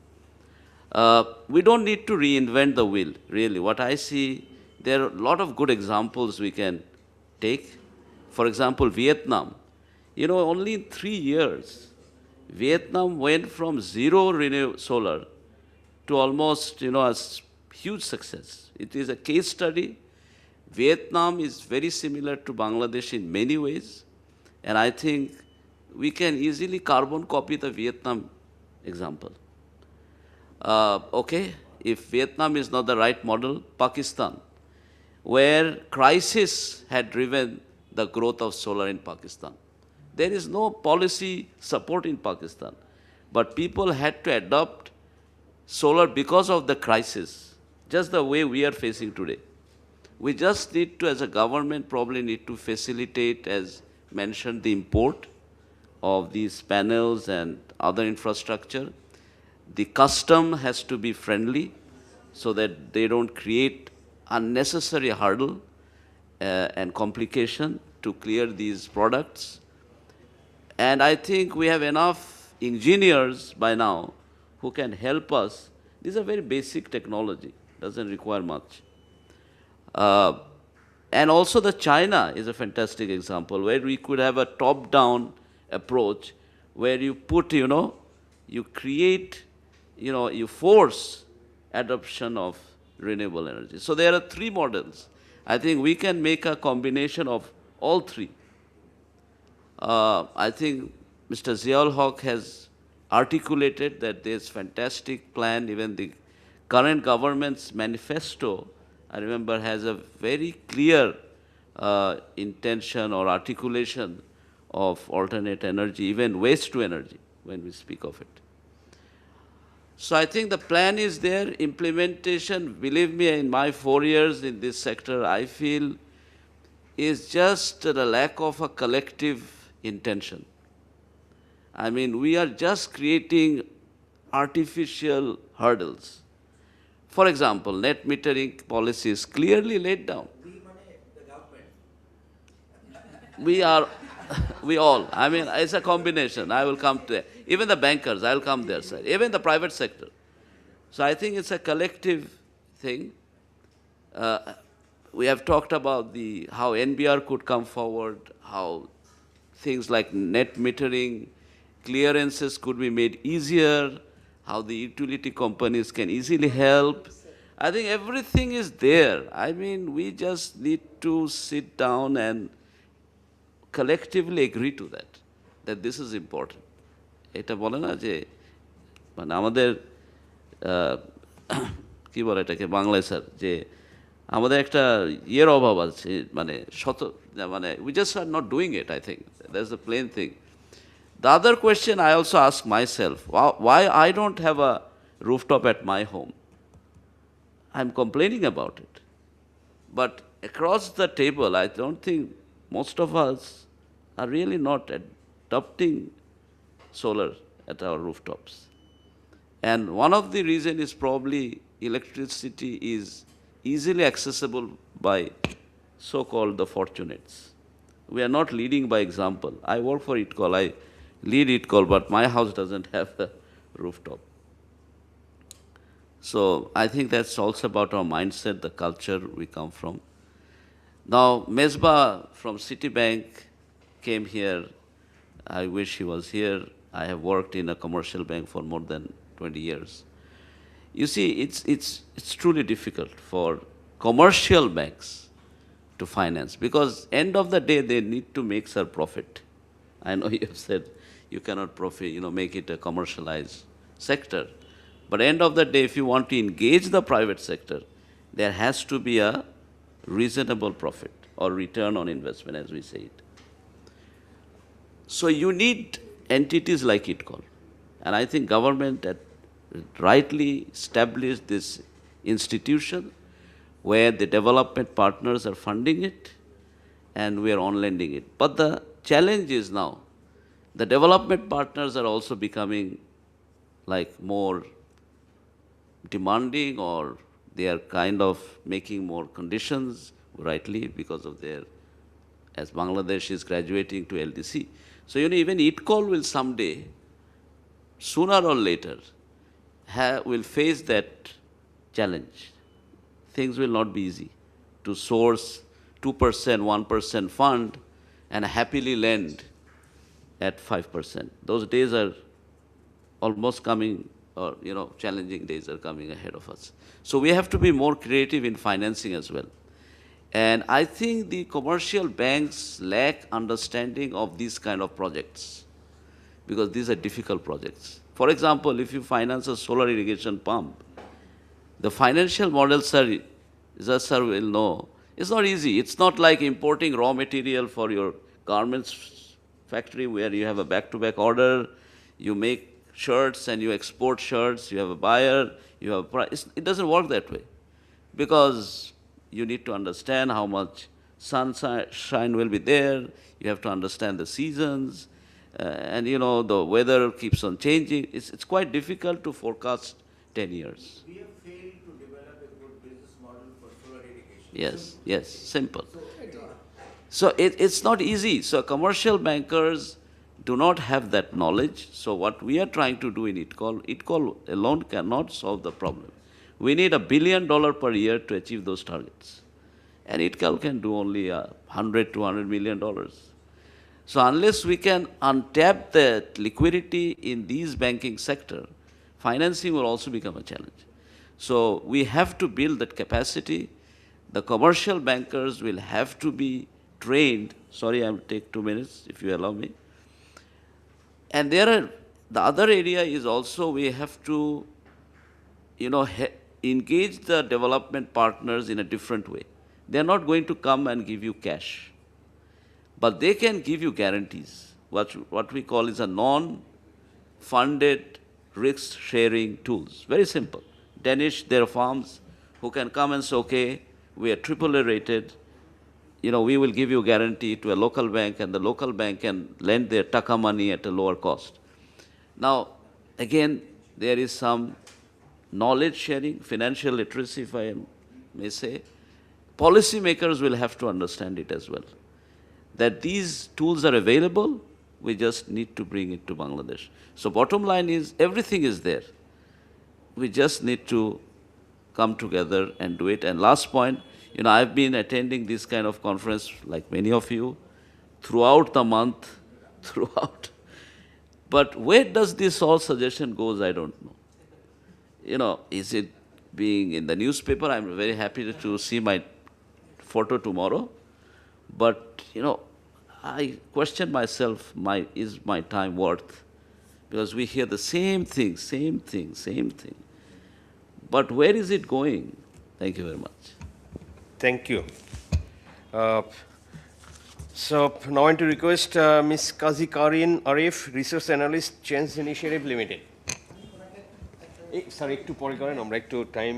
We don't need to reinvent the wheel, really. What I see, there are a lot of good examples we can take. For example, Vietnam. You know, only in 3 years, Vietnam went from zero solar to almost, a huge success. It is a case study. Vietnam is very similar to Bangladesh in many ways, and I think we can easily carbon copy the Vietnam example. Okay, if Vietnam is not the right model, Pakistan, where crisis had driven the growth of solar in Pakistan. There is no policy support in Pakistan, but people had to adopt solar because of the crisis, just the way we are facing today. We just need to, as a government, probably need to facilitate, as mentioned, the import of these panels and other infrastructure. The custom has to be friendly so that they don't create unnecessary hurdle and complication to clear these products. And I think we have enough engineers by now who can help us. These are very basic technology, doesn't require much. And also the China is a fantastic example where we could have a top-down approach where you put, you create, you force adoption of renewable energy. So there are 3 models. I think we can make a combination of all 3. I think Mr. Ziaul Haq has articulated that there's fantastic plan. Even the current government's manifesto, I remember, has a very clear intention or articulation of alternate energy, even waste to energy, when we speak of it. So I think the plan is there. Implementation, believe me, in my 4 years in this sector, I feel is just the lack of a collective intention. I mean, we are just creating artificial hurdles. For example, net metering policy is clearly laid down. We all, I mean, it's a combination. I will come to it. Even the bankers, I will come there, sir. Even the private sector. So I think it's a collective thing. We have talked about how NBR could come forward, how things like net metering, clearances could be made easier, how the utility companies can easily help. I think everything is there. I mean, we just need to sit down and collectively agree to that this is important. এটা বলে না যে মানে আমাদের কি বলে এটাকে বাংলায় স্যার যে আমাদের একটা ইয়ের অভাব আছে মানে মানে we just are not doing it, I think. That's the plain thing. The other question I also ask myself, why I don't have a rooftop at my home? I'm complaining about it. But across the table, I don't think most of us are really not adopting solar at our rooftops. And one of the reasons is probably electricity is easily accessible by so-called the fortunates. We are not leading by example. I work for ITCOL, I lead ITCOL, but my house doesn't have the rooftop. So I think that's also about our mindset, the culture we come from. Now, Mesbah from Citibank came here. I wish he was here. I have worked in a commercial bank for more than 20 years. You see, it's truly difficult for commercial banks to finance because end of the day, they need to make some profit. I know you have said you cannot profit, make it a commercialized sector. But end of the day, if you want to engage the private sector, there has to be a reasonable profit or return on investment, as we say it. So you need entities like ITCOL. And I think government had rightly established this institution where the development partners are funding it and we are on-lending it. But the challenge is now, the development partners are also becoming like more demanding, or they are kind of making more conditions, rightly, because of their, as Bangladesh is graduating to LDC. So, even ITCOL will someday, sooner or later, will face that challenge. Things will not be easy to source 2%, 1% fund and happily lend at 5%. Those days are almost coming, or challenging days are coming ahead of us. So we have to be more creative in financing as well. And I think the commercial banks lack understanding of these kind of projects because these are difficult projects. For example, if you finance a solar irrigation pump, the financial models, sir will know, it's not easy. It's not like importing raw material for your garments factory where you have a back-to-back order, you make shirts and you export shirts, you have a buyer, you have a price. It doesn't work that way because you need to understand how much sunshine will be there, you have to understand the seasons, and the weather keeps on changing. It's quite difficult to forecast 10 years. We have failed to develop a good business model for solar irrigation. Yes, simple. So it's not easy. So commercial bankers do not have that knowledge. So what we are trying to do in ITCOL alone cannot solve the problem. We need $1 billion per year to achieve those targets. And ITCOL can do only $100, $200 million. So unless we can untap the liquidity in these banking sector, financing will also become a challenge. So we have to build that capacity. The commercial bankers will have to be trained. Sorry, I'll take 2 minutes if you allow me. And the other area is also we have to, engage the development partners in a different way. They're not going to come and give you cash, but they can give you guarantees. What we call is a non-funded risk-sharing tools. Very simple. Danish, their farms, who can come and say, okay, we are AAA rated, we will give you guarantee to a local bank, and the local bank can lend their taka money at a lower cost. Now, again, there is some knowledge sharing, financial literacy, if I may say. Policymakers will have to understand it as well, that these tools are available, we just need to bring it to Bangladesh. So bottom line is, everything is there. We just need to come together and do it. And last point, I've been attending this kind of conference, like many of you, throughout the month. throughout. But where does this all suggestion goes, I don't know. You know, is it being in the newspaper? I'm very happy to see my photo tomorrow. But, you know, I question myself, is my time worth? Because we hear the same thing, same thing, same thing. But where is it going? Thank you very much. Thank you. So now I want to request Ms. Kazi Karin Arif, Research Analyst, Change Initiative Limited. Sorry, একটু পরে করেন, আমরা একটু time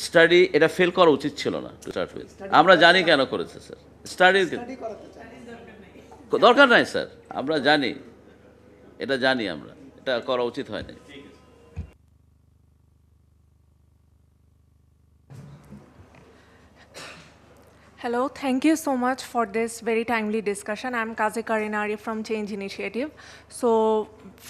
study এটা fail করা উচিত ছিল না টু স্টার্ট উইথ। আমরা জানি কেন করেছে স্যার, স্টাডি দরকার নাই স্যার, আমরা জানি, এটা জানি আমরা, এটা করা উচিত হয় না। Hello, thank you so much for this very timely discussion. I'm Kazi Karinari from Change Initiative. So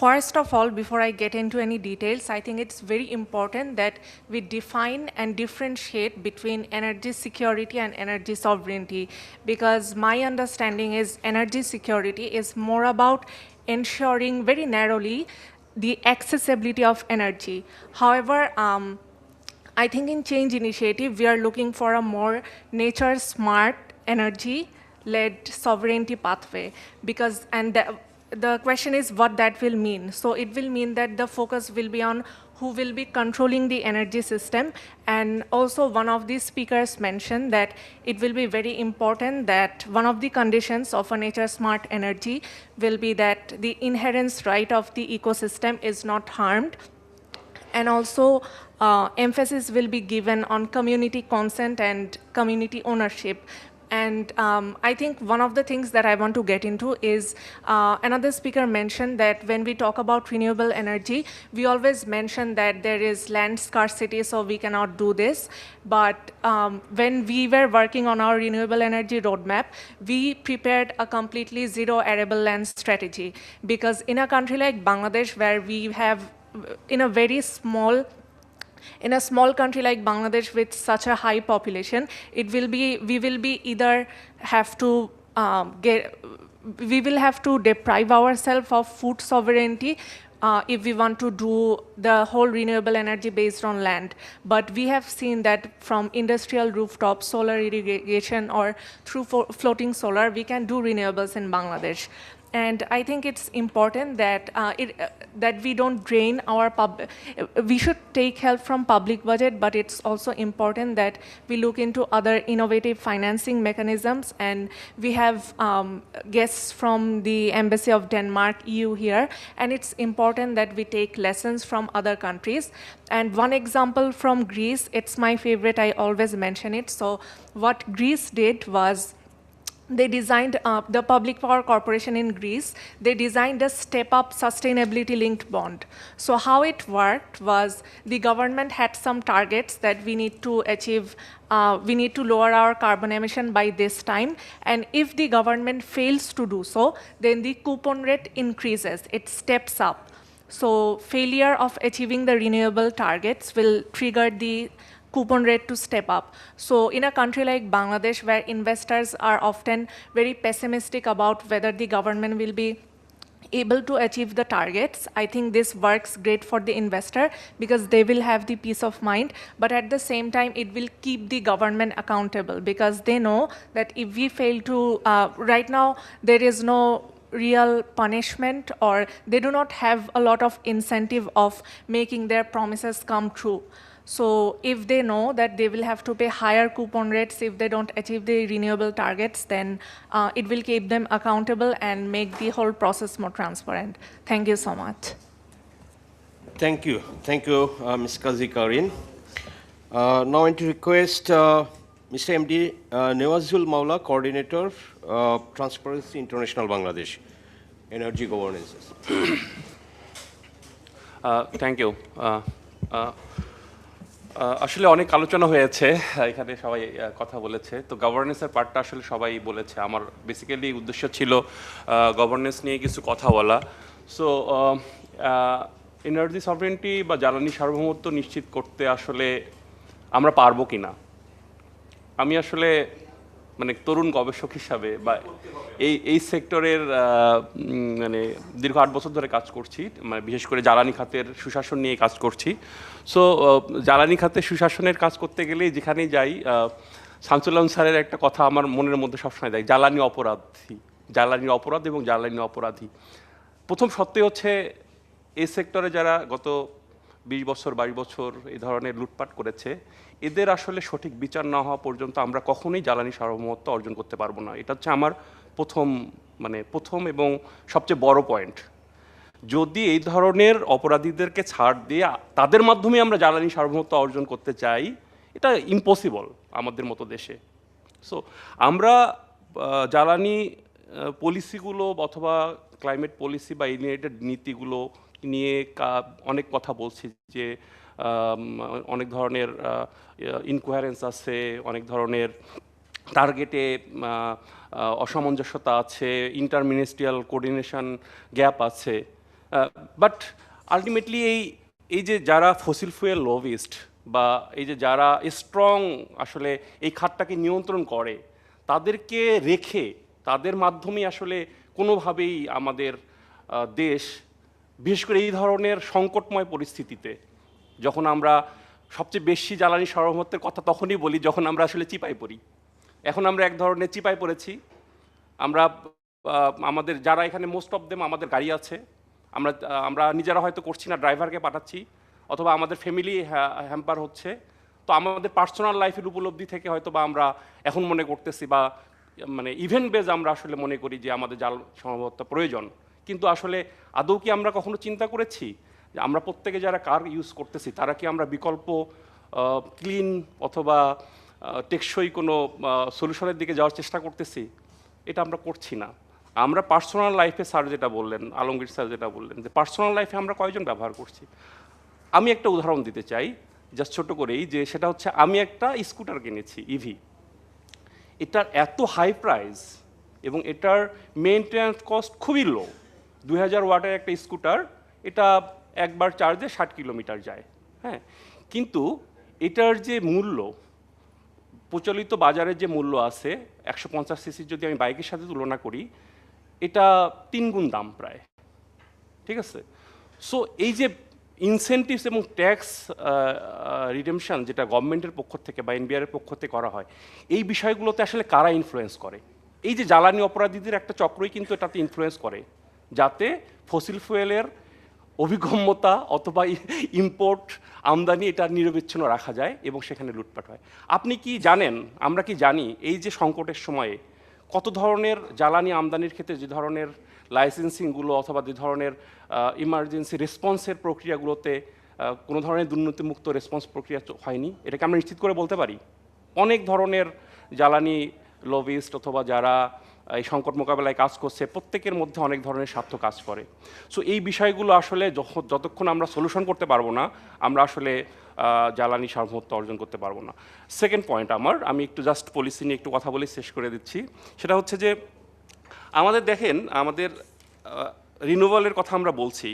first of all, before I get into any details, I think it's very important that we define and differentiate between energy security and energy sovereignty, because my understanding is energy security is more about ensuring very narrowly the accessibility of energy. However, I think in Change Initiative, we are looking for a more nature-smart, energy-led sovereignty pathway, because, and the question is what that will mean. So it will mean that the focus will be on who will be controlling the energy system, and also one of the speakers mentioned that it will be very important that one of the conditions of a nature-smart energy will be that the inherent right of the ecosystem is not harmed. And also, emphasis will be given on community consent and community ownership. And I think one of the things that I want to get into is another speaker mentioned that when we talk about renewable energy, we always mention that there is land scarcity, so we cannot do this. But when we were working on our renewable energy roadmap, we prepared a completely zero arable land strategy. Because in a country like Bangladesh, where we have in a small country like Bangladesh with such a high population, we will be either have to we will have to deprive ourselves of food sovereignty if we want to do the whole renewable energy based on land. But we have seen that from industrial rooftop, solar irrigation, or through floating solar, we can do renewables in Bangladesh. And I think it's important that that we don't drain our we should take help from public budget, but it's also important that we look into other innovative financing mechanisms. And we have guests from the Embassy of Denmark, EU here, and it's important that we take lessons from other countries. And one example from Greece, it's my favorite, I always mention it. So what Greece did was, they designed, the Public Power Corporation in Greece, they designed a step-up sustainability-linked bond. So how it worked was, the government had some targets that we need to achieve, we need to lower our carbon emission by this time, and if the government fails to do so, then the coupon rate increases, it steps up. So failure of achieving the renewable targets will trigger the coupon rate to step up. So in a country like Bangladesh, where investors are often very pessimistic about whether the government will be able to achieve the targets, I think this works great for the investor, because they will have the peace of mind, but at the same time, it will keep the government accountable, because they know that if we fail to, right now, there is no real punishment, or they do not have a lot of incentive of making their promises come true. So if they know that they will have to pay higher coupon rates if they don't achieve the renewable targets, then it will keep them accountable and make the whole process more transparent. Thank you so much. Thank you. Thank you, Ms. Kazi Karin. Now I want to request Mr. MD Nawazul Maula, Coordinator, Transparency International Bangladesh, Energy Governance. Thank you. আসলে অনেক আলোচনা হয়েছে, এখানে সবাই কথা বলেছে, তো গভর্নেন্সের পার্টটা আসলে সবাই বলেছে। আমার বেসিক্যালি উদ্দেশ্য ছিল গভর্নেন্স নিয়ে কিছু কথা বলা। সো এনার্জি সভরেন্টি বা জ্বালানি সার্বভৌমত্ব নিশ্চিত করতে আসলে আমরা পারবো কি না, আমি আসলে মানে তরুণ গবেষক হিসাবে বা এই সেক্টরের মানে দীর্ঘ 8 বছর ধরে কাজ করছি, মানে বিশেষ করে জ্বালানি খাতের সুশাসন নিয়ে কাজ করছি। সো জ্বালানি খাতের সুশাসনের কাজ করতে গেলে যেখানেই যাই, শামসুল আলম স্যারের একটা কথা আমার মনের মধ্যে সবসময় দেয়, জ্বালানি অপরাধী, জ্বালানি অপরাধ এবং জ্বালানি অপরাধী। প্রথম সত্যি হচ্ছে এই সেক্টরে যারা গত 20 বছর 22 বছর এই ধরনের লুটপাট করেছে, এদের আসলে সঠিক বিচার না হওয়া পর্যন্ত আমরা কখনোই জ্বালানি সার্বভৌমত্ব অর্জন করতে পারবো না। এটা হচ্ছে আমার প্রথম এবং সবচেয়ে বড় পয়েন্ট। যদি এই ধরনের অপরাধীদেরকে ছাড় দিয়ে তাদের মাধ্যমে আমরা জ্বালানি সার্বভৌমত্ব অর্জন করতে চাই, এটা ইম্পসিবল আমাদের মতো দেশে। সো আমরা জ্বালানি পলিসিগুলো অথবা ক্লাইমেট পলিসি বা এই রিলেটেড নীতিগুলো নিয়ে অনেক কথা বলছি, যে অনেক ধরনের ইনকোয়ারেন্স আছে, অনেক ধরনের টার্গেটে অসামঞ্জস্যতা আছে, ইন্টারমিনিস্ট্রিয়াল কোঅর্ডিনেশন গ্যাপ আছে। বাট আলটিমেটলি এই যে যারা ফসিল ফুয়েল লবিস্ট বা এই যে যারা স্ট্রং আসলে এই খাতটাকে নিয়ন্ত্রণ করে, তাদেরকে রেখে তাদের মাধ্যমেই আসলে কোনোভাবেই আমাদের দেশ, বিশেষ করে এই ধরনের সংকটময় পরিস্থিতিতে, যখন আমরা সবচেয়ে বেশি জ্বালানি সার্বভৌমত্বের কথা তখনই বলি যখন আমরা আসলে চিপায় পড়ি। এখন আমরা এক ধরনের চিপায় পড়েছি। আমরা আমাদের যারা এখানে মোস্ট অফ দেম আমাদের গাড়ি আছে, আমরা নিজেরা হয়তো করছি না, ড্রাইভারকে পাঠাচ্ছি, অথবা আমাদের ফ্যামিলি হ্যাম্পার হচ্ছে। তো আমাদের পার্সোনাল লাইফের উপলব্ধি থেকে হয়তো বা আমরা এখন মনে করতেছি, বা মানে ইভেন্ট বেজ আমরা আসলে মনে করি যে আমাদের জাল সার্বভৌমত্ব প্রয়োজন। কিন্তু আসলে আদৌ কি আমরা কখনো চিন্তা করেছি যে আমরা প্রত্যেকে যারা কার ইউজ করতেছি তারা কি আমরা বিকল্প ক্লিন অথবা টেকসই কোনো সলিউশনের দিকে যাওয়ার চেষ্টা করতেছি? এটা আমরা করছি না। আমরা পার্সোনাল লাইফে স্যার যেটা বললেন, আলমগীর স্যার যেটা বললেন, যে পার্সোনাল লাইফে আমরা কয়জন ব্যবহার করছি। আমি একটা উদাহরণ দিতে চাই জাস্ট ছোট করেই, যে সেটা হচ্ছে আমি একটা স্কুটার কিনেছি ইভি। এটার এত হাই প্রাইস এবং এটার মেনটেন্যান্স কস্ট খুবই লো। 2000 ওয়াটের একটা স্কুটার, এটা একবার চার্জে 60 কিলোমিটার যায়। হ্যাঁ, কিন্তু এটার যে মূল্য, প্রচলিত বাজারের যে মূল্য আছে 150 সিসির, যদি আমি বাইকের সাথে তুলনা করি, এটা 3 গুণ দাম প্রায়। ঠিক আছে? সো এই যে ইনসেন্টিভস এবং ট্যাক্স রিডেমশন যেটা গভর্নমেন্টের পক্ষ থেকে বা এনবিআরের পক্ষ থেকে করা হয়, এই বিষয়গুলোতে আসলে কারা ইনফ্লুয়েন্স করে? এই যে জ্বালানি অপরাধীদের একটা চক্রই কিন্তু এটাতে ইনফ্লুয়েন্স করে, যাতে ফসিল ফুয়েলের অভিগম্যতা অথবা ইম্পোর্ট আমদানি এটা নিরবিচ্ছিন্ন রাখা যায় এবং সেখানে লুটপাট হয়। আপনি কি জানেন, আমরা কি জানি, এই যে সংকটের সময়ে কত ধরনের জ্বালানি আমদানির ক্ষেত্রে যে ধরনের লাইসেন্সিংগুলো অথবা যে ধরনের ইমার্জেন্সি রেসপন্সের প্রক্রিয়াগুলোতে কোনো ধরনের দুর্নীতিমুক্ত রেসপন্স প্রক্রিয়া হয়নি? এটাকে আমরা নিশ্চিত করে বলতে পারি। অনেক ধরনের জ্বালানি লবিস্ট অথবা যারা এই সংকট মোকাবেলায় কাজ করছে, প্রত্যেকের মধ্যে অনেক ধরনের স্বার্থ কাজ করে। সো এই বিষয়গুলো আসলে যতক্ষণ আমরা সলিউশন করতে পারবো না, আমরা আসলে জ্বালানি সার্বভৌমত্ব অর্জন করতে পারবো না। সেকেন্ড পয়েন্ট আমি একটু জাস্ট পলিসি নিয়ে একটু কথা বলে শেষ করে দিচ্ছি। সেটা হচ্ছে যে আমাদের দেখেন, আমাদের রিনিউয়েবলের কথা আমরা বলছি,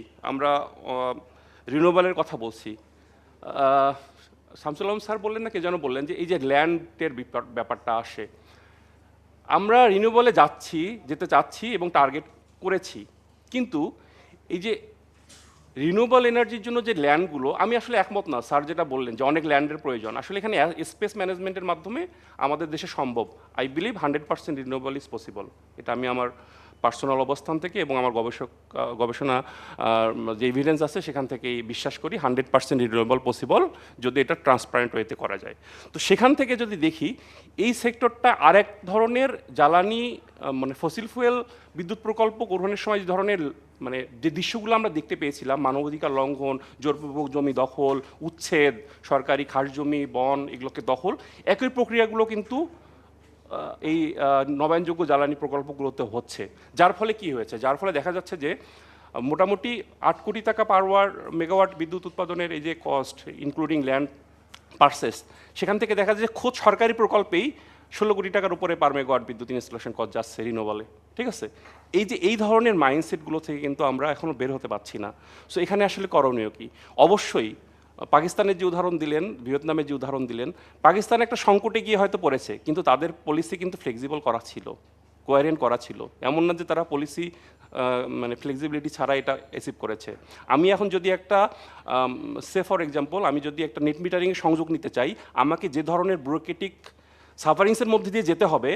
রিনিউয়েবলের কথা বলছি। শামসুল আলম স্যার বললেন না, কে যেন বললেন, যে এই যে ল্যান্ডের ব্যাপারটা আসে, আমরা রিনিউয়েবলে যেতে চাচ্ছি এবং টার্গেট করেছি, কিন্তু এই যে রিনিউয়েবল এনার্জির জন্য যে ল্যান্ডগুলো, আমি আসলে একমত না স্যার যেটা বললেন যে অনেক ল্যান্ডের প্রয়োজন। আসলে এখানে স্পেস ম্যানেজমেন্টের মাধ্যমে আমাদের দেশে সম্ভব। I believe 100% renewable is possible. এটা আমি আমার পার্সোনাল অবস্থান থেকে এবং আমার গবেষণা যে এভিডেন্স আছে সেখান থেকেই বিশ্বাস করি 100% রিনিউয়েবল পসিবল, যদি এটা ট্রান্সপারেন্ট ওয়েতে করা যায়। তো সেখান থেকে যদি দেখি, এই সেক্টরটা আরেক ধরনের জ্বালানি মানে ফসিল ফুয়েল বিদ্যুৎ প্রকল্প গ্রহণের সময় যে ধরনের মানে যে দৃশ্যগুলো আমরা দেখতে পেয়েছিলাম, মানবাধিকার লঙ্ঘন, জোরপূর্বক জমি দখল, উচ্ছেদ, সরকারি খাস জমি, বন, এগুলোকে দখল, একই প্রক্রিয়াগুলো কিন্তু এই নবায়নযোগ্য জ্বালানি প্রকল্পগুলোতে হচ্ছে। যার ফলে কি হয়েছে? যার ফলে দেখা যাচ্ছে যে মোটামুটি 8 কোটি টাকা পার মেগাওয়াট বিদ্যুৎ উৎপাদনের এই যে কস্ট, ইনক্লুডিং ল্যান্ড পারচেস, সেখান থেকে দেখা যায় যে খোদ সরকারি প্রকল্পেই 16 কোটি টাকার উপরে পার মেগাওয়াট বিদ্যুৎ ইনস্টলেশন কস্ট যাচ্ছে রিনোভেবলে, ঠিক আছে? এই ধরনের মাইন্ডসেটগুলো থেকে কিন্তু আমরা এখনও বের হতে পারছি না। সো এখানে আসলে করণীয় কি? অবশ্যই পাকিস্তানের যে উদাহরণ দিলেন, ভিয়েতনামের যে উদাহরণ দিলেন, পাকিস্তান একটা সংকটে গিয়ে হয়তো পড়েছে, কিন্তু তাদের পলিসি কিন্তু ফ্লেক্সিবল করা ছিল, কোয়ারেন্ট করা ছিল। এমন না যে তারা পলিসি মানে ফ্লেক্সিবিলিটি ছাড়া এটা অ্যাচিভ করেছে। আমি এখন যদি একটা ফর এক্সাম্পল, আমি যদি একটা নেট মিটারিংয়ে সংযোগ নিতে চাই, আমাকে যে ধরনের ব্যুরোক্রেটিক সাফারিংসের মধ্যে দিয়ে যেতে হবে,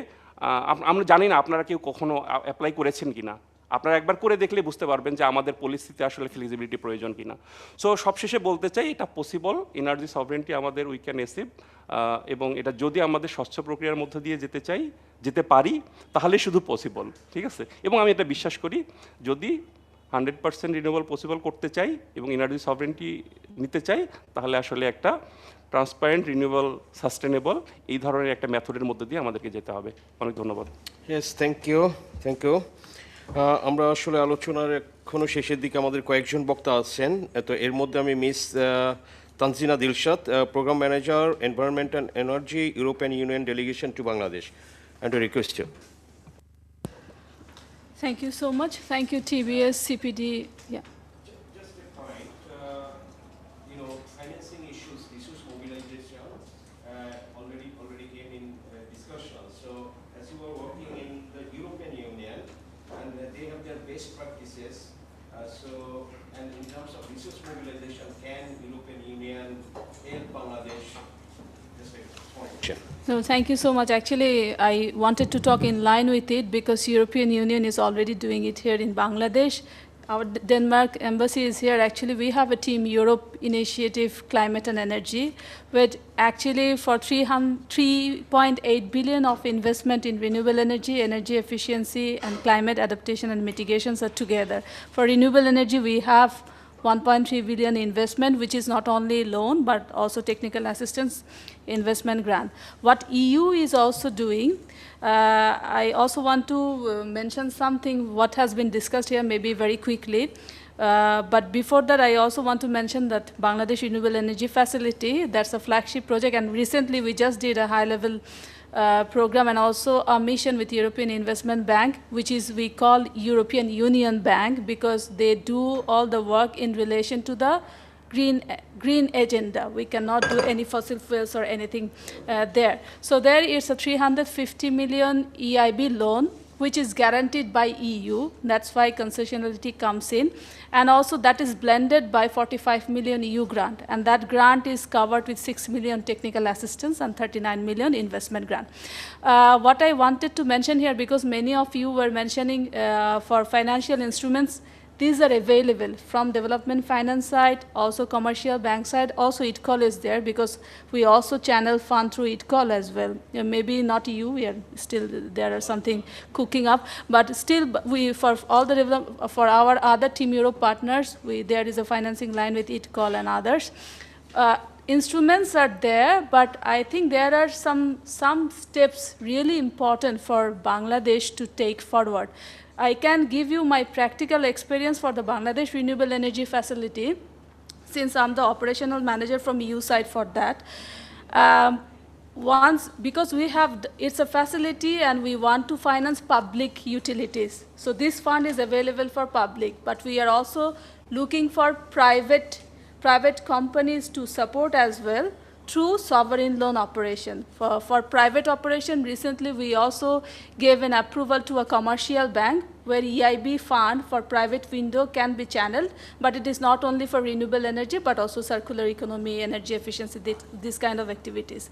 আমরা জানি না আপনারা কেউ কখনো অ্যাপ্লাই করেছেন কি না। আপনারা একবার করে দেখলে বুঝতে পারবেন যে আমাদের পলিসিতে আসলে ফ্লেক্সিবিলিটি প্রয়োজন কিনা। সো সবশেষে বলতে চাই, এটা পসিবল, এনার্জি সভরেন্টি আমাদের উই ক্যান অ্যাচিভ, এবং এটা যদি আমাদের স্বচ্ছ প্রক্রিয়ার মধ্যে দিয়ে যেতে পারি, তাহলে শুধু পসিবল, ঠিক আছে? এবং আমি এটা বিশ্বাস করি, যদি 100% রিনিউয়েবল পসিবল করতে চাই এবং এনার্জি সভরেন্টি নিতে চাই, তাহলে আসলে একটা ট্রান্সপারেন্ট, রিনিউয়েবল, সাস্টেনেবল এই ধরনের একটা মেথডের মধ্যে দিয়ে আমাদেরকে যেতে হবে। অনেক ধন্যবাদ। Yes, thank you. আমরা আসলে আলোচনার এখনও শেষের দিকে, আমাদের কয়েকজন বক্তা আছেন। তো এর মধ্যে আমি miss Tanjina Dilshad, programme manager, environment and energy, European Union delegation to Bangladesh, and to request you. Thank you so much. Thank you, TBS, CPD. Yeah. Just a point, financing issues, resource mobilization already came in discussion. So as you are working in the European Union, and they have their best practices, and in terms of resource mobilization, can European Union help Bangladesh? Just a point. No, thank you so much. Actually, I wanted to talk in line with it because European Union is already doing it here in Bangladesh. Our Denmark embassy is here. Actually, we have a Team Europe initiative, climate and energy, with actually for 3.8 billion of investment in renewable energy, energy efficiency, and climate adaptation and mitigations are together. For renewable energy, we have 1.3 billion investment, which is not only loan, but also technical assistance investment grant. What EU is also doing, I also want to mention something what has been discussed here maybe very quickly. But before that, I also want to mention that Bangladesh Renewable Energy Facility, that's a flagship project, and recently we just did a high-level program and also a mission with European Investment Bank, which is we call European Union Bank, because they do all the work in relation to the green agenda. We cannot do any fossil fuels or anything there. So there is a 350 million EIB loan, which is guaranteed by EU. That's why concessionality comes in. And also that is blended by 45 million EU grant. And that grant is covered with 6 million technical assistance and 39 million investment grant. What I wanted to mention here, because many of you were mentioning for financial instruments, these are available from development finance side, also commercial bank side, also ITCOL is there, because we also channel fund through ITCOL as well. Maybe not EU, we are still, there are something cooking up, but still we, for all the for our other Team Europe partners, there is a financing line with ITCOL and others. Instruments are there, but I think there are some steps really important for Bangladesh to take forward. I can give you my practical experience for the Bangladesh Renewable Energy Facility, since I'm the operational manager from EU side for that. Because it's a facility and we want to finance public utilities. So this fund is available for public, but we are also looking for private companies to support as well through sovereign loan operation. For private operation, recently we also gave an approval to a commercial bank where EIB fund for private window can be channeled, but it is not only for renewable energy, but also circular economy, energy efficiency, this kind of activities.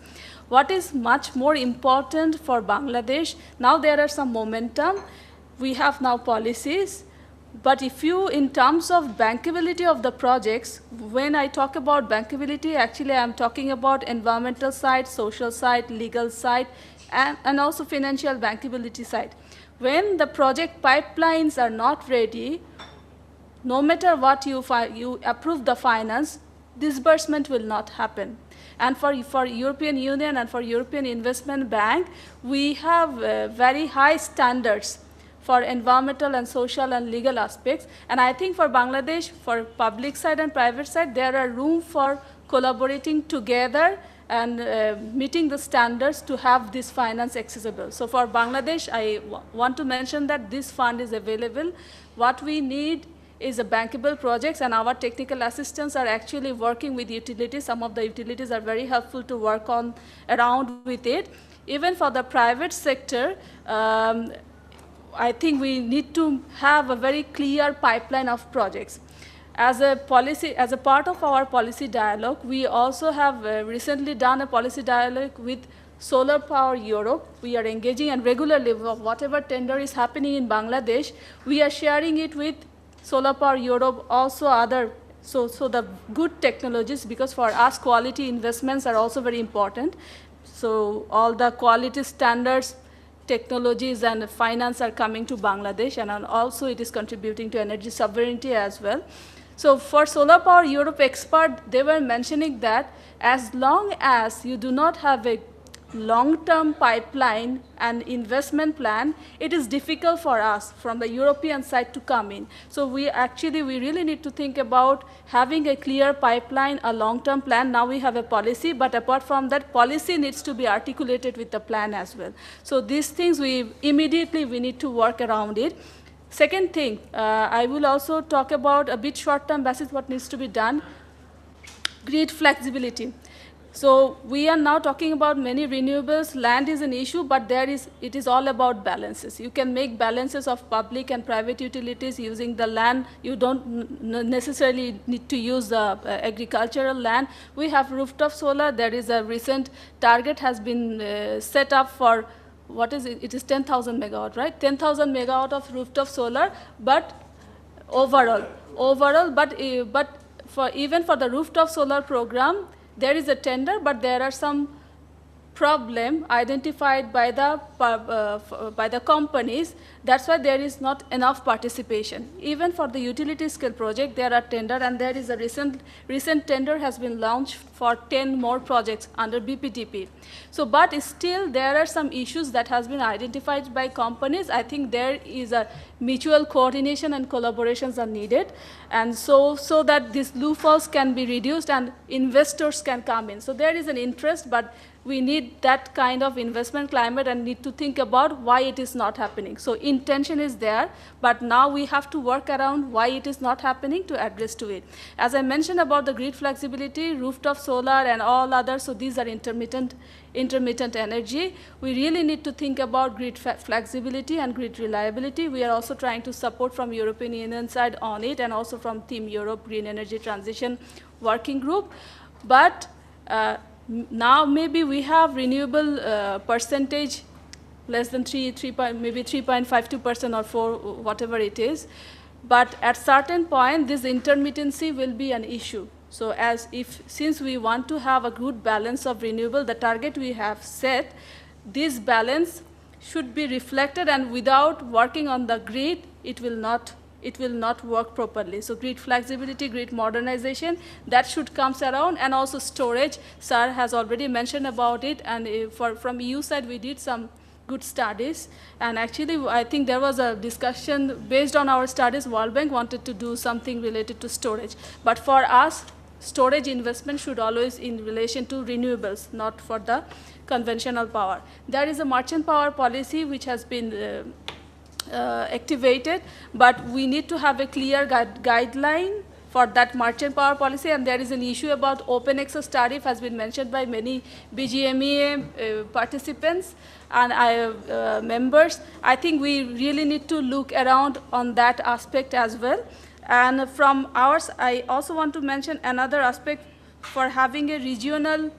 What is much more important for Bangladesh, now there are some momentum, we have now policies, but if you, in terms of bankability of the projects, when I talk about bankability, actually I'm talking about environmental side, social side, legal side, and also financial bankability side. When the project pipelines are not ready, no matter what you approve the finance, disbursement will not happen. And for European Union and for European Investment Bank, we have very high standards for environmental and social and legal aspects. And I think for Bangladesh, for public side and private side, there are room for collaborating together and meeting the standards to have this finance accessible. So for Bangladesh, I want to mention that this fund is available. What we need is a bankable projects, and our technical assistants are actually working with utilities. Some of the utilities are very helpful to work on around with it. Even for the private sector, I think we need to have a very clear pipeline of projects. As a part of our policy dialogue, we also have recently done a policy dialogue with Solar Power Europe. We are engaging, and regularly, whatever tender is happening in Bangladesh, we are sharing it with Solar Power Europe, also other, so the good technologies, because for us, quality investments are also very important. So all the quality standards, technologies, and finance are coming to Bangladesh, and also it is contributing to energy sovereignty as well. So for Solar Power Europe expert, they were mentioning that as long as you do not have a long-term pipeline and investment plan, it is difficult for us from the European side to come in. So we really need to think about having a clear pipeline, a long-term plan. Now we have a policy, but apart from that, policy needs to be articulated with the plan as well. So these things we need to work around it. Second thing, I will also talk about a bit short-term basis what needs to be done, grid flexibility. So we are now talking about many renewables. Land is an issue, but it is all about balances. You can make balances of public and private utilities using the land. You don't necessarily need to use the agricultural land. We have rooftop solar. There is a recent target has been set up for, what is it? It is 10,000 megawatt, right? 10,000 megawatt of rooftop solar, but overall, but even for the rooftop solar program, there is a tender, but there are some problem identified by the companies. That's why there is not enough participation. Even for the utility scale project, there are tender, and there is a recent tender has been launched for 10 more projects under BPTP. So, but still there are some issues that has been identified by companies. I think there is a mutual coordination and collaborations are needed, and so that these loopholes can be reduced and investors can come in. So there is an interest, but we need that kind of investment climate and need to think about why it is not happening. So intention is there, but now we have to work around why it is not happening to address to it. As I mentioned about the grid flexibility, rooftop solar and all others, so these are intermittent energy. We really need to think about grid flexibility and grid reliability. We are also trying to support from European Union side on it, and also from Team Europe Green Energy Transition Working Group. But now maybe we have renewable percentage less than maybe 3.52% or 4, whatever it is. But at certain point, this intermittency will be an issue. So since we want to have a good balance of renewable, the target we have set, this balance should be reflected, and without working on the grid, it will not work properly. So grid flexibility, grid modernization, that should come around, and also storage. Sir has already mentioned about it, and from EU side, we did some good studies. And actually, I think there was a discussion based on our studies. World Bank wanted to do something related to storage. But for us, storage investment should always in relation to renewables, not for the conventional power. There is a merchant power policy which has been activated, but we need to have a clear guideline for that merchant power policy. And there is an issue about open access tariff, has been mentioned by many BGMEA participants and members. I think we really need to look around on that aspect as well. And from ours, I also want to mention another aspect for having a regional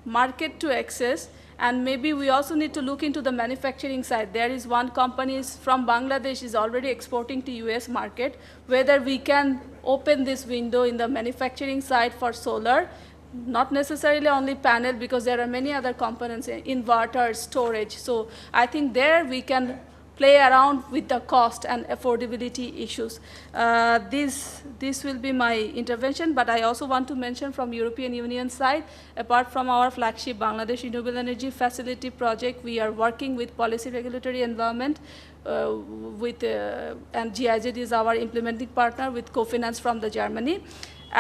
market to access. And maybe we also need to look into the manufacturing side. There is one company from Bangladesh is already exporting to US market, whether we can open this window in the manufacturing side for solar, not necessarily only panel, because there are many other components, inverters, storage. So I think there we can play around with the cost and affordability issues. This will be my intervention, but I also want to mention from European Union side, apart from our flagship Bangladesh Renewable Energy Facility project, we are working with policy regulatory environment and GIZ is our implementing partner with co-finance from the Germany.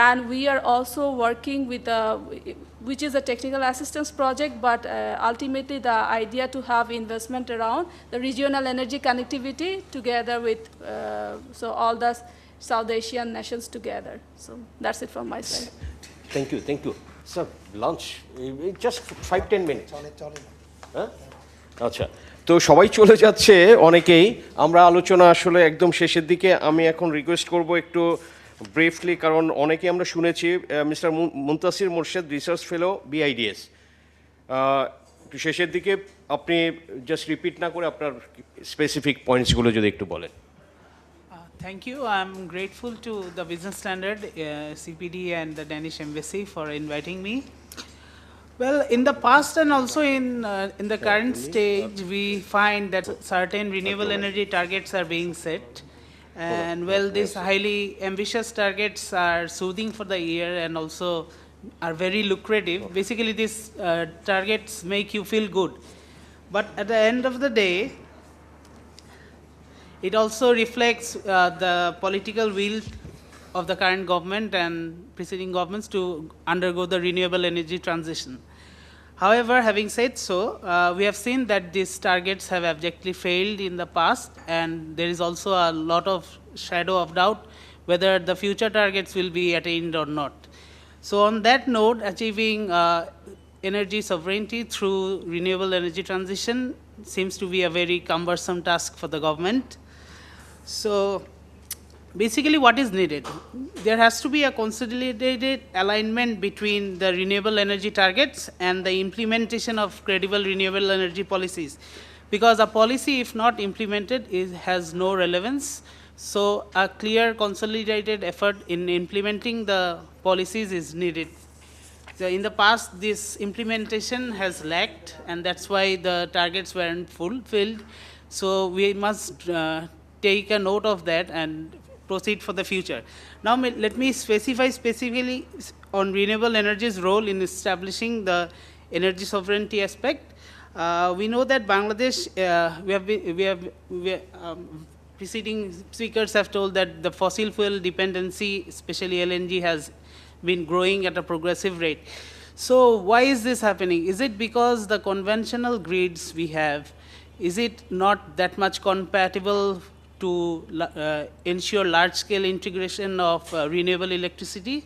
And we are also working with, which is a technical assistance project, but ultimately the idea to have investment around the regional energy connectivity together with so all the South Asian nations together. So that's it from my side. Thank you, thank you. Sir, lunch, just 5-10 minutes. হ্যাঁ আচ্ছা তো সবাই চলে যাচ্ছে অনেকেই আমরা আলোচনা আসলে একদম শেষের দিকে আমি এখন রিকোয়েস্ট করব একটু ব্রিফলি কারণ অনেকেই আমরা শুনেছি mister Muntasir Morshed research fellow BIDS একটু শেষের দিকে আপনি জাস্ট রিপিট না করে আপনার স্পেসিফিক পয়েন্টসগুলো যদি একটু বলেন Thank you. I'm grateful to the Business Standard, CPD and the Danish Embassy for inviting me. Well, in the past and also in the current stage, we find that certain renewable energy targets are being set. And well, these highly ambitious targets are soothing for the year and also are very lucrative. Basically, these targets make you feel good. But at the end of the day, it also reflects the political will of the current government and preceding governments to undergo the renewable energy transition. However, having said so, we have seen that these targets have abjectly failed in the past, and there is also a lot of shadow of doubt whether the future targets will be attained or not. So on that note, achieving energy sovereignty through renewable energy transition seems to be a very cumbersome task for the government. So basically what is needed? There has to be a consolidated alignment between the renewable energy targets and the implementation of credible renewable energy policies. Because a policy, if not implemented, has no relevance. So a clear consolidated effort in implementing the policies is needed. So in the past, this implementation has lacked, and that's why the targets weren't fulfilled. So we must take a note of that and proceed for the future. Now let me specify specifically on renewable energy's role in establishing the energy sovereignty aspect. We know that Bangladesh, preceding speakers have told that the fossil fuel dependency, especially LNG, has been growing at a progressive rate. So why is this happening? Is it because the conventional grids we have, is it not that much compatible to ensure large-scale integration of renewable electricity?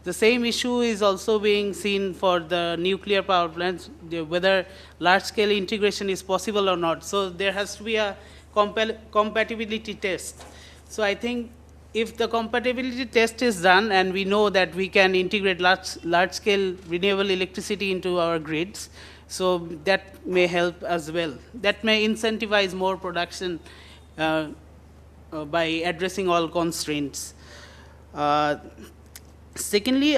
The same issue is also being seen for the nuclear power plants, whether large-scale integration is possible or not. So there has to be a compatibility test. So I think if the compatibility test is done and we know that we can integrate large-scale renewable electricity into our grids, so that may help as well. That may incentivize more production by addressing all constraints. Secondly,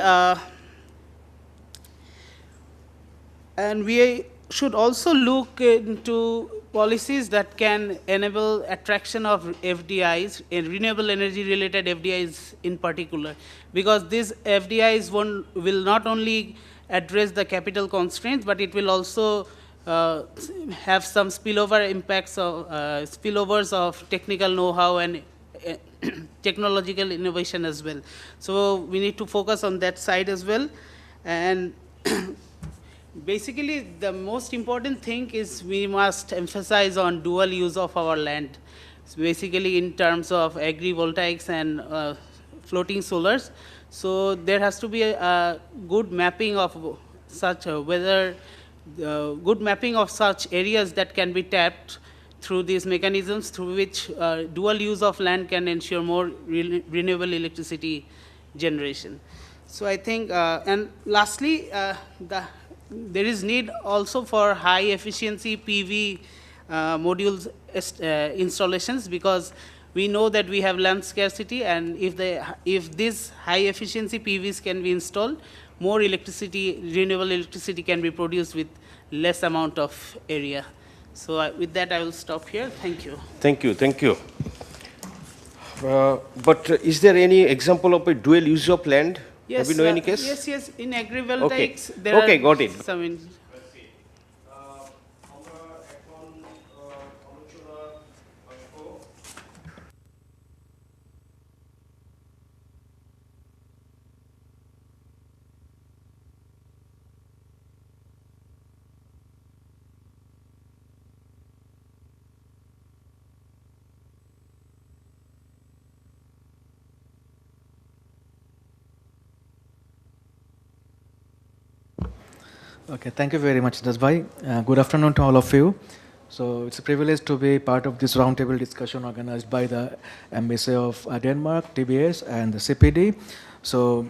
and we should also look into policies that can enable attraction of FDIs, and renewable energy related FDIs in particular, because these FDIs will not only address the capital constraints, but it will also have some spillover impacts of spillovers of technical know-how and technological innovation as well. So we need to focus on that side as well. And basically the most important thing is we must emphasize on dual use of our land. So basically in terms of agrivoltaics and floating solars. So there has to be a good mapping of such good mapping of such areas that can be tapped through these mechanisms through which dual use of land can ensure more renewable electricity generation. So I think, and lastly, there is need also for high efficiency PV modules installations, because we know that we have land scarcity, and if these high efficiency PVs can be installed, more electricity, renewable electricity can be produced with less amount of area. So with that, I will stop here. Thank you. Thank you, thank you. But is there any example of a dual use of land? Yes, have you know any case? Yes, in agrivoltaics, there are got it. Some Okay, thank you very much, Dasbhai. Good afternoon to all of you. So it's a privilege to be part of this roundtable discussion organized by the Embassy of Denmark, TBS, and the CPD. So,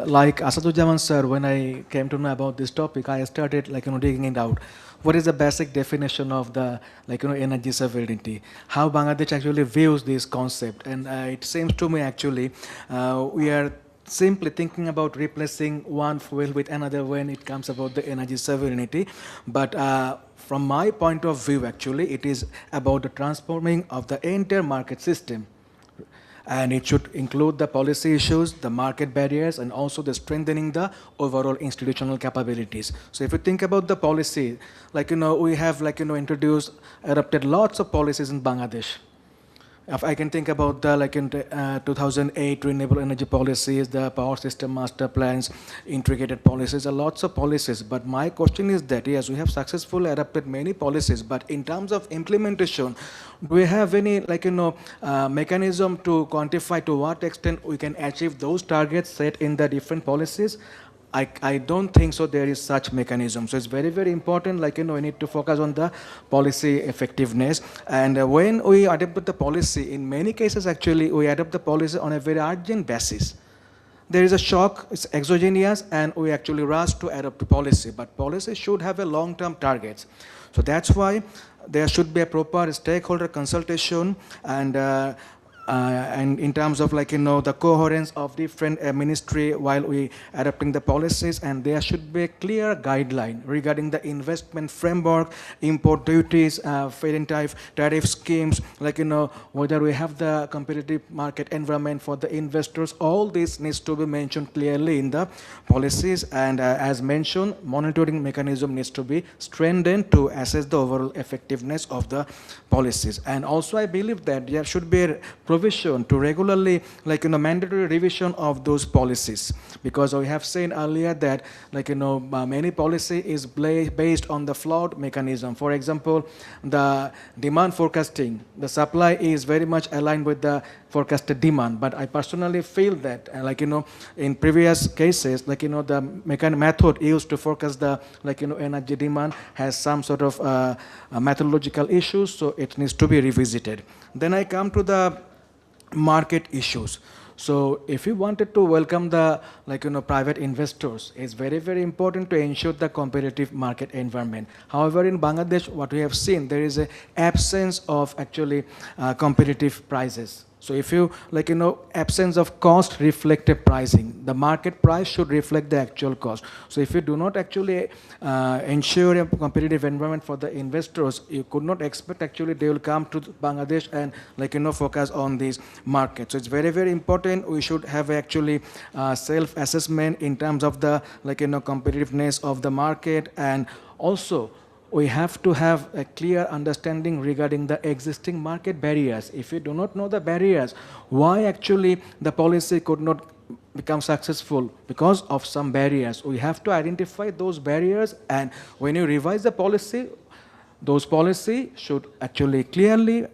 like Asaduzzaman sir, when I came to know about this topic, I started digging it out. What is the basic definition of the energy sovereignty? How Bangladesh actually views this concept? And it seems to me actually we are simply thinking about replacing one fuel with another when it comes about the energy sovereignty. But from my point of view, actually, it is about the transforming of the entire market system. And it should include the policy issues, the market barriers, and also the strengthening the overall institutional capabilities. So if you think about the policy, we have introduced, adopted lots of policies in Bangladesh. If I can think about the 2008 renewable energy policies, the power system master plans, integrated policies, lots of policies. But my question is that, yes, we have successfully adopted many policies, but in terms of implementation, do we have any mechanism to quantify to what extent we can achieve those targets set in the different policies? I don't think so there is such mechanism. So it's very, very important, we need to focus on the policy effectiveness. And when we adopt the policy, in many cases, actually, we adopt the policy on a very urgent basis. There is a shock, it's exogenous, and we actually rush to adopt the policy. But policy should have a long-term targets. So that's why there should be a proper stakeholder consultation and in terms of the coherence of different ministry while we adopting the policies, and there should be a clear guideline regarding the investment framework, import duties, feed-in tariff schemes, whether we have the competitive market environment for the investors. All this needs to be mentioned clearly in the policies, and as mentioned, monitoring mechanism needs to be strengthened to assess the overall effectiveness of the policies. And also I believe that there should be a provision to regularly mandatory revision of those policies, because we have seen earlier that many policy is based on the flawed mechanism. For example, the demand forecasting, the supply is very much aligned with the forecasted demand, but I personally feel that in previous cases the method used to forecast the energy demand has some sort of methodological issues, so it needs to be revisited. Then I come to the market issues. So if you wanted to welcome the private investors, it's very, very important to ensure the competitive market environment. However, in Bangladesh, what we have seen, there is an absence of actually competitive prices. So if you absence of cost reflective pricing, the market price should reflect the actual cost. So if you do not actually ensure a competitive environment for the investors, you could not expect actually they will come to Bangladesh and focus on these markets. So it's very, very important. We should have actually self-assessment in terms of the competitiveness of the market, and also we have to have a clear understanding regarding the existing market barriers. If you do not know the barriers, why actually the policy could not become successful? Because of some barriers. We have to identify those barriers, and when you revise the policy, those policies should actually clearly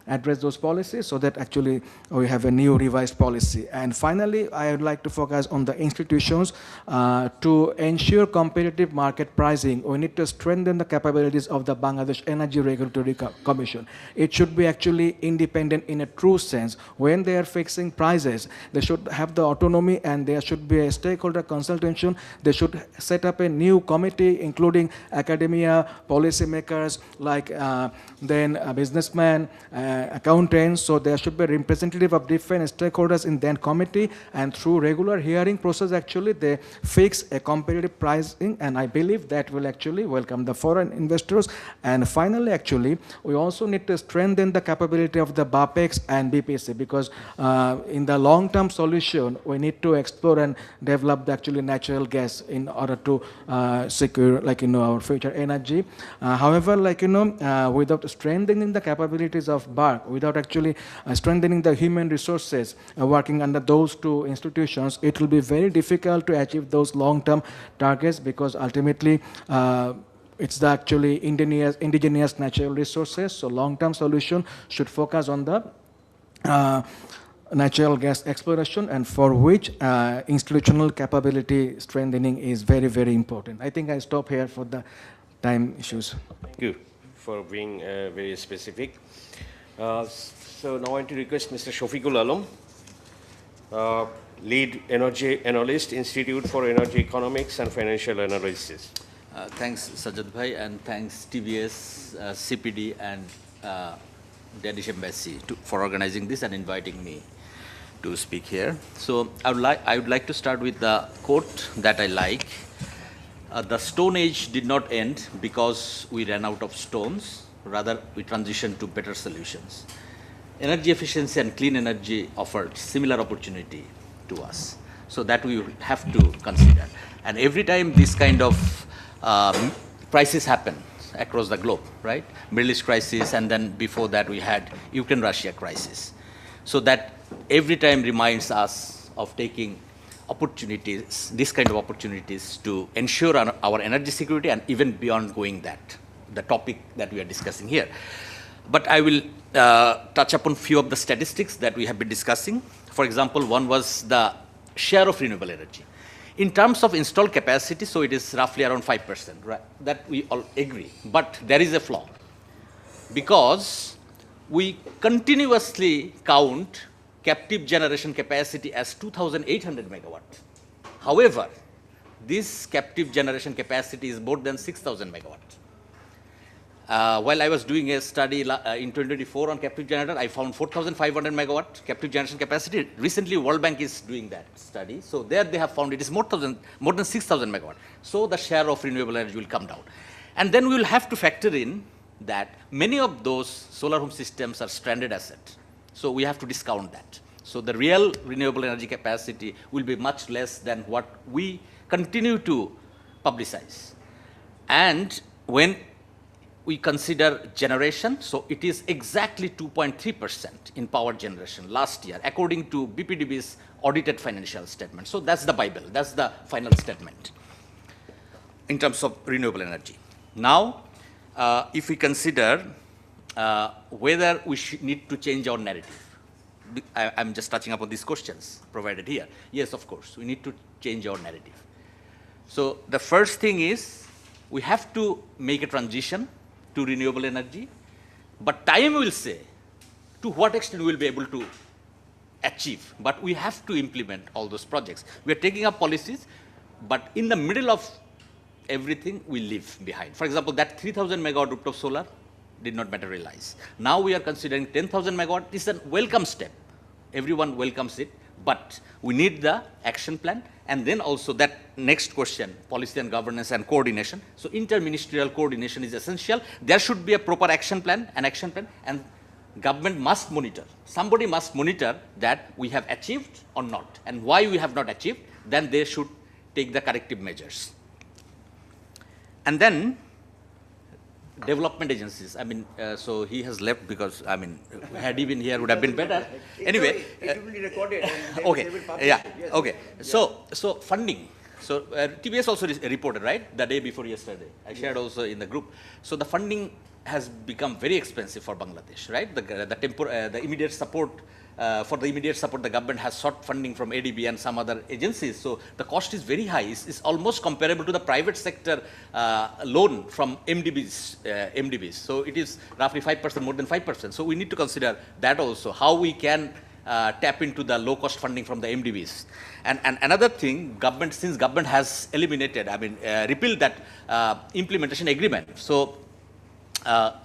address those policies so that actually we have a new revised policy. And finally, I would like to focus on the institutions. To ensure competitive market pricing, we need to strengthen the capabilities of the Bangladesh Energy Regulatory Commission. It should be actually independent in a true sense. When they are fixing prices, they should have the autonomy, and there should be a stakeholder consultation. They should set up a new committee including academia, policymakers, businessmen, accountants. So there should be a representative of different stakeholders in that committee, and through regular hearing process actually they fix a competitive pricing, and I believe that will actually welcome the foreign investors. And finally, actually we also need to strengthen the capability of the BAPEX and BPC, because in the long-term solution we need to explore and develop the actually natural gas in order to secure our future energy. However, without strengthening the capabilities of BARC, without actually strengthening the human resources working under those two institutions, it will be very difficult to achieve those long-term targets, because ultimately it's the actually indigenous natural resources. So long-term solution should focus on the natural gas exploration, and for which institutional capability strengthening is very, very important. I think I stop here for the time issues. Thank you for being very specific. So now I want to request Mr. Shafiqul Alam, Lead Energy Analyst, Institute for Energy Economics and Financial Analysis. Thanks, Sajjad Bhai, and thanks TBS, CPD, and Danish Embassy for organizing this and inviting me to speak here. So I would like to start with the quote that I like. The Stone Age did not end because we ran out of stones. Rather, we transitioned to better solutions. Energy efficiency and clean energy offered similar opportunity to us. So that we will have to consider. And every time this kind of crisis happen across the globe, right? Middle East crisis, and then before that we had Ukraine-Russia crisis. So that every time reminds us of taking opportunities, this kind of opportunities to ensure our energy security and even beyond going that, the topic that we are discussing here. But I will touch upon few of the statistics that we have been discussing. For example, one was the share of renewable energy. In terms of installed capacity, so it is roughly around 5%, right? That we all agree. But there is a flaw, because we continuously count captive generation capacity as 2,800 megawatts. However, this captive generation capacity is more than 6,000 megawatts. While I was doing a study in 2024 on captive generator, I found 4,500 megawatt captive generation capacity. Recently, World Bank is doing that study. So there they have found it is more than 6,000 megawatt. So the share of renewable energy will come down. And then we will have to factor in that many of those solar home systems are stranded assets. So we have to discount that. So the real renewable energy capacity will be much less than what we continue to publicize. And when we consider generation, so it is exactly 2.3% in power generation last year, according to BPDB's audited financial statement. So that's the Bible, that's the final statement in terms of renewable energy. Now, if we consider whether we need to change our narrative, I'm just touching upon these questions provided here. Yes, of course, we need to change our narrative. So the first thing is we have to make a transition to renewable energy, but time will say to what extent we will be able to achieve. But we have to implement all those projects. We are taking up policies, but in the middle of everything, we leave behind. For example, that 3,000 megawatt rooftop solar did not materialize. Now we are considering 10,000 megawatt. This is a welcome step. Everyone welcomes it, but we need the action plan. And then also that next question, policy and governance and coordination. So interministerial coordination is essential. There should be a proper action plan, and government must monitor. Somebody must monitor that we have achieved or not, and why we have not achieved, then they should take the corrective measures. And then development agencies. I mean, so he has left because, I mean, had he been here would have been better. Anyway. It will be recorded. And okay. They will publish Yeah. it. Yes. Okay. So funding. So TBS also reported, right, the day before yesterday. I shared also in the group. So the funding has become very expensive for Bangladesh, right? The immediate support. For the immediate support, the government has sought funding from ADB and some other agencies. So the cost is very high. It's almost comparable to the private sector loan from MDBs. So it is roughly 5%, more than 5%. So we need to consider that also, how we can tap into the low-cost funding from the MDBs. And another thing, since government has eliminated, repealed that implementation agreement. So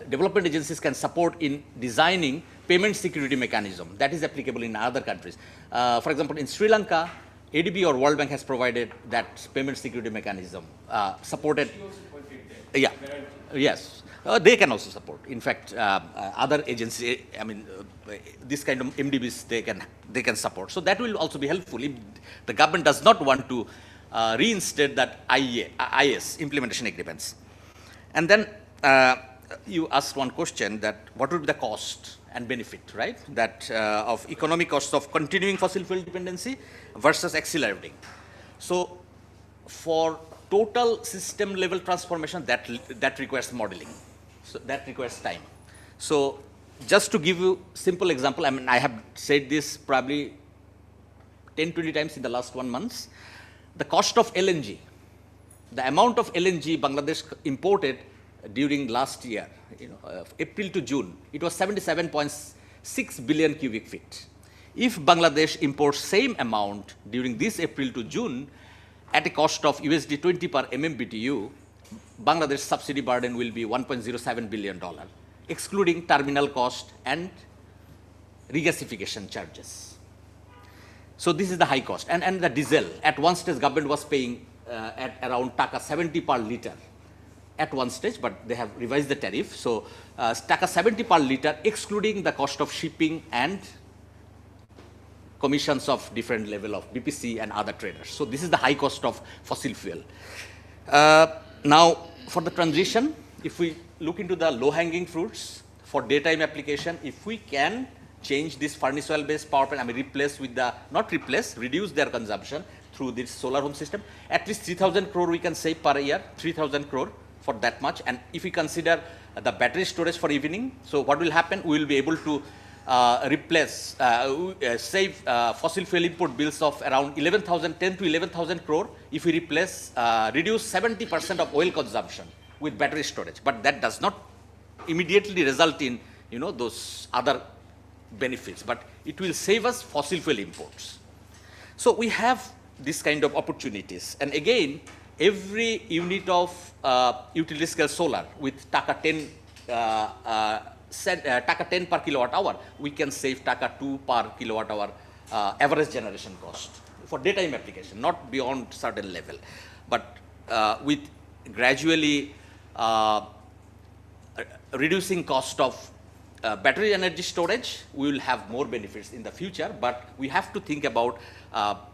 development agencies can support in designing payment security mechanism that is applicable in other countries. For example, in Sri Lanka, ADB or World Bank has provided that payment security mechanism, supported. Yeah, yes, they can also support. In fact, other agencies, this kind of MDBs they can support. So that will also be helpful if the government does not want to reinstate that IS implementation agreements. And then you asked one question, that what would be the cost and benefit, right? That of economic costs of continuing fossil fuel dependency versus accelerating. So for total system level transformation, that requires modeling. So that requires time. So just to give you simple example, I mean, I have said this probably 10, 20 times in the last 1 month. The cost of LNG, the amount of LNG Bangladesh imported during last year, April to June, it was 77.6 billion cubic feet. If Bangladesh imports same amount during this April to June at a cost of USD 20 per MMBTU, Bangladesh subsidy burden will be $1.07 billion, excluding terminal cost and regasification charges. So this is the high cost. And the diesel, at one stage government was paying at around taka 70 per liter at one stage, but they have revised the tariff. So taka 70 per liter, excluding the cost of shipping and commissions of different level of BPC and other traders. So this is the high cost of fossil fuel. Now, for the transition, if we look into the low-hanging fruits for daytime application, if we can change this furnace oil-based power plant, I mean replace with the, not replace, reduce their consumption through this solar home system, at least 3,000 crore we can save per year, 3,000 crore for that much. And if we consider the battery storage for evening, so what will happen, we will be able to replace, save fossil fuel import bills of around 10 to 11,000 crore if we replace, reduce 70% of oil consumption with battery storage. But that does not immediately result in, those other benefits, but it will save us fossil fuel imports. So we have this kind of opportunities. And again, every unit of utility scale solar with taka 10 taka 10 per kilowatt hour, we can save taka 2 per kilowatt hour average generation cost for daytime application, not beyond certain level. But with gradually reducing cost of battery energy storage, we will have more benefits in the future, but we have to think about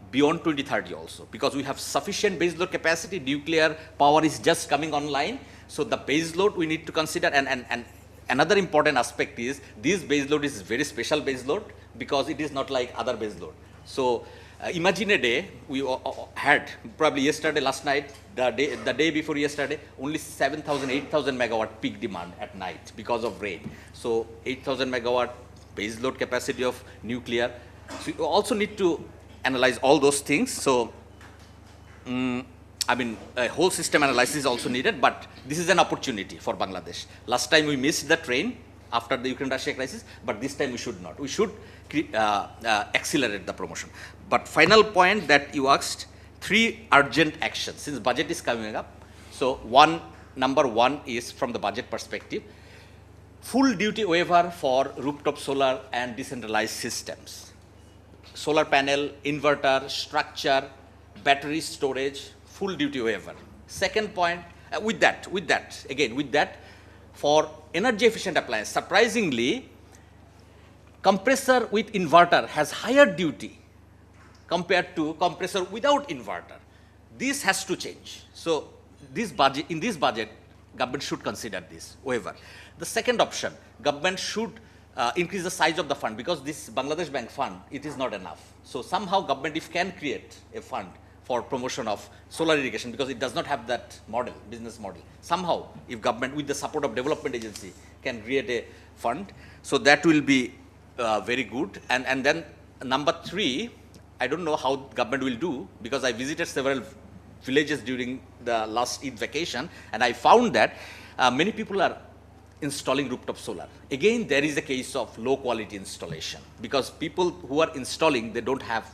beyond 2030 also, because we have sufficient baseload capacity. Nuclear power is just coming online, so the baseload we need to consider. And another important aspect is this baseload is very special baseload because it is not like other baseload. So imagine a day we had probably yesterday, last night, the day before yesterday, only 7,000, 8,000 megawatt peak demand at night because of rain. So 8,000 megawatt baseload capacity of nuclear. So you also need to analyze all those things. So I mean, a whole system analysis is also needed, but this is an opportunity for Bangladesh. Last time we missed the train after the Ukraine-Russia crisis, but this time we should not. We should accelerate the promotion. But final point that you asked, 3 urgent actions, since budget is coming up. So number one is from the budget perspective, full duty waiver for rooftop solar and decentralized systems. Solar panel, inverter, structure, battery storage, full duty waiver. Second point, with that, for energy efficient appliance, surprisingly, compressor with inverter has higher duty compared to compressor without inverter. This has to change. So in this budget, government should consider this waiver. The second option, government should increase the size of the fund, because this Bangladesh Bank fund, it is not enough. So somehow government, if can create a fund for promotion of solar irrigation, because it does not have that model, business model. Somehow, if government with the support of development agency can create a fund, so that will be very good. And then number 3, I don't know how government will do, because I visited several villages during the last Eid vacation, and I found that many people are installing rooftop solar. Again, there is a case of low quality installation, because people who are installing, they don't have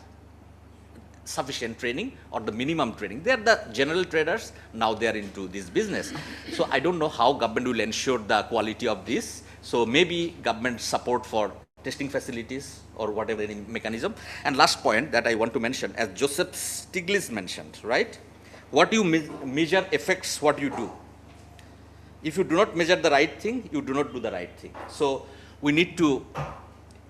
sufficient training or the minimum training. They are the general traders, now they are into this business. So I don't know how government will ensure the quality of this. So maybe government support for testing facilities or whatever any mechanism. And last point that I want to mention, as Joseph Stiglitz mentioned, right? What you measure affects what you do. If you do not measure the right thing, you do not do the right thing. So we need to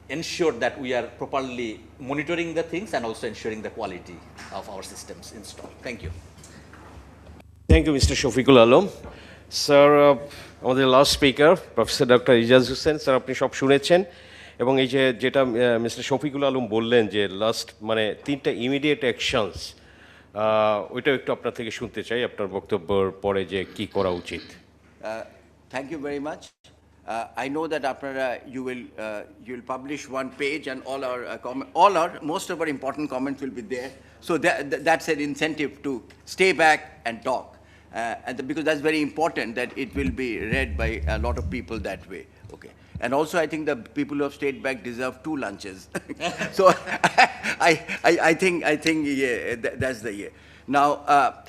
ensure that we are properly monitoring the things and also ensuring the quality of our systems installed. Thank you. Thank you, Mr. Shafiqul Alam. Sir, আমাদের last speaker professor doctor Ijaz Hossain sir, আপনি সব শুনেছেন এবং এই যেটা mister Shafiqul Alam বললেন যে last মানে 3টা ইমিডিয়েট অ্যাকশনস, ওইটাও একটু আপনার থেকে শুনতে চাই আপনার বক্তব্যের পরে যে কি করা উচিত। Thank you very much. I know that after you will publish one page and most of our important comments will be there. So that's an incentive to stay back and talk, because that's very important that it will be read by a lot of people that way. Okay. And also, I think the people who have stayed back deserve 2 lunches. So I think yeah, that's the year. Now.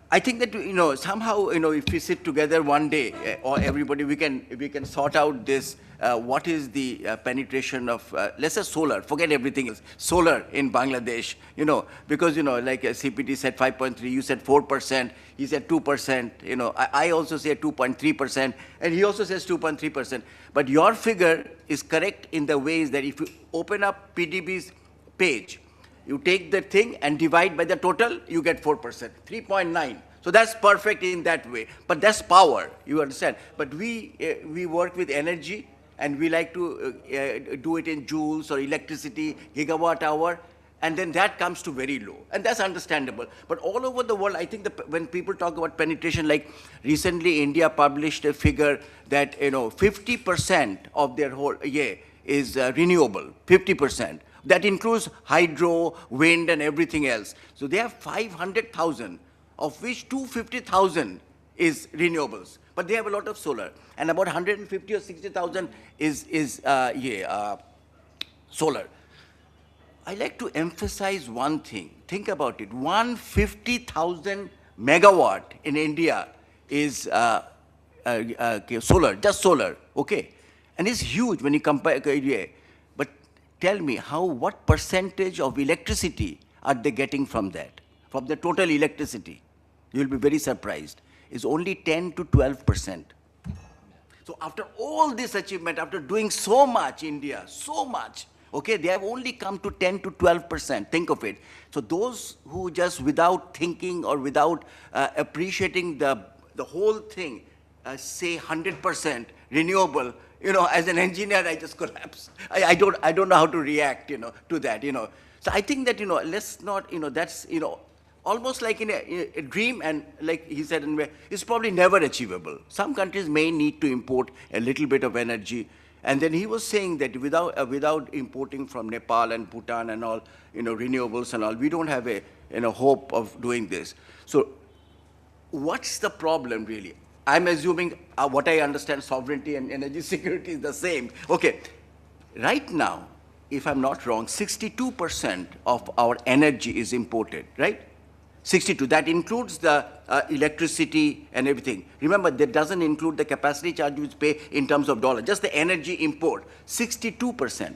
I think that somehow if we sit together one day or everybody we can sort out this what is the penetration of let's say solar, forget everything else, solar in Bangladesh, because like CPT said 5.3, you said 4%, he said 2%, I also say 2.3%, and he also says 2.3%. But your figure is correct in the ways that if you open up PDB's page, you take the thing and divide by the total, you get 4%, 3.9. So that's perfect in that way. But that's power, you understand. But we work with energy, and we like to do it in joules or electricity, gigawatt hour, and then that comes to very low. And that's understandable. But all over the world, I think when people talk about penetration, like recently India published a figure that 50% of their whole year is renewable, 50%. That includes hydro, wind, and everything else. So they have 500,000, of which 250,000 is renewables. But they have a lot of solar. And about 150 or 60,000 is solar. I like to emphasize one thing. Think about it. 150,000 megawatt in India is solar, just solar, okay? And it's huge when you compare. Tell me what percentage of electricity are they getting from that? From the total electricity? You'll be very surprised. It's only 10 to 12%. So after all this achievement, after doing so much, India, so much, okay, they have only come to 10 to 12%. Think of it. So those who just without thinking or without appreciating the whole thing, say 100% renewable, as an engineer, I just collapse. I don't know how to react, to that, So I think that, let's not, that's, almost like in a dream, and like he said, it's probably never achievable. Some countries may need to import a little bit of energy. And then he was saying that without importing from Nepal and Bhutan and all, renewables and all, we don't have a hope of doing this. So what's the problem really? I'm assuming what I understand, sovereignty and energy security is the same. Okay, right now, if I'm not wrong, 62% of our energy is imported, right? 62, that includes the electricity and everything. Remember, that doesn't include the capacity charge which pay in terms of dollars, just the energy import, 62%.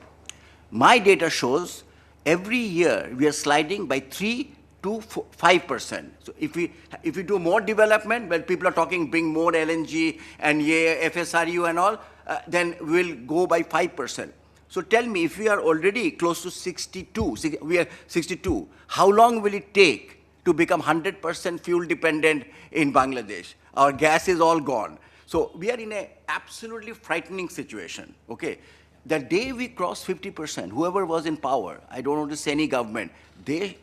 My data shows every year we are sliding by 3 to 5%. So if we do more development, well, people are talking bring more LNG and FSRU and all, then we'll go by 5%. So tell me, if we are already close to 62, we are 62, how long will it take to become 100% fuel dependent in Bangladesh? Our gas is all gone. So we are in an absolutely frightening situation, okay? The day we cross 50%, whoever was in power, I don't want to say any government, they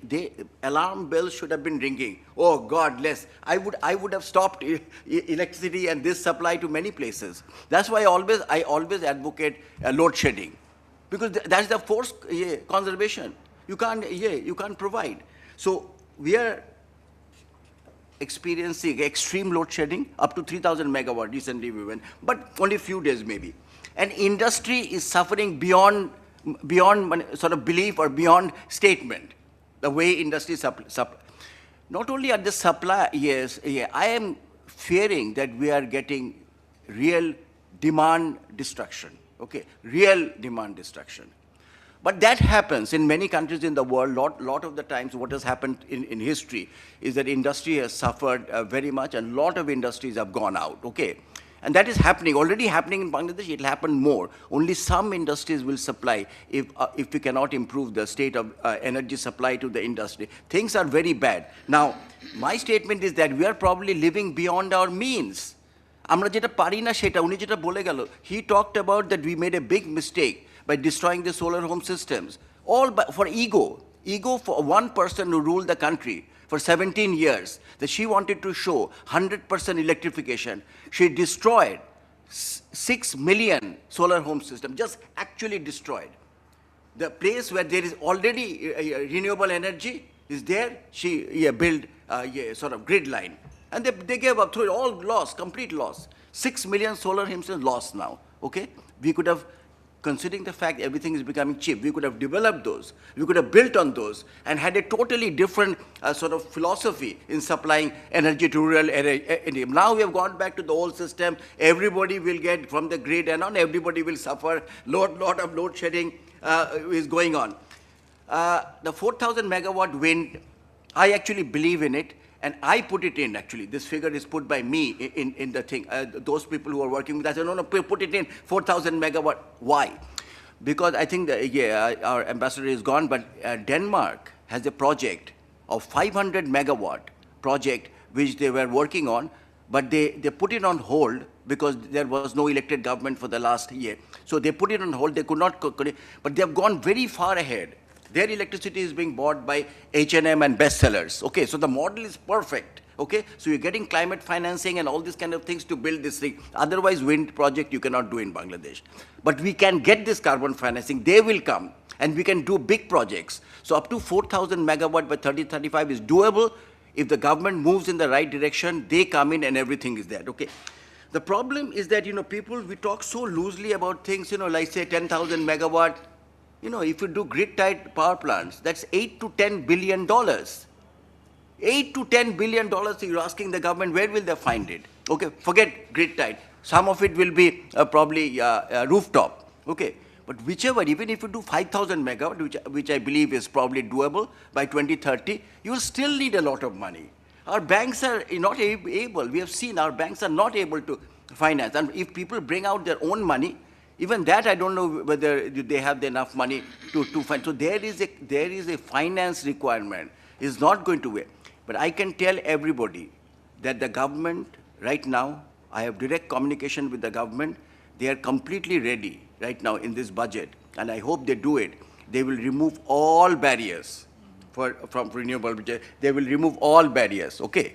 alarm bells should have been ringing. Oh God, I would have stopped electricity and this supply to many places. That's why I always advocate load shedding, because that's the forced conservation. You can't provide. So we are experiencing extreme load shedding up to 3,000 megawatt recently we went, but only a few days maybe. And industry is suffering beyond sort of belief or beyond statement, the way industry not only at the supply, I am fearing that we are getting real demand destruction, okay, real demand destruction. But that happens in many countries in the world. Lot of the times what has happened in history is that industry has suffered very much, and a lot of industries have gone out, okay? And that is happening, already happening in Bangladesh. It will happen more. Only some industries will supply if we cannot improve the state of energy supply to the industry. Things are very bad. Now, my statement is that we are probably living beyond our means. Amra jeta pari na sheta, uni jeta bole gelo. He talked about that we made a big mistake by destroying the solar home systems, all for ego for one person who ruled the country for 17 years, that she wanted to show 100% electrification. She destroyed 6 million solar home system, just actually destroyed. The place where there is already renewable energy is there, she built sort of grid line. And they gave up through it, all lost, complete loss. 6 million solar home systems lost now, okay? We could have, considering the fact everything is becoming cheap, we could have developed those, we could have built on those, and had a totally different sort of philosophy in supplying energy to rural area. Now we have gone back to the old system, everybody will get from the grid and on, everybody will suffer, lot of load shedding is going on. The 4,000 megawatt wind, I actually believe in it, and I put it in actually. This figure is put by me in the thing. Those people who are working with us said, no, put it in 4,000 megawatt. Why? Because I think that, our ambassador is gone, but Denmark has a project of 500 megawatt project which they were working on, but they put it on hold because there was no elected government for the last year. So they put it on hold, they could not, but they have gone very far ahead. Their electricity is being bought by H&M and bestsellers. Okay, so the model is perfect. Okay, so you're getting climate financing and all these kind of things to build this thing. Otherwise, wind project you cannot do in Bangladesh. But we can get this carbon financing. They will come, and we can do big projects. So up to 4,000 megawatt by 2035 is doable. If the government moves in the right direction, they come in and everything is there. Okay. The problem is that, people, we talk so loosely about things, like say 10,000 megawatt. If you do grid-tied power plants, that's $8 to $10 billion. $8 to $10 billion, so you're asking the government, where will they find it? Okay, forget grid-tied. Some of it will be probably rooftop. Okay, but whichever, even if you do 5,000 megawatt, which I believe is probably doable by 2030, you will still need a lot of money. Our banks are not able, we have seen our banks are not able to finance. And if people bring out their own money, even that I don't know whether they have enough money to find. So there is a finance requirement. It's not going to wait. But I can tell everybody that the government right now, I have direct communication with the government. They are completely ready right now in this budget, and I hope they do it. They will remove all barriers from renewable. They will remove all barriers. Okay.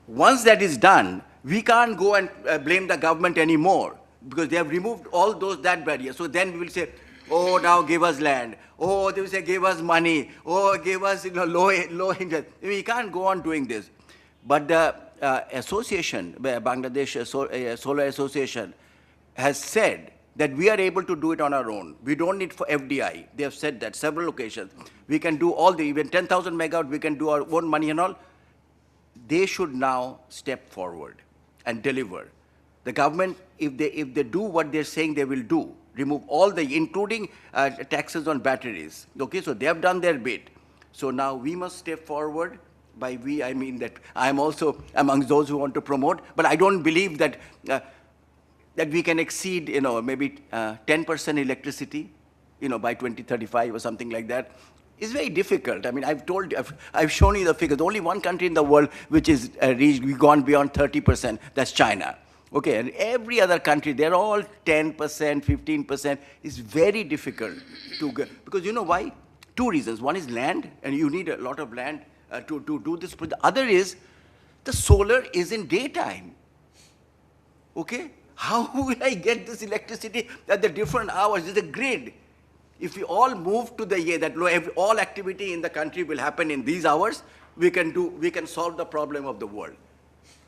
Once that is done, we can't go and blame the government anymore, because they have removed all that barrier. So then we will say, oh, now give us land. Oh, they will say, give us money. Oh, give us low interest. We can't go on doing this. But the association, Bangladesh Solar Association, has said that we are able to do it on our own. We don't need for FDI. They have said that several occasions. We can do even 10,000 megawatt, we can do our own money and all. They should now step forward and deliver. The government, if they do what they're saying they will do, remove all including taxes on batteries. Okay, so they have done their bit. So now we must step forward. By we, I mean that I am also amongst those who want to promote, but I don't believe that that we can exceed, maybe 10% electricity, by 2035 or something like that. It's very difficult. I mean, I've shown you the figures. Only one country in the world which is gone beyond 30%, that's China. Okay, and every other country, they're all 10%, 15%. It's very difficult to get, because you know why? Two reasons. One is land, and you need a lot of land to do this. But the other is, the solar is in daytime. Okay? How will I get this electricity at the different hours? It's a grid. If we all move to that all activity in the country will happen in these hours, we can solve the problem of the world.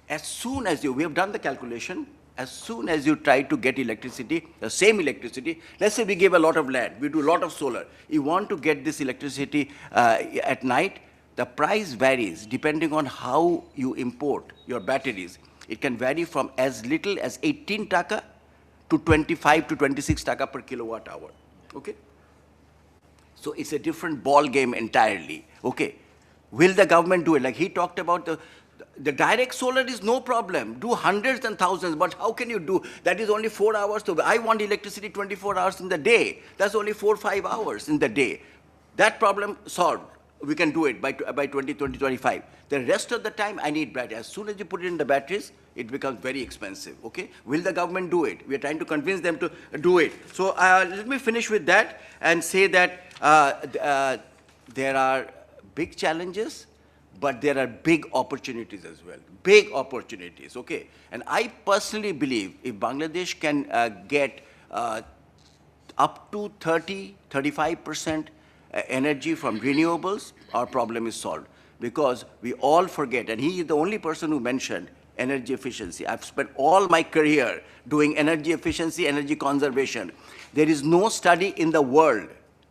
As soon as we have done the calculation, as soon as you try to get electricity, the same electricity, let's say we give a lot of land, we do a lot of solar. You want to get this electricity at night, the price varies depending on how you import your batteries. It can vary from as little as 18 taka to 25 to 26 taka per kilowatt hour. Okay? So it's a different ball game entirely. Okay? Will the government do it? Like he talked about the direct solar is no problem. Do hundreds and thousands, but how can you do? That is only 4 hours. I want electricity 24 hours in the day. That's only 4 or 5 hours in the day. That problem solved. We can do it by 2025. The rest of the time, I need batteries. As soon as you put it in the batteries, it becomes very expensive. Okay? Will the government do it? We are trying to convince them to do it. So let me finish with that and say that there are big challenges, but there are big opportunities as well, big opportunities, okay? And I personally believe if Bangladesh can get up to 35% energy from renewables, our problem is solved. Because we all forget, and he is the only person who mentioned energy efficiency. I've spent all my career doing energy efficiency, energy conservation. There is no study in the world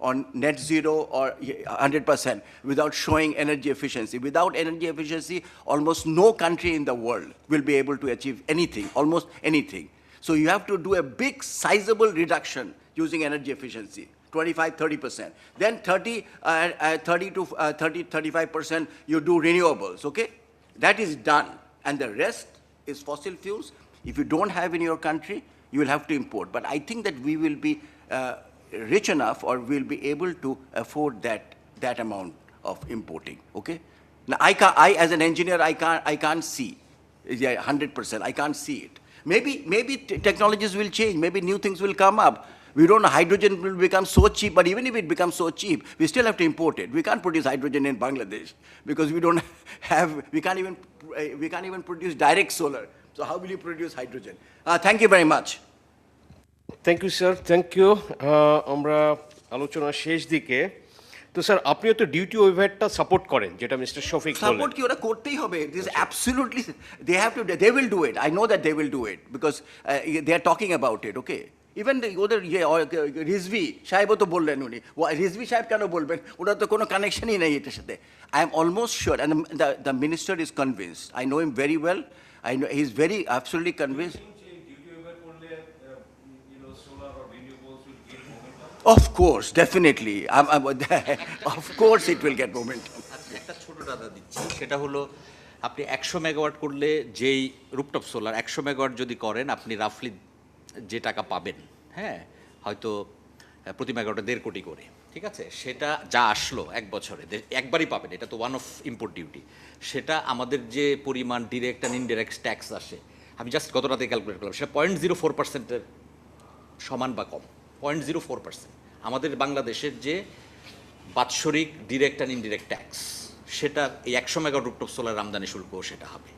on net zero or 100% without showing energy efficiency. Without energy efficiency, almost no country in the world will be able to achieve anything, almost anything. So you have to do a big, sizable reduction using energy efficiency, 25, 30%. Then 35% you do renewables, okay? That is done. And the rest is fossil fuels. If you don't have in your country, you will have to import. But I think that we will be rich enough, or we'll be able to afford that amount of importing, okay? Now, I as an engineer, I can't see 100%, I can't see it. Maybe technologies will change, maybe new things will come up. We don't know, hydrogen will become so cheap, but even if it becomes so cheap, we still have to import it. We can't produce hydrogen in Bangladesh because we don't have, we can't even produce direct solar. So how will you produce hydrogen? Thank you very much. Thank you sir, thank you. আমরা আলোচনার শেষ দিকে, তো sir আপনিও তো duty ওয়েভারটা support করেন, যেটা mister Shafiq বললেন। সাপোর্ট কি ওরা করতেই হবে, this absolutely they have to, they will do it, I know that they will do it because they are talking about it, okay? Even ওদের রিজভি সাহেবও তো বললেন, উনি রিজভি সাহেব কেন বলবেন, ওনার তো কোনো কানেকশনই নেই এটার সাথে। I am almost sure, and the minister is convinced, I know him very well, I know he is very absolutely convinced. Of course, definitely. Of course it will get momentum. একটা ছোট দাদা দিচ্ছি, সেটা হলো আপনি 100 মেগাওয়াট করলে যেই rooftop solar 100 megawatt যদি করেন, আপনি রাফলি যে টাকা পাবেন, হ্যাঁ, হয়তো প্রতি মেগাওয়াটে 1.5 কোটি করে, ঠিক আছে? সেটা যা আসলো এক বছরে একবারই পাবেন, এটা তো ওয়ান অফ ইম্পোর্ট ডিউটি। সেটা আমাদের যে পরিমাণ ডিরেক্ট অ্যান্ড ইনডিরেক্ট ট্যাক্স আসে, আমি জাস্ট গত রাতে ক্যালকুলেট করলাম, সেটা 0.04%-এর সমান বা কম, 0.04%। আমাদের বাংলাদেশের যে বাৎসরিক ডিরেক্ট অ্যান্ড ইনডিরেক্ট ট্যাক্স, সেটা এই 100 মেগাওয়াট রুফটপ সোলার আমদানি শুল্ক সেটা হবে।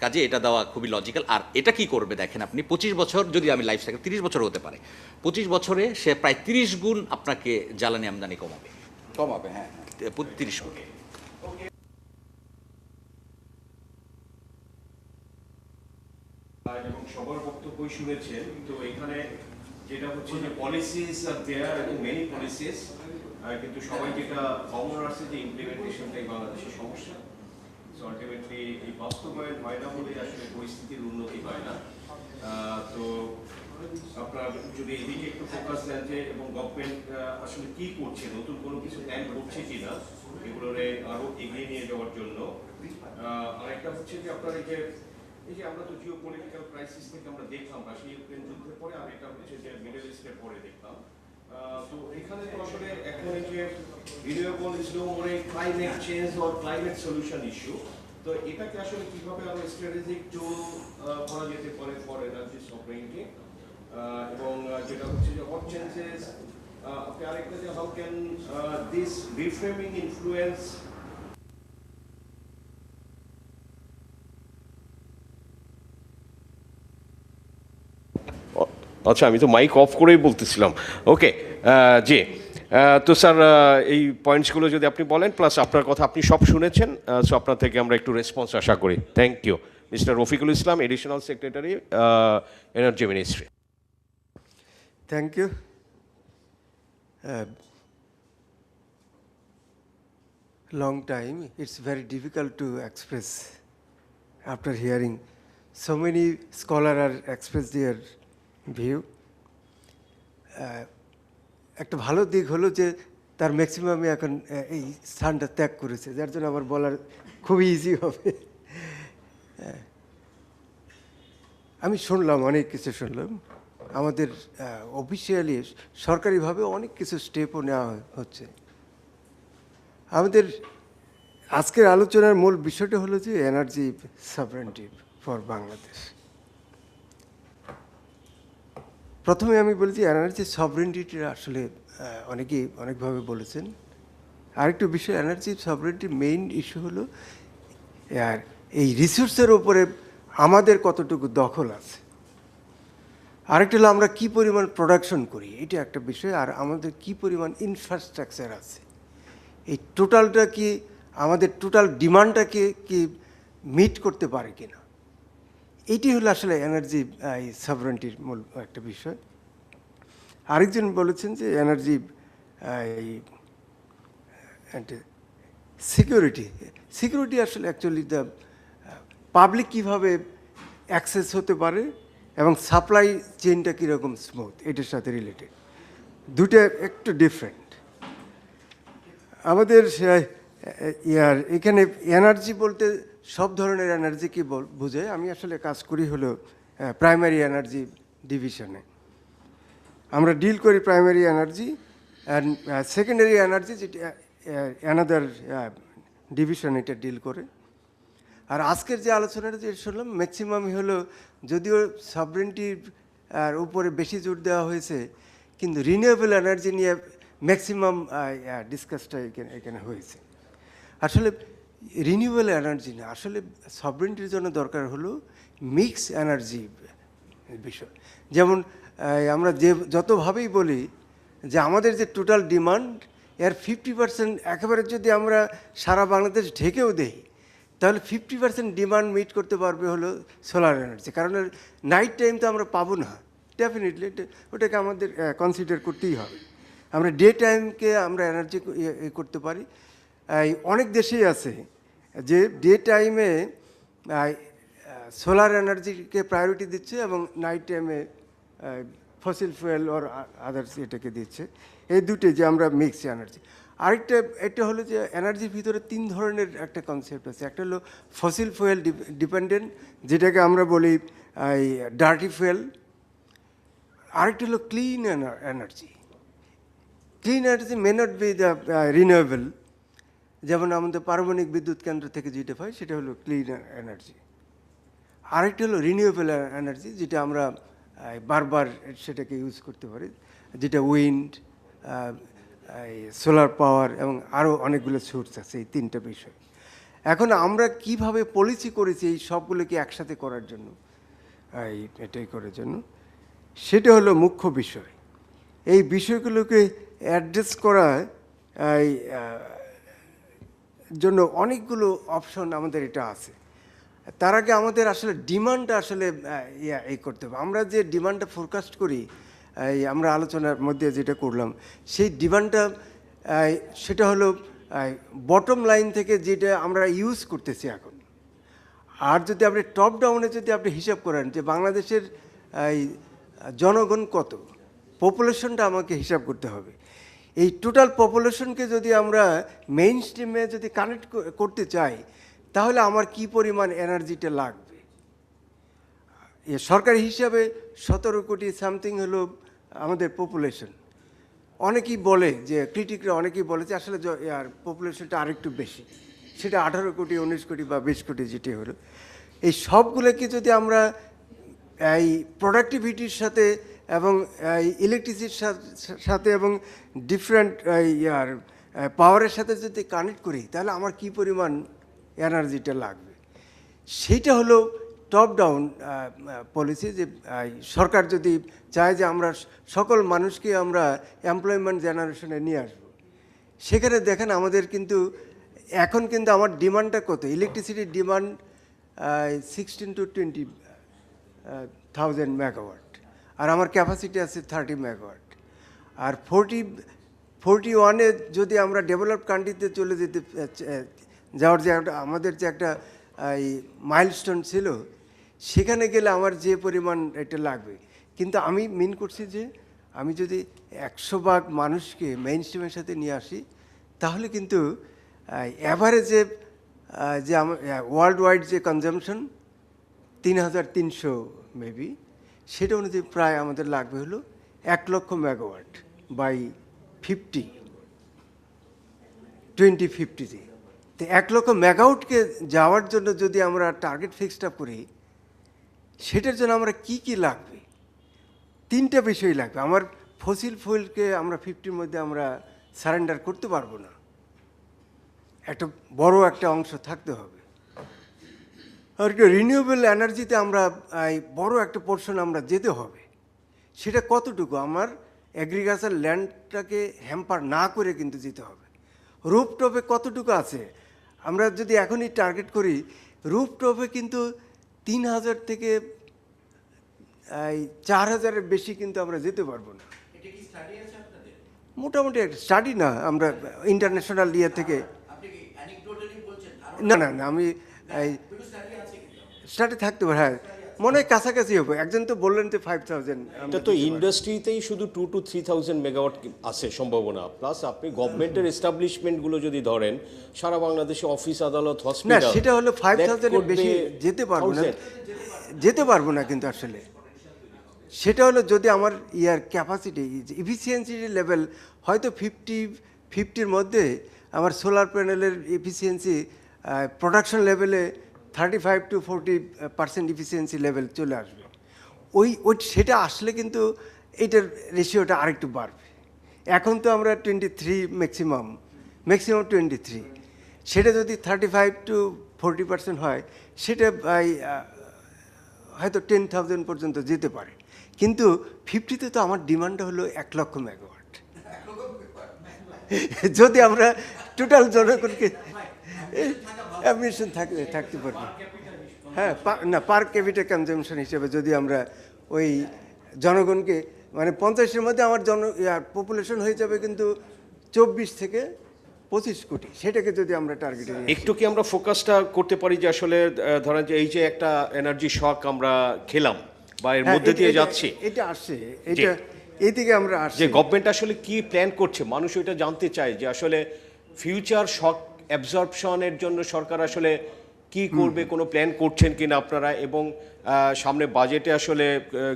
কাজে এটা দেওয়া খুবই লজিক্যাল। আর এটা কি করবে দেখেন আপনি, 25 বছর যদি আমি লাইফ সাইকেল 30 বছর হতে পারে, 25 বছরে সে প্রায় 30 গুণ আপনাকে জ্বালানি আমদানি কমাবে, হ্যাঁ, 30 গুণ। এবং সবার বক্তব্যই শুনেছেন, তো এখানে যেটা হচ্ছে যে policies are there, I think many policies, কিন্তু সবাই যেটা কমন আসছে যে ইমপ্লিমেন্টেশনটাই বাংলাদেশের সমস্যা। সো আলটিমেটলি এই বাস্তবায়ন হয় না বলে আসলে পরিস্থিতির উন্নতি হয় না। তো আপনার যদি এদিকে একটু ফোকাস দেন যে, এবং গভর্নমেন্ট আসলে কি করছে, নতুন কোনো কিছু প্ল্যান করছে কিনা এগুলোরে আরো এগিয়ে নিয়ে যাওয়ার জন্য। আরেকটা হচ্ছে যে আপনার এই যে আমরা তো জিও পলিটিক্যাল ক্রাইসিস থেকে আমরা দেখলাম রাশিয়া ইউক্রেন যুদ্ধের পরে, আর এটা হচ্ছে যে মিডল ইস্টের পরে দেখলাম। তো এখানে তো আসলে এখন এই যে renewable is no more a climate change or climate solution issue, তো এটাকে আসলে কিভাবে আরো স্ট্র্যাটেজিক টুল করা যেতে পারে ফর এনার্জি সফরেনিটি, এবং যেটা হচ্ছে যে হোয়াট চেঞ্জেস, আপনি আরেকটা যে how can this reframing influence. আচ্ছা, আমি তো মাইক অফ করেই বলতেছিলাম, ওকে। জি, তো স্যার এই পয়েন্টসগুলো যদি আপনি বলেন, প্লাস আপনার কথা আপনি সব শুনেছেন, সো আপনার থেকে আমরা একটু রেসপন্স আশা করি। Thank you. Mister Rafiqul Islam, additional secretary, energy ministry. Thank you. Long time, it's very difficult to express after hearing so many scholars are express their view. একটা ভালো দিক হলো যে তার ম্যাক্সিমামে এখন এই স্থানটা ত্যাগ করেছে, যার জন্য আমার বলার খুবই ইজি হবে। আমি শুনলাম, অনেক কিছু শুনলাম। আমাদের অফিসিয়ালি সরকারিভাবে অনেক কিছু স্টেপও নেওয়া হচ্ছে। আমাদের আজকের আলোচনার মূল বিষয়টা হলো যে এনার্জি সভারেন্টি ফর বাংলাদেশ। প্রথমে আমি বলি যে এনার্জি সভারেন্টিটা আসলে অনেকেই অনেকভাবে বলেছেন। আরেকটু বিষয়, এনার্জি সভারেন্টি মেইন ইস্যু হলো আর এই রিসোর্সের উপরে আমাদের কতটুকু দখল আছে। আরেকটা হলো আমরা কি পরিমাণ প্রোডাকশন করি, এটা একটা বিষয়। আর আমাদের কি পরিমাণ ইনফ্রাস্ট্রাকচার আছে, এই টোটালটা কি আমাদের টোটাল ডিমান্ডটাকে কি মিট করতে পারে কিনা, এটি হলো আসলে এনার্জি সভারেন্টির মূল একটা বিষয়। আরেকজন বলেছেন যে এনার্জি সিকিউরিটি আসলে অ্যাকচুয়ালি দ্য পাবলিক কীভাবে অ্যাক্সেস হতে পারে এবং সাপ্লাই চেইনটা কীরকম স্মুথ, এটার সাথে রিলেটেড। দুটো একটু ডিফারেন্ট। আমাদের এখানে এনার্জি বলতে সব ধরনের এনার্জিকে বোঝায়। আমি আসলে কাজ করি হলো প্রাইমারি এনার্জি ডিভিশনে। আমরা ডিল করি primary energy and secondary energy, যেটা অ্যানাদার ডিভিশন এটা ডিল করে। আর আজকের যে আলোচনাটা যে শুনলাম ম্যাক্সিমামই হলো, যদিও সভরেন্টির উপরে বেশি জোর দেওয়া হয়েছে, কিন্তু রিনিউয়েবল এনার্জি নিয়ে ম্যাক্সিমাম ডিসকাসটা এখানে হয়েছে। আসলে রিনিউয়েবল এনার্জি না, আসলে সভরেন্টির জন্য দরকার হলো মিক্স এনার্জি বিষয়। যেমন আমরা যতভাবেই বলি যে আমাদের যে টোটাল ডিমান্ড এর 50% একেবারে যদি আমরা সারা বাংলাদেশ ঢেকেও দেই, তাহলে 50% ডিমান্ড মিট করতে পারবে হলো সোলার এনার্জি। কারণ নাইট টাইম তো আমরা পাবো না, ডেফিনেটলি ওটাকে আমাদের কনসিডার করতেই হবে। আমরা ডে টাইমকে আমরা এনার্জি করতে পারি। অনেক দেশেই আছে যে ডে টাইমে সোলার এনার্জিকে প্রায়োরিটি দিচ্ছে এবং নাইট টাইমে ফসিল ফুয়েল ওর আদার্স এটাকে দিচ্ছে। এই দুটো যে আমরা মিক্স এনার্জি। আরেকটা এটা হলো যে এনার্জির ভিতরে 3 ধরনের একটা কনসেপ্ট আছে। একটা হলো ফসিল ফুয়েল ডিপেন্ডেন্ট, যেটাকে আমরা বলি ডার্টি ফুয়েল। আরেকটা হলো clean energy. Clean energy may not be the renewable, যেমন আমাদের পারমাণবিক বিদ্যুৎ কেন্দ্র থেকে যেটা হয় সেটা হলো ক্লিন এনার্জি। আরেকটা হলো রিনিউয়েবল এনার্জি, যেটা আমরা বারবার সেটাকে ইউজ করতে পারি, যেটা উইন্ড, সোলার পাওয়ার এবং আরও অনেকগুলো সোর্স আছে। এই 3টা বিষয়। এখন আমরা কিভাবে পলিসি করেছি এই সবগুলোকে একসাথে করার জন্য, এটাই করার জন্য, সেটা হলো মুখ্য বিষয়। এই বিষয়গুলোকে অ্যাড্রেস করা জন্য অনেকগুলো অপশন আমাদের এটা আছে। তার আগে আমাদের আসলে ডিমান্ডটা আসলে এই করতে হবে। আমরা যে ডিমান্ডটা ফোরকাস্ট করি, আমরা আলোচনার মধ্যে যেটা করলাম, সেই ডিমান্ডটা সেটা হলো বটম লাইন থেকে যেটা আমরা ইউজ করতেছি এখন। আর যদি আপনি টপ ডাউনে যদি আপনি হিসাব করেন যে বাংলাদেশের জনগণ কত, পপুলেশনটা আমাকে হিসাব করতে হবে। এই টোটাল পপুলেশনকে যদি আমরা মেইন স্ট্রিমে যদি কানেক্ট করতে চাই, তাহলে আমার কি পরিমাণ এনার্জিটা লাগবে। সরকারি হিসাবে 17 কোটি সামথিং হলো আমাদের পপুলেশন। অনেকেই বলে যে ক্রিটিকরা অনেকেই বলে যে আসলে আর পপুলেশনটা আরেকটু বেশি, সেটা 18 কোটি 19 কোটি বা 20 কোটি যেটি হলো। এই সবগুলোকে যদি আমরা এই প্রোডাক্টিভিটির সাথে এবং ইলেকট্রিসিটির সাথে এবং ডিফারেন্ট পাওয়ারের সাথে যদি কানেক্ট করি, তাহলে আমার কি পরিমাণ এনার্জিটা লাগবে। সেইটা হলো টপ ডাউন পলিসি। যে সরকার যদি চায় যে আমরা সকল মানুষকে আমরা এমপ্লয়মেন্ট জেনারেশনে নিয়ে আসবো, সেখানে দেখেন আমাদের কিন্তু এখন কিন্তু আমার ডিমান্ডটা কত, ইলেকট্রিসিটির ডিমান্ড 16 to 20,000 মেগাওয়াট, আর আমার ক্যাপাসিটি আছে 30 মেগাওয়াট। আর 41-এ যদি আমরা ডেভেলপড কান্ট্রিতে চলে যেতে যাওয়ার যে একটা আমাদের যে একটা মাইলস্টোন ছিল, সেখানে গেলে আমার যে পরিমাণ এটা লাগবে। কিন্তু আমি মিন করছি যে আমি যদি 100 ভাগ মানুষকে মেইন স্ট্রিমের সাথে নিয়ে আসি, তাহলে কিন্তু অ্যাভারেজে যে ওয়ার্ল্ড ওয়াইড যে কনজামশন 3,300 মেবি, সেটা অনুযায়ী প্রায় আমাদের লাগবে হলো 1 লক্ষ মেগাওয়াট বাই 2050-তে। তো 1 লক্ষ মেগাওয়াটকে যাওয়ার জন্য যদি আমরা টার্গেট ফিক্সড আপ করি, সেটার জন্য আমরা কি কি লাগবে, 3টা বিষয় লাগবে। আমার ফসিল ফুয়েলকে আমরা 50-র মধ্যে আমরা সারেন্ডার করতে পারবো না। একটা বড় একটা অংশ থাকতে হবে। আর রিনিউয়েবল এনার্জিতে আমরা বড় একটা পোর্শন আমরা যেতে হবে। সেটা কতটুকু আমার এগ্রিকালচার ল্যান্ডটাকে হ্যাম্পার না করে কিন্তু যেতে হবে। রুফটপে কতটুকু আছে আমরা যদি এখনই টার্গেট করি, রুফটপে কিন্তু 3000 থেকে 4000-এর বেশি কিন্তু আমরা যেতে পারবো না। মোটামুটি একটা স্টাডি না, আমরা ইন্টারন্যাশনাল ইয়ে থেকে না না না আমি স্টাডি থাকতে পারে। হ্যাঁ, মনে হয় কাছাকাছি হবে। একজন তো বললেন যে 5000। এটা তো ইন্ডাস্ট্রিতেই শুধু 2 to 3000 মেগাওয়াট আছে সম্ভাবনা, প্লাস আপনি গভর্নমেন্টের এস্টাবলিশমেন্টগুলো যদি ধরেন সারা বাংলাদেশে অফিস আদালত না, হসপিটাল, সেটা হলো 5000-এর বেশি যেতে পারবো না কিন্তু আসলে সেটা হলো যদি আমার ক্যাপাসিটি এফিসিয়েন্সি লেভেল হয়তো 50-50-র মধ্যে আমার সোলার প্যানেলের এফিসিয়েন্সি প্রোডাকশন লেভেলে 35 to 40% এফিসিয়েন্সি লেভেল চলে আসবে। সেটা আসলে কিন্তু এইটার রেশিওটা আরেকটু বাড়বে। এখন তো আমরা 23 ম্যাক্সিমাম 23, সেটা যদি 35 to 40% হয় সেটা হয়তো 10,000 পর্যন্ত যেতে পারে। কিন্তু 50-তে তো আমার ডিমান্ডটা হলো 1 লক্ষ মেগাওয়াট। যদি আমরা টোটাল জনগণকে অ্যামিশন থাকতে পারবো, হ্যাঁ না, পার ক্যাপিটা কনজামশন হিসেবে যদি আমরা ওই জনগণকে মানে 50-এর মধ্যে আমার পপুলেশন হয়ে যাবে কিন্তু 24 থেকে 25 কোটি, সেটাকে যদি আমরা টার্গেটে একটু কি আমরা ফোকাসটা করতে পারি যে আসলে ধরেন যে এই যে একটা এনার্জি শক আমরা খেলাম বা এর মধ্যে দিয়ে যাচ্ছি, এটা আসছে, এটা এইদিকে আমরা আসছি, যে গভর্নমেন্ট আসলে কি প্ল্যান করছে, মানুষ ওইটা জানতে চায় যে আসলে ফিউচার শক অ্যাবজর্পশনের জন্য সরকার আসলে কি করবে, কোনো প্ল্যান করছেন কিনা আপনারা, এবং সামনে বাজেটে আসলে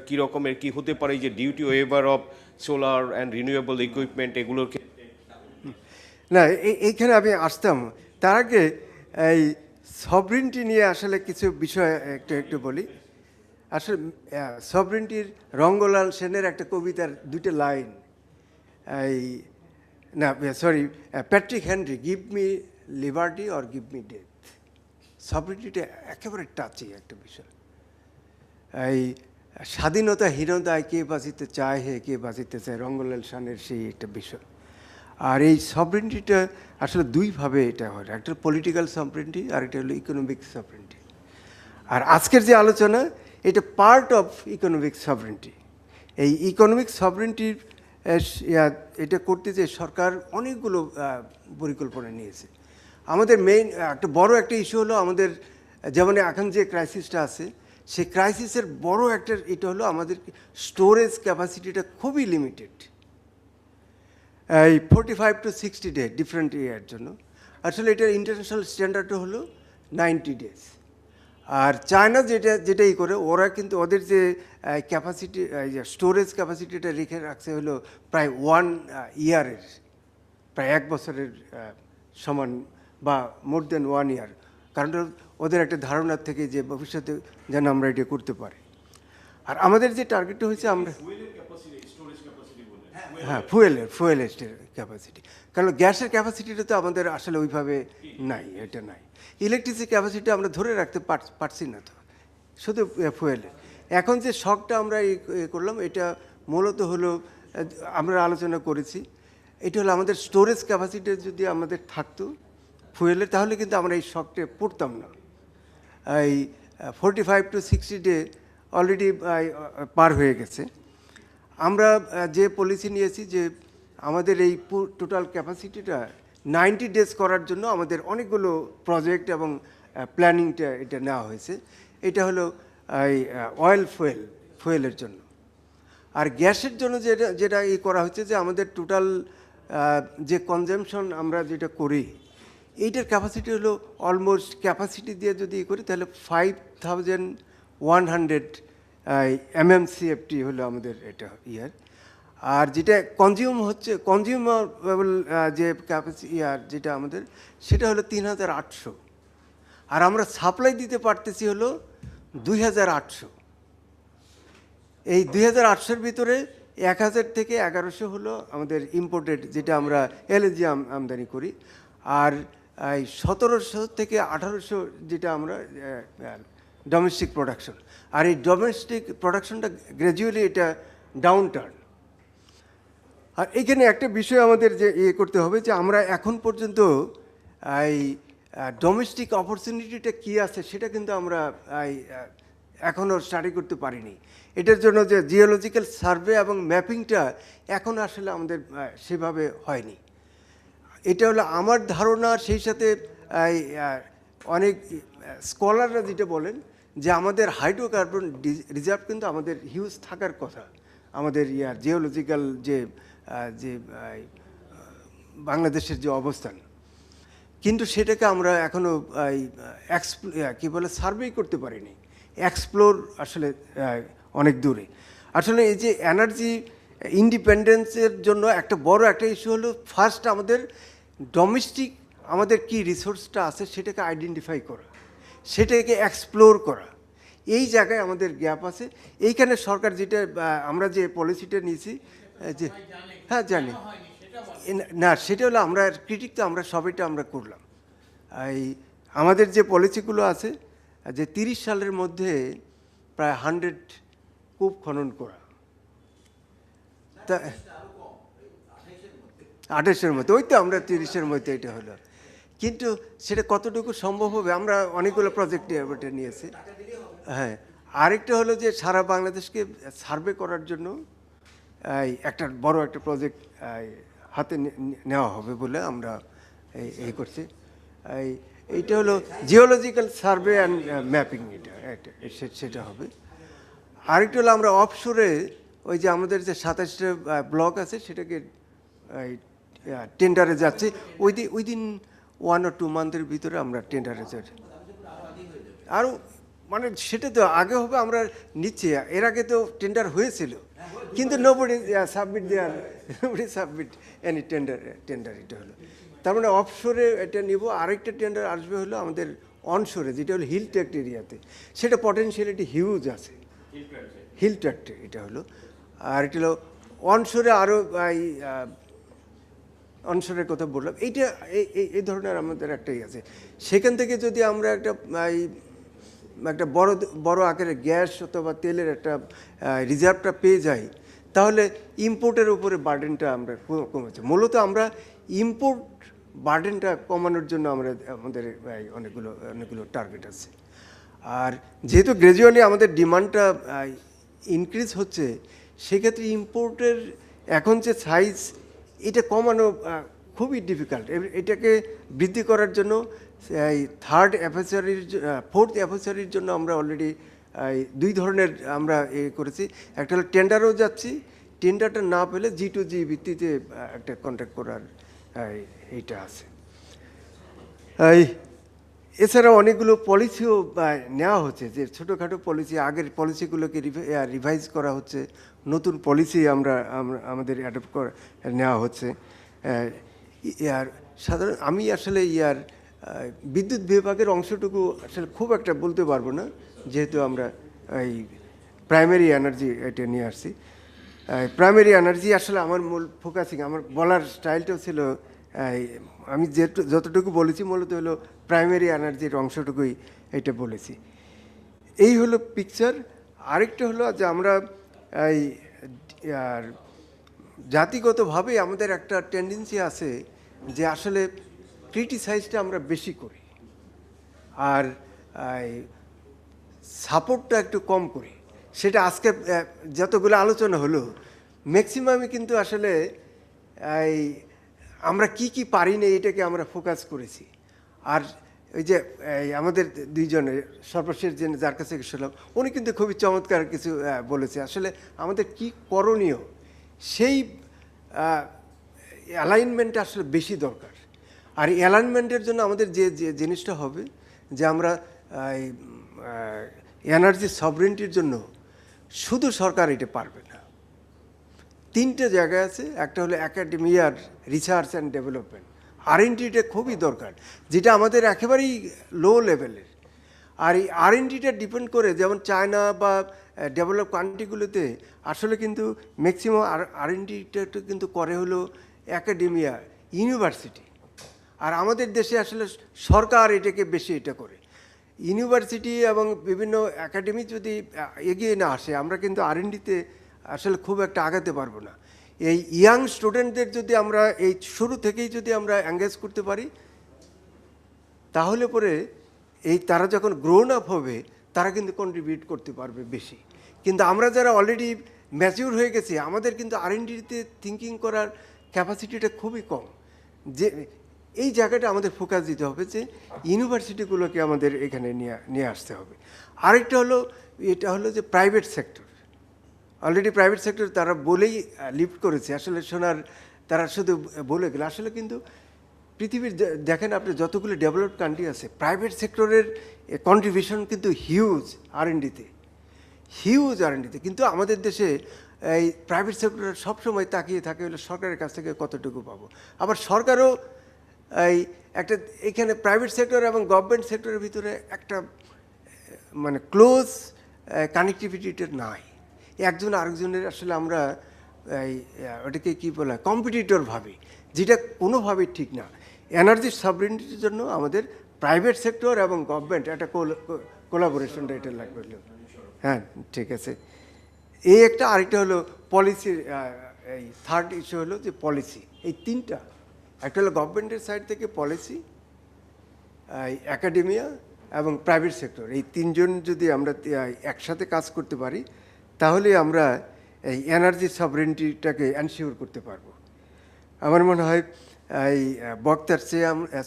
কি রকমের কি হতে পারে যে duty waiver of solar and renewable equipment এগুলোর না। এইখানে আমি আসতাম, তার আগে এই সভরিনটি নিয়ে আসলে কিছু বিষয় একটু বলি। আসলে সভরিনটির রঙ্গলাল সেনের একটা কবিতার 2টা লাইন, এই না sorry Patrick Henry, give me liberty or give me death. সভরিনটিটা একেবারে টাচি একটা বিষয়। এই স্বাধীনতাহীনতায় কে বাঁচিতে চায় হে কে বাঁচিতে চায়, রঙ্গলাল সেনের সেই একটা বিষয়। আর এই সভরিনটিটা আসলে দুইভাবে এটা হয়, একটা পলিটিক্যাল সভরিনটি আর একটা হলো ইকোনমিক সভরিনটি। আর আজকের যে আলোচনা এটা পার্ট অফ ইকোনমিক সভরিনটি। এই ইকোনমিক সভরিনটির এটা করতে যে সরকার অনেকগুলো পরিকল্পনা নিয়েছে। আমাদের মেইন একটা বড় একটা ইস্যু হলো আমাদের যেমন এখন যে ক্রাইসিসটা আছে সেই ক্রাইসিসের বড় একটা এটা হলো আমাদের স্টোরেজ ক্যাপাসিটিটা খুবই লিমিটেড। এই 45 to 60 ডে ডিফারেন্ট ইয়ার জন্য। আসলে এটার ইন্টারন্যাশনাল স্ট্যান্ডার্ড হলো 90 ডেজ। আর চায়না যেটাই করে ওরা কিন্তু ওদের যে ক্যাপাসিটি স্টোরেজ ক্যাপাসিটিটা রেখে রাখছে হলো প্রায় 1 ইয়ারের, প্রায় 1 বছরের সমান বা মোর দেন 1 ইয়ার। কারণ ওদের একটা ধারণার থেকে যে ভবিষ্যতে যেন আমরা এটা করতে পারি। আর আমাদের যে টার্গেটটা হয়েছে আমরা হ্যাঁ ফুয়েলের ক্যাপাসিটি, কারণ গ্যাসের ক্যাপাসিটিটা তো আমাদের আসলে ওইভাবে নাই, এটা নাই। ইলেকট্রিসিটি ক্যাপাসিটি আমরা ধরে রাখতে পারছি না তো, শুধু ফুয়েলের। এখন যে শকটা আমরা করলাম এটা মূলত হলো আমরা আলোচনা করেছি, এটা হলো আমাদের স্টোরেজ ক্যাপাসিটি যদি আমাদের থাকতো ফুয়েলের তাহলে কিন্তু আমরা এই শকটে পড়তাম না। এই 45 to 60 ডে অলরেডি পার হয়ে গেছে। আমরা যে পলিসি নিয়েছি যে আমাদের এই টোটাল ক্যাপাসিটিটা 90 ডেজ করার জন্য আমাদের অনেকগুলো প্রজেক্ট এবং প্ল্যানিংটা এটা নেওয়া হয়েছে। এটা হলো এই অয়েল ফুয়েলের জন্য। আর গ্যাসের জন্য যেটা করা হচ্ছে যে আমাদের টোটাল যে কনজামশন আমরা যেটা করি এইটার ক্যাপাসিটি হলো অলমোস্ট ক্যাপাসিটি দিয়ে যদি করি তাহলে 5100 MMCFT হলো আমাদের এটা ইয়ার। আর যেটা কনজিউমেবল যে ক্যাপাসিটি যেটা আমাদের সেটা হলো 3800। আর আমরা সাপ্লাই দিতে পারতেছি হলো 2800। এই 2800-এর ভিতরে 1000 থেকে 1100 হলো আমাদের ইম্পোর্টেড, যেটা আমরা এলএনজি আমদানি করি। আর এই 1700 থেকে 1800 যেটা আমরা ডোমেস্টিক প্রোডাকশন, আর এই ডোমেস্টিক প্রোডাকশনটা গ্র্যাজুয়ালি এটা ডাউন টার্ন। আর এখানে একটা বিষয় আমাদের যে করতে হবে যে আমরা এখন পর্যন্ত এই ডোমেস্টিক অপরচুনিটিটা কী আছে সেটা কিন্তু আমরা এখনও স্টাডি করতে পারিনি। এটার জন্য যে জিওলজিক্যাল সার্ভে এবং ম্যাপিংটা এখন আসলে আমাদের সেভাবে হয়নি। এটা হলো আমার ধারণা। সেই সাথে অনেক স্কলাররা যেটা বলেন যে আমাদের হাইড্রোকার্বন রিজার্ভ কিন্তু আমাদের হিউজ থাকার কথা, আমাদের জিওলজিক্যাল যে বাংলাদেশের যে অবস্থান, কিন্তু সেটাকে আমরা এখনও কী বলে সার্ভে করতে পারিনি, এক্সপ্লোর আসলে অনেক দূরে। আসলে এই যে এনার্জি ইন্ডিপেন্ডেন্সের জন্য একটা বড় একটা ইস্যু হলো ফার্স্ট আমাদের ডোমেস্টিক আমাদের কি রিসোর্সটা আছে সেটাকে আইডেন্টিফাই করা, সেটাকে এক্সপ্লোর করা। এই জায়গায় আমাদের গ্যাপ আছে। এইখানে সরকার যেটা আমরা যে পলিসিটা নিয়েছি যে হ্যাঁ জানি না, সেটা হলো আমরা ক্রিটিক তো আমরা সবাইটা আমরা করলাম। এই আমাদের যে পলিসিগুলো আছে যে 30 সালের মধ্যে প্রায় 100 কূপ খনন করা, তা 28-এর মধ্যে, ওই তো আমরা 30-এর মধ্যে এটা হলো। কিন্তু সেটা কতটুকু সম্ভব হবে, আমরা অনেকগুলো প্রজেক্ট এটা নিয়েছি। হ্যাঁ, আরেকটা হলো যে সারা বাংলাদেশকে সার্ভে করার জন্য একটা বড় একটা প্রজেক্ট হাতে নেওয়া হবে বলে আমরা এই করছি। এইটা হলো জিওলজিক্যাল সার্ভে অ্যান্ড ম্যাপিং, এটা সেটা হবে। আরেকটা হলো আমরা অফশোরে ওই যে আমাদের যে 27টা ব্লক আছে সেটাকে টেন্ডারে যাচ্ছে, উইদিন 1 or 2 মান্থের ভিতরে আমরা টেন্ডারে যাচ্ছি। আরও মানে সেটা তো আগে হবে, আমরা নিচ্ছি। এর আগে তো টেন্ডার হয়েছিল, কিন্তু নোবডি সাবমিট এনি টেন্ডার এটা হলো। তার মানে অফশোরে এটা নিব। আরেকটা টেন্ডার আসবে হলো আমাদের অনশোরে, যেটা হলো হিল ট্র্যাক্ট এরিয়াতে, সেটা পটেনশিয়ালিটি হিউজ আছে, হিল ট্র্যাক্ট এটা হলো। আর এটা হলো অনশোরে আরও অনশোরের কথা বললাম। এইটা এই ধরনের আমাদের একটাই আছে। সেখান থেকে যদি আমরা একটা বড় আকারে গ্যাস অথবা তেলের একটা রিজার্ভটা পেয়ে যাই, তাহলে ইম্পোর্টের উপরে বার্ডেনটা আমরা কমেছে। মূলত আমরা ইম্পোর্ট বার্ডেনটা কমানোর জন্য আমাদের অনেকগুলো টার্গেট আছে। আর যেহেতু গ্র্যাজুয়ালি আমাদের ডিমান্ডটা ইনক্রিজ হচ্ছে, সেক্ষেত্রে ইম্পোর্টের এখন যে সাইজ এটা কমানো খুবই ডিফিকাল্ট। এটাকে বৃদ্ধি করার জন্য এই ফোর্থ অ্যাফেসারির জন্য আমরা অলরেডি 2 ধরনের আমরা করেছি। একটা হলো টেন্ডারও যাচ্ছি, টেন্ডারটা না পেলে G2G ভিত্তিতে একটা কন্ট্রাক্ট করার এইটা আছে। এছাড়া অনেকগুলো পলিসিও নেওয়া হচ্ছে, যে ছোটোখাটো পলিসি, আগের পলিসিগুলোকে রিভাইজ করা হচ্ছে, নতুন পলিসি আমাদের অ্যাডপ্ট নেওয়া হচ্ছে। আর সাধারণ আমি আসলে বিদ্যুৎ বিভাগের অংশটুকু আসলে খুব একটা বলতে পারবো না, যেহেতু আমরা এই প্রাইমারি এনার্জি এটা নিয়ে আসছি। প্রাইমারি এনার্জি আসলে আমার মূল ফোকাসিং, আমার বলার স্টাইলটাও ছিল, আমি যতটুকু বলেছি মূলত হলো প্রাইমারি এনার্জির অংশটুকুই এটা বলেছি। এই হলো পিকচার। আরেকটা হলো যে আমরা আর জাতিগতভাবে আমাদের একটা টেন্ডেন্সি আছে যে আসলে ক্রিটিসাইজটা আমরা বেশি করি, আর সাপোর্টটা একটু কম করি। সেটা আজকে যতগুলো আলোচনা হলো ম্যাক্সিমামই কিন্তু আসলে আমরা কি পারি না এটাকে আমরা ফোকাস করেছি। আর ওই যে আমাদের 2 জনে সর্বশেষ যার কাছে শুনলাম, উনি কিন্তু খুবই চমৎকার কিছু বলেছে। আসলে আমাদের কি করণীয় সেই অ্যালাইনমেন্টটা আসলে বেশি দরকার। আর এই অ্যালাইনমেন্টের জন্য আমাদের যে জিনিসটা হবে যে আমরা এনার্জি সভরেন্টির জন্য শুধু সরকার এটা পারবে না। 3টে জায়গা আছে। একটা হলো একাডেমিয়ার রিসার্চ অ্যান্ড ডেভেলপমেন্ট, R&Dটা খুবই দরকার, যেটা আমাদের একেবারেই লো লেভেলের। আর এই R&Dটা ডিপেন্ড করে, যেমন চায়না বা ডেভেলপ কান্ট্রিগুলোতে আসলে কিন্তু ম্যাক্সিমাম R&Dটা কিন্তু করে হলো একাডেমিয়া, ইউনিভার্সিটি। আর আমাদের দেশে আসলে সরকার এটাকে বেশি এটা করে। ইউনিভার্সিটি এবং বিভিন্ন একাডেমি যদি এগিয়ে না আসে আমরা কিন্তু R&Dতে আসলে খুব একটা আগাতে পারবো না। এই ইয়াং স্টুডেন্টদের যদি আমরা এই শুরু থেকেই যদি আমরা এঙ্গেজ করতে পারি তাহলে পরে এই তারা যখন গ্রোন আপ হবে তারা কিন্তু কন্ট্রিবিউট করতে পারবে বেশি। কিন্তু আমরা যারা অলরেডি ম্যাচিউর হয়ে গেছি আমাদের কিন্তু R&Dতে থিঙ্কিং করার ক্যাপাসিটিটা খুবই কম। যে এই জায়গাটা আমাদের ফোকাস দিতে হবে যে ইউনিভার্সিটিগুলোকে আমাদের এখানে নিয়ে আসতে হবে। আরেকটা হলো এটা হলো যে private sector, already private sector তারা বলেই লিফট করেছে, আসলে তারা শুধু বলে গেলে আসলে কিন্তু পৃথিবীর দেখেন আপনি যতগুলো ডেভেলপড কান্ট্রি আছে প্রাইভেট সেক্টরের কন্ট্রিবিউশন কিন্তু হিউজ R&Dতে, কিন্তু আমাদের দেশে এই প্রাইভেট সেক্টর সবসময় তাকিয়ে থাকে হলো সরকারের কাছ থেকে কতটুকু পাবো। আবার সরকারও এই একটা এখানে প্রাইভেট সেক্টর এবং গভর্নমেন্ট সেক্টরের ভিতরে একটা মানে ক্লোজ কানেক্টিভিটিটা নাই। একজন আরেকজনের আসলে আমরা এই ওটাকে কী বলা কম্পিটিটর ভাবি, যেটা কোনোভাবেই ঠিক না। এনার্জি সভরেনিটির জন্য আমাদের প্রাইভেট সেক্টর এবং গভর্নমেন্ট একটা কোলাবোরেশনটা এটা লাগবে। হ্যাঁ ঠিক আছে, এই একটা। আরেকটা হলো পলিসি, এই থার্ড ইস্যু হলো যে পলিসি। এই তিনটা, একটা হলো গভর্নমেন্টের সাইড থেকে পলিসি, একাডেমিয়া এবং প্রাইভেট সেক্টর, এই তিনজন যদি আমরা একসাথে কাজ করতে পারি তাহলে আমরা এই এনার্জি সভরেনিটিটাকে এনশিওর করতে পারবো। আমার মনে হয় এই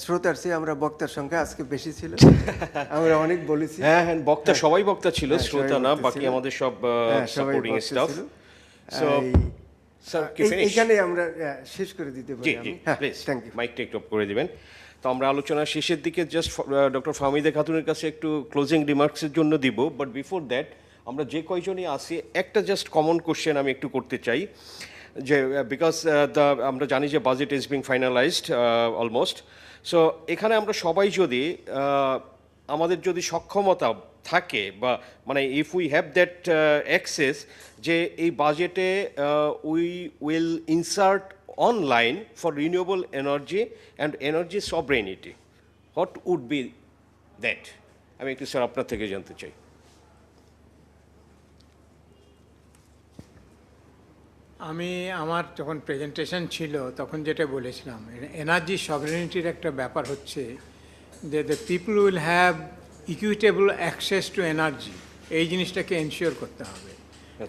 শ্রোতার চেয়ে আমরা বক্তার সংখ্যা আজকে বেশি ছিল, আমরা অনেক বলেছি। হ্যাঁ হ্যাঁ, বক্তা সবাই বক্তা ছিল, শ্রোতা না, বাকি আমাদের সব সাপোর্টিং স্টাফ। সো এইখানে আমরা শেষ করে দিতে পারি। প্লিজ মাইকটা একটু অফ করে দিবেন। তো আমরা আলোচনার শেষের দিকে জাস্ট ডক্টর ফাহমিদা খাতুনের কাছে একটু ক্লোজিং রিমার্কসের জন্য দিব, বাট বিফোর দ্যাট আমরা যে কয়জনই আসি একটা জাস্ট কমন কোশ্চেন আমি একটু করতে চাই, যে বিকজ আমরা জানি যে budget is being finalised almost. So এখানে আমরা সবাই যদি আমাদের যদি সক্ষমতা থাকে বা মানে if we have that access, যে এই বাজেটে we will insert online for renewable energy and energy sovereignty, what would be that? আমি একটু স্যার আপনার থেকে জানতে চাই। আমি আমার যখন প্রেজেন্টেশন ছিল তখন যেটা বলেছিলাম, এনার্জি সভরেনিটির একটা ব্যাপার হচ্ছে যে the people will have equitable access to energy, এই জিনিসটাকে এনশিওর করতে হবে।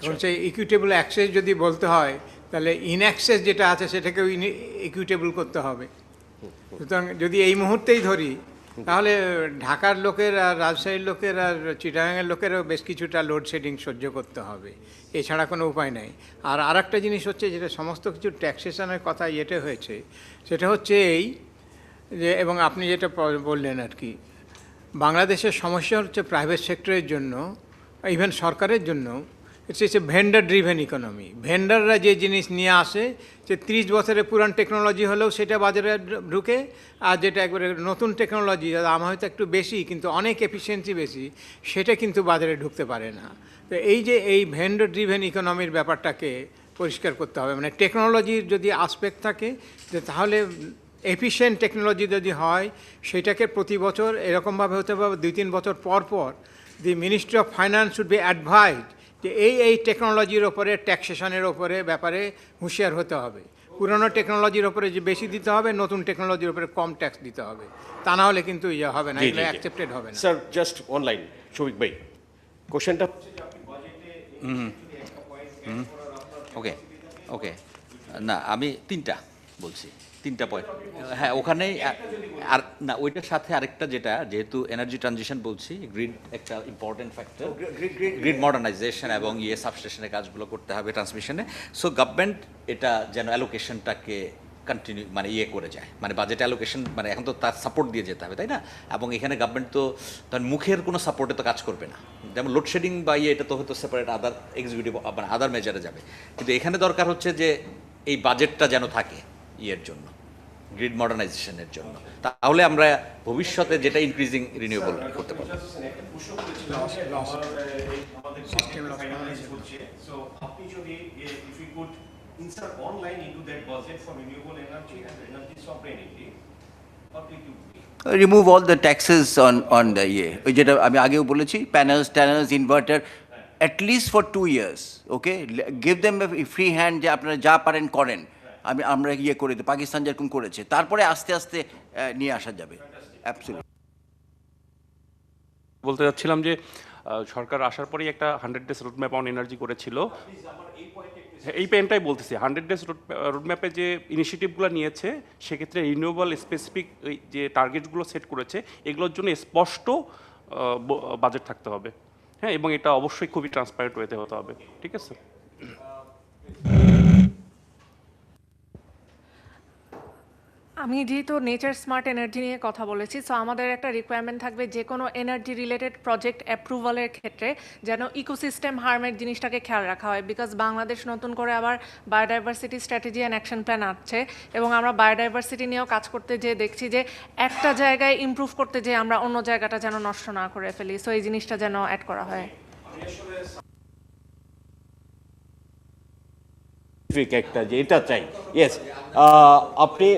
তখন সেই ইকুইটেবল অ্যাক্সেস যদি বলতে হয় তাহলে ইনঅ্যাক্সেস যেটা আছে সেটাকেও ইকুইটেবল করতে হবে। সুতরাং যদি এই মুহূর্তেই ধরি তাহলে ঢাকার লোকের আর রাজশাহীর লোকের আর চিটাগাংয়ের লোকেরও বেশ কিছুটা লোডশেডিং সহ্য করতে হবে, এছাড়া কোনো উপায় নেই। আর আরেকটা জিনিস হচ্ছে যেটা সমস্ত কিছু ট্যাক্সেশনের কথা ইয়েতে হয়েছে, সেটা হচ্ছে এই যে, এবং আপনি যেটা বললেন আর কি, বাংলাদেশের সমস্যা হচ্ছে প্রাইভেট সেক্টরের জন্য, ইভেন সরকারের জন্য, it's a vendor driven economy. ভেন্ডাররা যে জিনিস নিয়ে আসে, যে 30 বছরের পুরান টেকনোলজি হলেও সেটা বাজারে ঢুকে, আর যেটা একবারে নতুন টেকনোলজি দাম হয়তো একটু বেশি কিন্তু অনেক এফিসিয়েন্সি বেশি, সেটা কিন্তু বাজারে ঢুকতে পারে না। তো এই যে এই ভেন্ডার ড্রিভেন ইকোনমির ব্যাপারটাকে পরিষ্কার করতে হবে, মানে টেকনোলজির যদি আসপেক্ট থাকে যে তাহলে এফিশিয়েন্ট টেকনোলজি যদি হয় সেটাকে প্রতি বছর এরকমভাবে হতে হবে 2-3 বছর পর পর দি ministry of finance should be advised যে এই টেকনোলজির ওপরে, ট্যাক্সেশনের ওপরে ব্যাপারে হুঁশিয়ার হতে হবে। পুরনো টেকনোলজির ওপরে যে বেশি দিতে হবে, নতুন টেকনোলজির ওপরে কম ট্যাক্স দিতে হবে, তা না হলে কিন্তু ইয়ে হবে না, এগুলো অ্যাকসেপ্টেড হবে না। স্যার জাস্ট অনলাইন শফিক ভাই কোশ্চেনটা। ওকে ওকে, না আমি তিনটা বলছি, 3টা পয়েন্ট। হ্যাঁ ওখানেই, আর না ওইটার সাথে আরেকটা, যেটা যেহেতু এনার্জি ট্রানজিশন বলছি, গ্রিড একটা ইম্পর্টেন্ট ফ্যাক্টর, গ্রিড মডার্নাইজেশন এবং সাবস্টেশনের কাজগুলো করতে হবে ট্রান্সমিশনে। সো গভর্নমেন্ট এটা যেন অ্যালোকেশনটাকে কন্টিনিউ মানে করে যায়, মানে বাজেট অ্যালোকেশন, মানে এখন তো তার সাপোর্ট দিয়ে যেতে হবে, তাই না? এবং এখানে গভর্নমেন্ট তো তার মুখের কোনো সাপোর্টে তো কাজ করবে না, যেমন লোডশেডিং বা এটা তো হয়তো সেপারেট আদার এক্সিকিউটিভ মানে আদার মেজারে যাবে, কিন্তু এখানে দরকার হচ্ছে যে এই বাজেটটা যেন থাকে জন্য, গ্রিড মডার্নাইজেশনের জন্য, তাহলে আমরা ভবিষ্যতে যেটা ইনক্রিজিং রিনিউয়েবল করতে পারবো। insert online into that budget for renewable energy and energy sovereignty, Remove all the taxes on the ওই যেটা আমি আগেও বলেছি, panels tunnels inverter, at least for 2 years, okay? Give them a free hand যে আপনারা যা পারেন করেন, আমরা করে দিই, পাকিস্তান যেরকম করেছে, তারপরে আস্তে আস্তে নিয়ে আসা যাবে। অ্যাবসলিউটলি বলতে যাচ্ছিলাম যে সরকার আসার পরেই একটা 100 ডেজ রোডম্যাপ অন এনার্জি করেছিল। এই পেনটাই বলতেছি, 100 ডেজ রোডম্যাপে যে ইনিশিয়েটিভগুলো নিয়েছে, সেক্ষেত্রে রিনিউয়েবল স্পেসিফিক যে টার্গেটগুলো সেট করেছে, এগুলোর জন্য স্পষ্ট বাজেট থাকতে হবে, হ্যাঁ, এবং এটা অবশ্যই খুবই ট্রান্সপারেন্ট ওয়েতে হতে হবে, ঠিক আছে? আমি যেহেতু নেচার স্মার্ট এনার্জি নিয়ে কথা বলেছি, সো আমাদের একটা রিকোয়ারমেন্ট থাকবে যে কোনো এনার্জি রিলেটেড প্রজেক্ট অ্যাপ্রুভালের ক্ষেত্রে যেন ইকোসিস্টেম হার্মের জিনিসটাকে খেয়াল রাখা হয়, বিকজ বাংলাদেশ নতুন করে আবার biodiversity strategy and action plan আসছে, এবং আমরা বায়োডাইভার্সিটি নিয়েও কাজ করতে যেয়ে দেখছি যে একটা জায়গায় ইমপ্রুভ করতে যেয়ে আমরা অন্য জায়গাটা যেন নষ্ট না করে ফেলি, সো এই জিনিসটা যেন অ্যাড করা হয়। একটা যে এটা চাই, ইয়েস। আপনি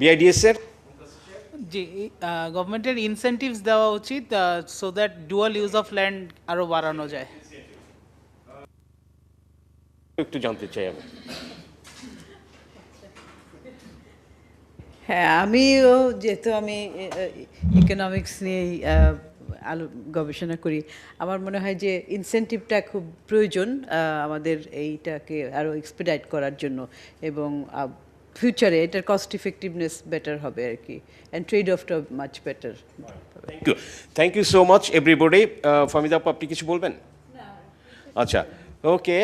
বিআইডিএস এর জি, গভর্নমেন্টের ইনসেন্টিভস দেওয়া উচিত so that dual use of land আরো বাড়ানো যায়। একটু জানতে চাই আমি। হ্যাঁ, আমিও যেহেতু আমি ইকোনমিক্স নিয়েই গবেষণা করি, আমার মনে হয় যে ইনসেন্টিভটা খুব প্রয়োজন আমাদের এইটাকে আরও এক্সপিডাইট করার জন্য, এবং ফিউচারে এটার কস্ট ইফেক্টিভনেস বেটার হবে আর কি, অ্যান্ড ট্রেড অফটা much better. Thank you so much everybody. Fahmida আপু, আপনি কিছু বলবেন? আচ্ছা, ওকে,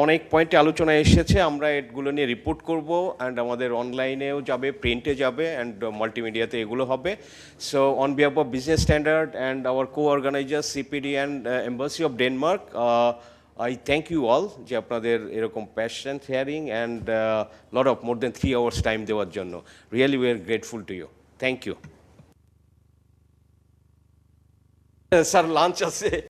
অনেক পয়েন্টে আলোচনা এসেছে, আমরা এগুলো নিয়ে রিপোর্ট করব, অ্যান্ড আমাদের অনলাইনেও যাবে, প্রিন্টে যাবে, অ্যান্ড মাল্টিমিডিয়াতে এগুলো হবে। So on behalf of Business Standard and our co-organiser CPD and embassy of Denmark, I thank you all যে আপনাদের এরকম passion sharing and lot of more then 3 hours time দেওয়ার জন্য। Really we are grateful to you. Thank you sir. Lunch আছে।